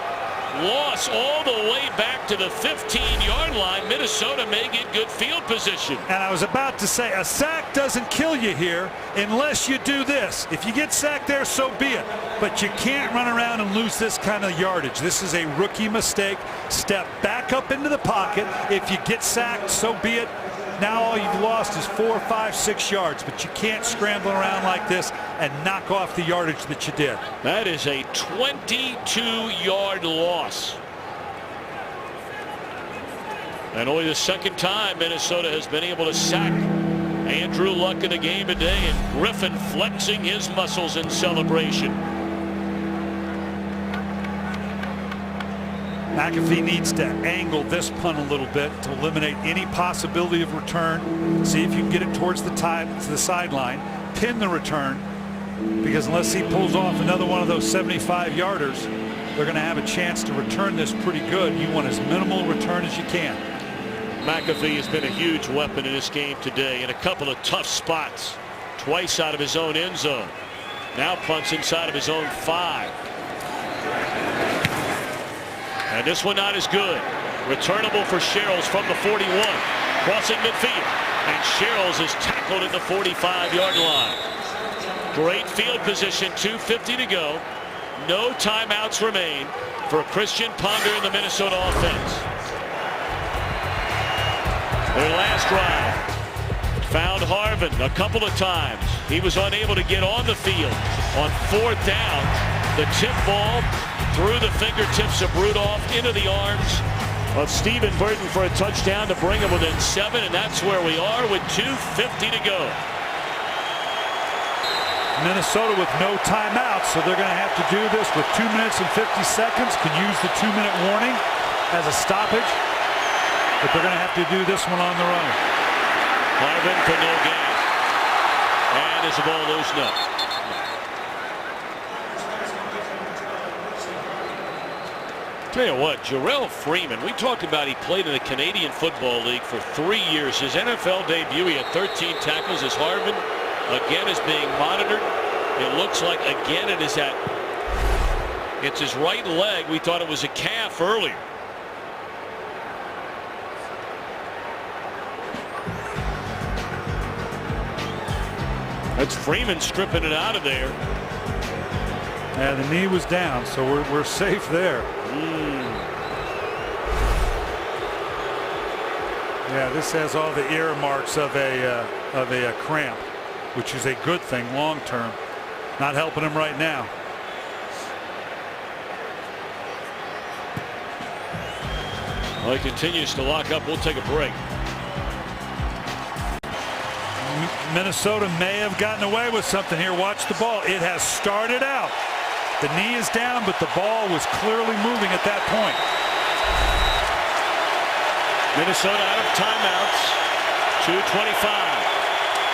loss all the way back to the 15-yard line, Minnesota may get good field position. And I was about to say, a sack doesn't kill you here unless you do this. If you get sacked there, so be it. But you can't run around and lose this kind of yardage. This is a rookie mistake. Step back up into the pocket. If you get sacked, so be it. Now all you've lost is 4, 5, 6 yards, but you can't scramble around like this and knock off the yardage that you did. That is a 22-yard loss. And only the 2nd time Minnesota has been able to sack Andrew Luck in the game today, and Griffin flexing his muscles in celebration. McAfee needs to angle this punt a little bit to eliminate any possibility of return. See if you can get it towards the sideline, pin the return, because unless he pulls off another one of those 75-yarders, they're going to have a chance to return this pretty good. You want as minimal return as you can. McAfee has been a huge weapon in this game today in a couple of tough spots. Twice out of his own end zone. Now punts inside of his own 5. And this one not as good. Returnable for Sherrills from the 41. crossing midfield. And Sherrills is tackled at the 45-yard line. Great field position, 2:50 to go. No timeouts remain for Christian Ponder in the Minnesota offense. Their last drive found Harvin a couple of times. He was unable to get on the field. On 4th down, the tip ball through the fingertips of Rudolph into the arms of Stephen Burton for a touchdown to bring him within 7, and that's where we are with 2:50 to go. Minnesota with no timeouts, so they're going to have to do this with 2 minutes and 50 seconds. Can use the 2-minute warning as a stoppage, but they're going to have to do this one on their own. Harvin for no gain. And is the ball loose? No. Tell you what, Jarrell Freeman, we talked about he played in the Canadian Football League for 3 years. His NFL debut, he had 13 tackles. As Harvin again is being monitored. It looks like again it's his right leg. We thought it was a calf earlier. That's Freeman stripping it out of there. Yeah, the knee was down, so we're safe there. Yeah, this has all the earmarks of a cramp, which is a good thing long term. Not helping him right now. Well, he continues to lock up. We'll take a break. Minnesota may have gotten away with something here. Watch the ball. It has started out. The knee is down, but the ball was clearly moving at that point. Minnesota out of timeouts. 2:25.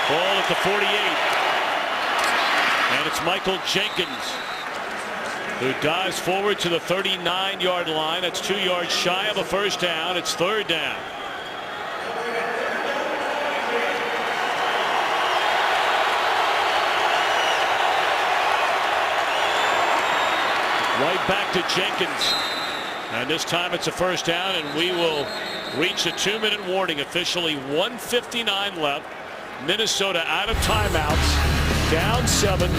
Ball at the 48. And it's Michael Jenkins who dives forward to the 39-yard line. It's 2 yards shy of a first down. It's 3rd down. Right back to Jenkins. And this time it's a first down, and we will reach a 2-minute warning. Officially 1:59 left. Minnesota out of timeouts. Down 7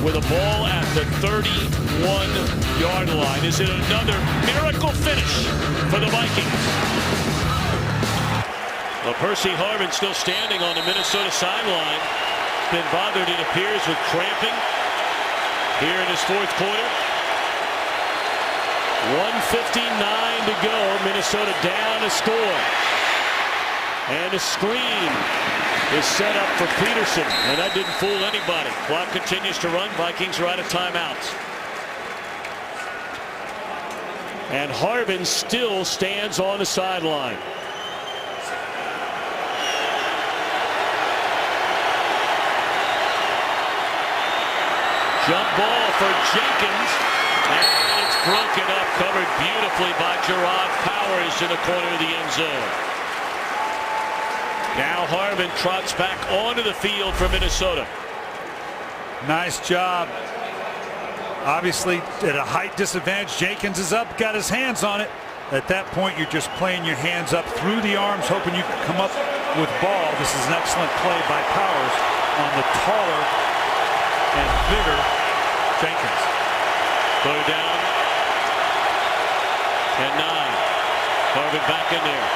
with a ball at the 31-yard line. Is it another miracle finish for the Vikings? Well, Percy Harvin still standing on the Minnesota sideline. Been bothered, it appears, with cramping here in his 4th quarter. 1:59 to go. Minnesota down a score. And a screen is set up for Peterson, and that didn't fool anybody. Clock continues to run. Vikings are out of timeouts. And Harvin still stands on the sideline. Jump ball for Jenkins, and it's broken up, covered beautifully by Gerard Powers in the corner of the end zone. Now Harvin trots back onto the field for Minnesota. Nice job. Obviously at a height disadvantage. Jenkins is up, got his hands on it. At that point, you're just playing your hands up through the arms, hoping you can come up with ball. This is an excellent play by Powers on the taller and bigger Jenkins. 3rd down and 9. Harvin back in there.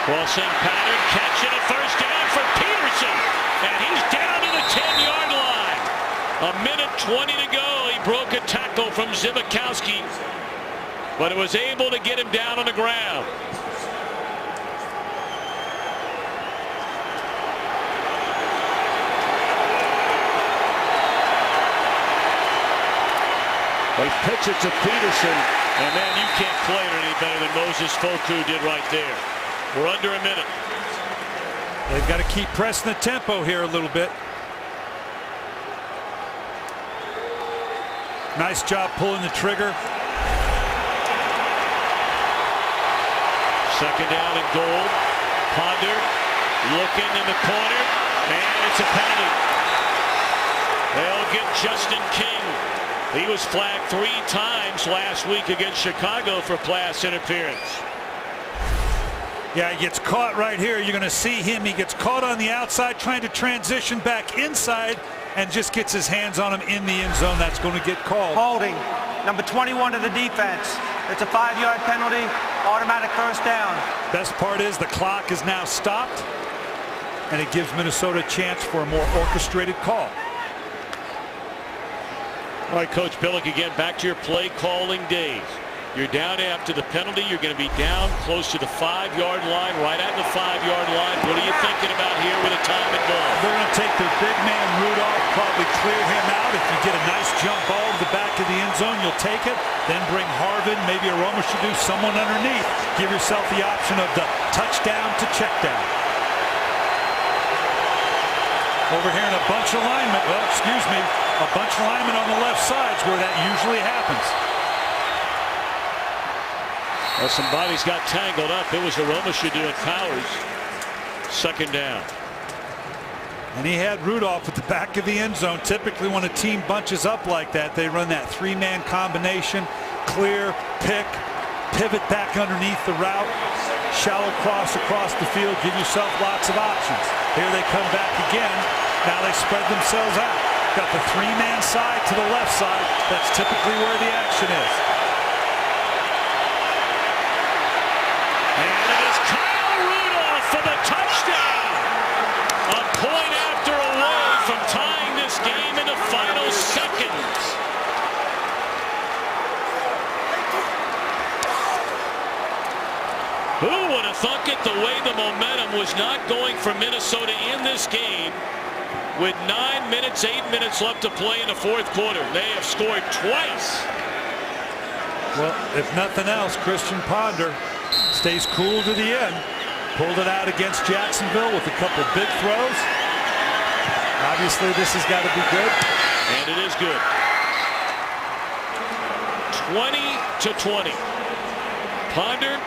Crossing pattern, catch it, a first down for Peterson, and he's down to the 10-yard line. 1:20 to go. He broke a tackle from Zimikowski, but it was able to get him down on the ground. They pitch it to Peterson, and man, you can't play it any better than Moses Foku did right there. We're under a minute. They've got to keep pressing the tempo here a little bit. Nice job pulling the trigger. 2nd down and goal. Ponder looking in the corner, and it's a penalty. They'll get Justin King. He was flagged 3 times last week against Chicago for pass interference. Yeah, he gets caught right here. You're going to see him. He gets caught on the outside trying to transition back inside and just gets his hands on him in the end zone. That's going to get called. Holding. Number 21 to the defense. It's a 5-yard penalty. Automatic first down. Best part is the clock is now stopped, and it gives Minnesota a chance for a more orchestrated call. All right, Coach Billick, again, back to your play calling days. You're down after the penalty. You're going to be down close to the 5-yard line, right at the 5-yard line. What are you thinking about here with a time and ball? They're going to take their big man Rudolph, probably clear him out. If you get a nice jump ball to the back of the end zone, you'll take it. Then bring Harvin, maybe Aroma should do someone underneath. Give yourself the option of the touchdown to check down. Over here in a bunch of linemen, well, excuse me, a bunch of linemen on the left side's where that usually happens. Well, somebody's got tangled up. It was Aroma should do it. Powers. Second down. And he had Rudolph at the back of the end zone. Typically when a team bunches up like that, they run that 3-man combination, clear, pick, pivot back underneath the route, shallow cross across the field, give yourself lots of options. Here they come back again. Now they spread themselves out. Got the 3-man side to the left side. That's typically where the action is. And it is Kyle Rudolph for the touchdown. A point after away from tying this game in the final seconds. Who would have thunk it, the way the momentum was not going for Minnesota in this game? With 9 minutes, 8 minutes left to play in the fourth quarter. They have scored twice. Well, if nothing else, Christian Ponder stays cool to the end. Pulled it out against Jacksonville with a couple big throws. Obviously, this has got to be good. And it is good. 20-20. Ponder.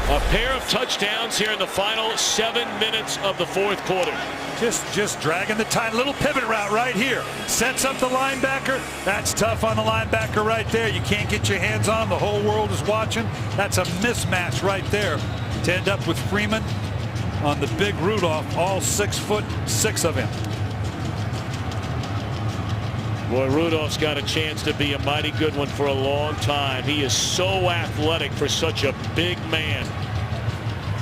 A pair of touchdowns here in the final 7 minutes of the fourth quarter. Just dragging the tight little pivot route right here. Sets up the linebacker. That's tough on the linebacker right there. You can't get your hands on him. The whole world is watching. That's a mismatch right there to end up with Freeman on the big Rudolph, all 6'6" of him. Boy, Rudolph's got a chance to be a mighty good one for a long time. He is so athletic for such a big man.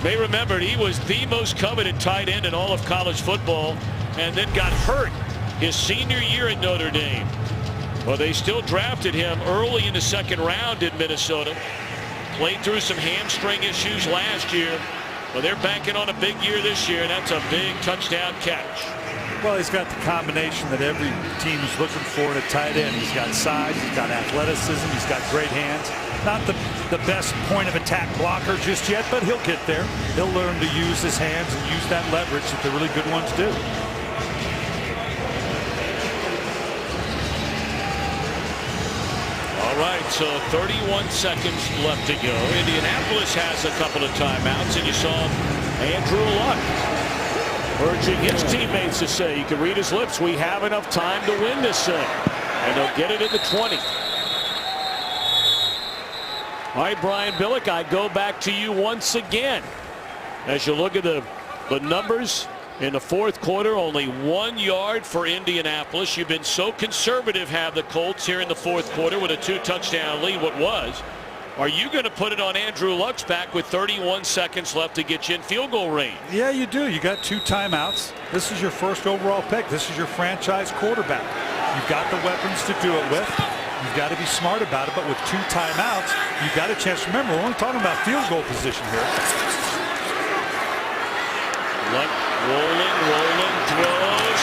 May remember, he was the most coveted tight end in all of college football and then got hurt his senior year at Notre Dame. Well, they still drafted him early in the second round in Minnesota. Played through some hamstring issues last year. Well, they're banking on a big year this year, and that's a big touchdown catch. Well, he's got the combination that every team is looking for in a tight end. He's got size, he's got athleticism, he's got great hands. Not the best point of attack blocker just yet, but he'll get there. He'll learn to use his hands and use that leverage that the really good ones do. All right, so 31 seconds left to go. Indianapolis has a couple of timeouts, and you saw Andrew Luck urging his teammates to say, you can read his lips, we have enough time to win this thing. And they'll get it at the 20. All right, Brian Billick, I go back to you once again. As you look at the numbers in the fourth quarter, only 1 yard for Indianapolis. You've been so conservative, have the Colts, here in the fourth quarter with a 2-touchdown lead, what was. Are you going to put it on Andrew Luck's back with 31 seconds left to get you in field goal range? Yeah, you do. You got 2 timeouts. This is your first overall pick. This is your franchise quarterback. You've got the weapons to do it with. You've got to be smart about it, but with 2 timeouts, you've got a chance. Remember, we're only talking about field goal position here. Luck rolling, throws,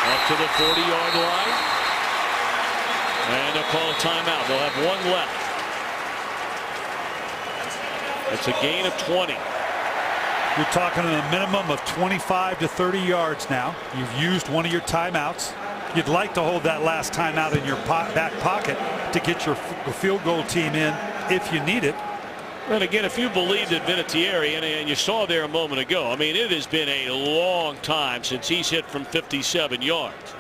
up to the 40-yard line. And they'll call a timeout. They'll have 1 left. It's a gain of 20. You're talking a minimum of 25 to 30 yards now. You've used one of your timeouts. You'd like to hold that last timeout in your back pocket to get your field goal team in if you need it. And again, if you believed in Vinatieri, and you saw there a moment ago, I mean, it has been a long time since he's hit from 57 yards.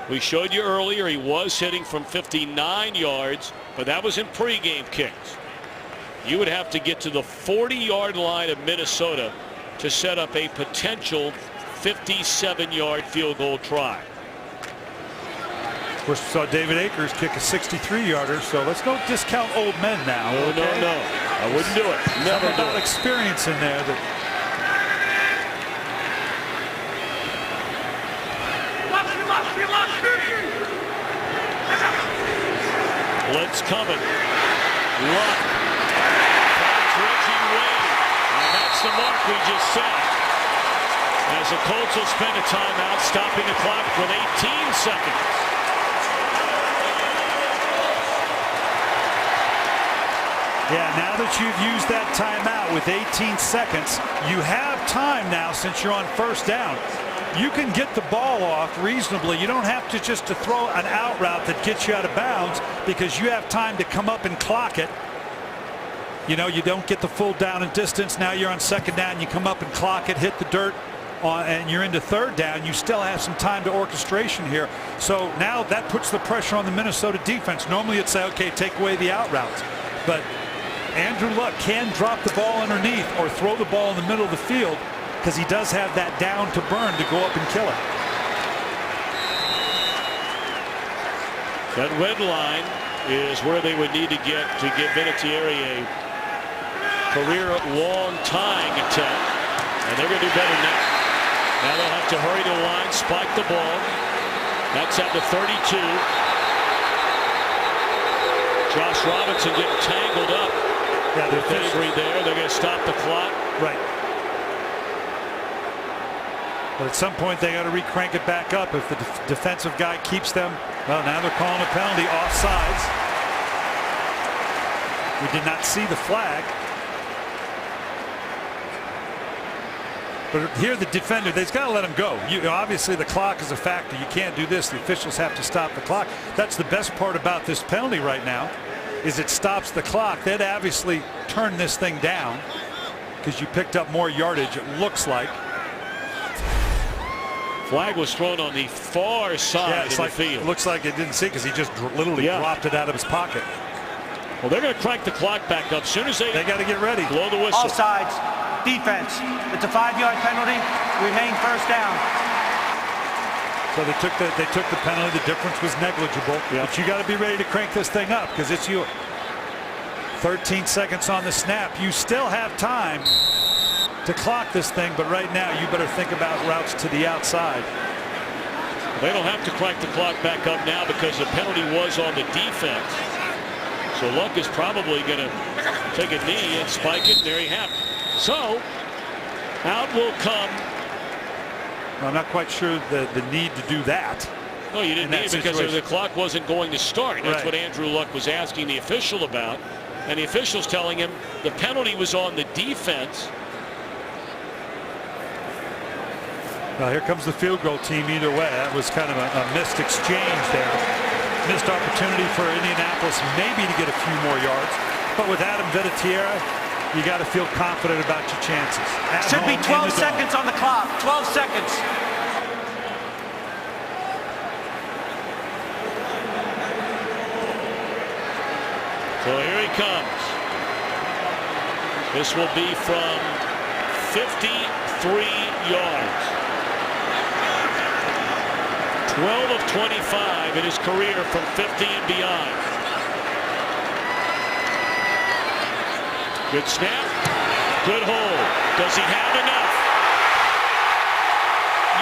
We showed you earlier he was hitting from 59 yards, but that was in pregame kicks. you would have to get to the 40-yard line of Minnesota to set up a potential 57-yard field goal try. Of course, we saw David Akers kick a 63-yarder, so let's don't discount old men now. No, okay? no. I wouldn't do it. Never Something about experience in there. Blitz coming. Luck. Finds Reggie Wayne. And that's the mark we just set. As the Colts will spend a timeout, stopping the clock with 18 seconds. Yeah, now that you've used that timeout with 18 seconds, you have time now since you're on first down. You can get the ball off reasonably. You don't have to just to throw an out route that gets you out of bounds because you have time to come up and clock it. You know, you don't get the full down and distance. Now you're on second down. You come up and clock it, hit the dirt, and you're into third down. You still have some time to orchestration here. So now that puts the pressure on the Minnesota defense. Normally it'd say, okay, take away the out routes. But Andrew Luck can drop the ball underneath or throw the ball in the middle of the field because he does have that down to burn to go up and kill it. That red line is where they would need to get to give Vinatieri a career long tying attempt. And they're going to do better now. Now they'll have to hurry to the line, spike the ball. That's at the 32. Josh Robinson getting tangled up. Yeah, with Avery there. They're going to stop the clock. Right. But at some point they got to re-crank it back up. If the defensive guy keeps them, well, now they're calling a penalty, offsides. We did not see the flag. But here the defender, they've got to let him go. Obviously the clock is a factor. You can't do this. The officials have to stop the clock. That's the best part about this penalty right now, is it stops the clock. They'd obviously turn this thing down because you picked up more yardage, it looks like. Flag was thrown on the far side of the field. It looks like it didn't see because he just literally dropped it out of his pocket. Well, they're going to crank the clock back up soon as they got to get ready. Blow the whistle. Offsides. Defense. It's a 5-yard penalty. Remain first down. So they took the penalty. The difference was negligible. Yep. But you got to be ready to crank this thing up because it's you. 13 seconds on the snap. You still have time to clock this thing, but right now you better think about routes to the outside. They don't have to crank the clock back up now because the penalty was on the defense. So Luck is probably going to take a knee and spike it. There you have it. So out will come. Well, I'm not quite sure the need to do that. No, you didn't need it because the clock wasn't going to start. That's right. what Andrew Luck was asking the official about. And the official's telling him the penalty was on the defense. Well, here comes the field goal team either way. That was kind of a missed exchange there. Missed opportunity for Indianapolis maybe to get a few more yards. But with Adam Vinatieri, you got to feel confident about your chances. Should be 12 seconds on the clock. 12 seconds. So here he comes. This will be from 53 yards. 12 of 25 in his career from 50 and beyond. Good snap. Good hold. Does he have enough?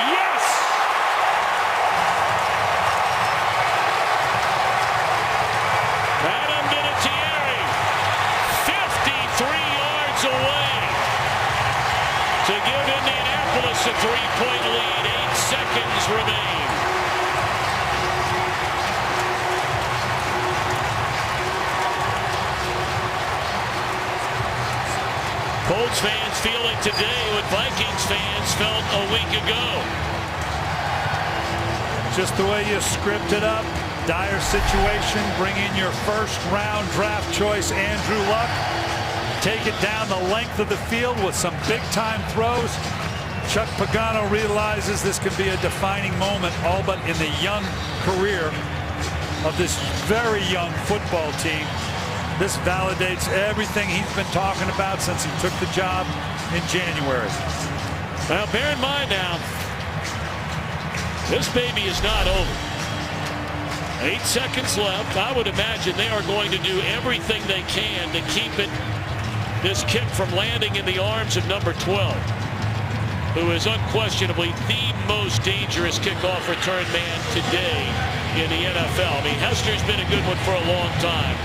Yes! Adam Vinatieri, 53 yards away to give Indianapolis a 3-point lead. 8 seconds remain. Colts fans feel it today what Vikings fans felt a week ago. Just the way you scripted up. Dire situation. Bring in your first-round draft choice, Andrew Luck. Take it down the length of the field with some big-time throws. Chuck Pagano realizes this could be a defining moment, all but in the young career of this very young football team. This validates everything he's been talking about since he took the job in January. Well, bear in mind now, this baby is not over. 8 seconds left. I would imagine they are going to do everything they can to keep this kick from landing in the arms of number 12, who is unquestionably the most dangerous kickoff return man today in the NFL. I mean, Hester's been a good one for a long time.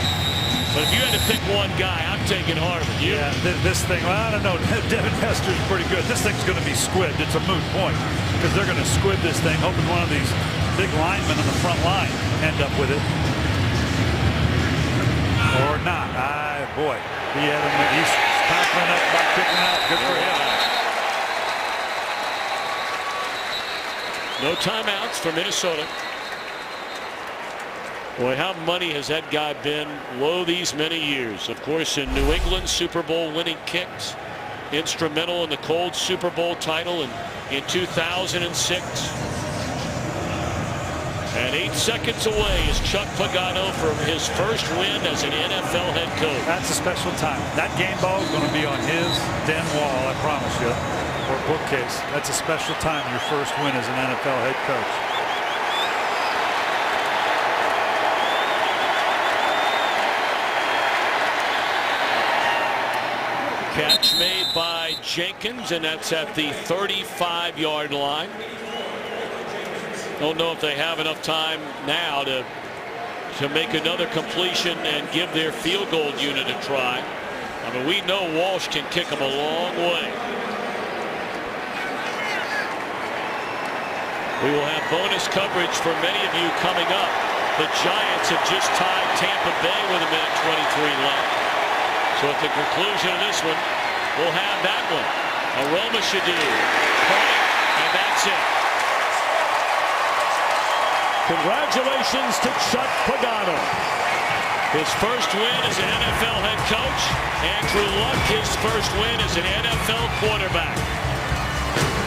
But if you had to pick one guy, I'm taking Harvard. Yeah, this thing, well, I don't know. Devin Hester's pretty good. This thing's going to be squibbed. It's a moot point because they're going to squib this thing, hoping one of these big linemen on the front line end up with it. Or not. Boy, he's confident up by kicking out. Good for him. No timeouts for Minnesota. Boy, how money has that guy been low these many years? Of course, in New England, Super Bowl winning kicks. Instrumental in the Colts Super Bowl title in 2006. And 8 seconds away is Chuck Pagano from his first win as an NFL head coach. That's a special time. That game ball is going to be on his den wall, I promise you, or bookcase. That's a special time, your first win as an NFL head coach. Catch made by Jenkins, and that's at the 35-yard line. Don't know if they have enough time now to make another completion and give their field goal unit a try. I mean, we know Walsh can kick them a long way. We will have bonus coverage for many of you coming up. The Giants have just tied Tampa Bay with a minute 23 left. So at the conclusion of this one, we'll have that one. Aroma should do. And that's it. Congratulations to Chuck Pagano. His first win as an NFL head coach. Andrew Luck, his first win as an NFL quarterback.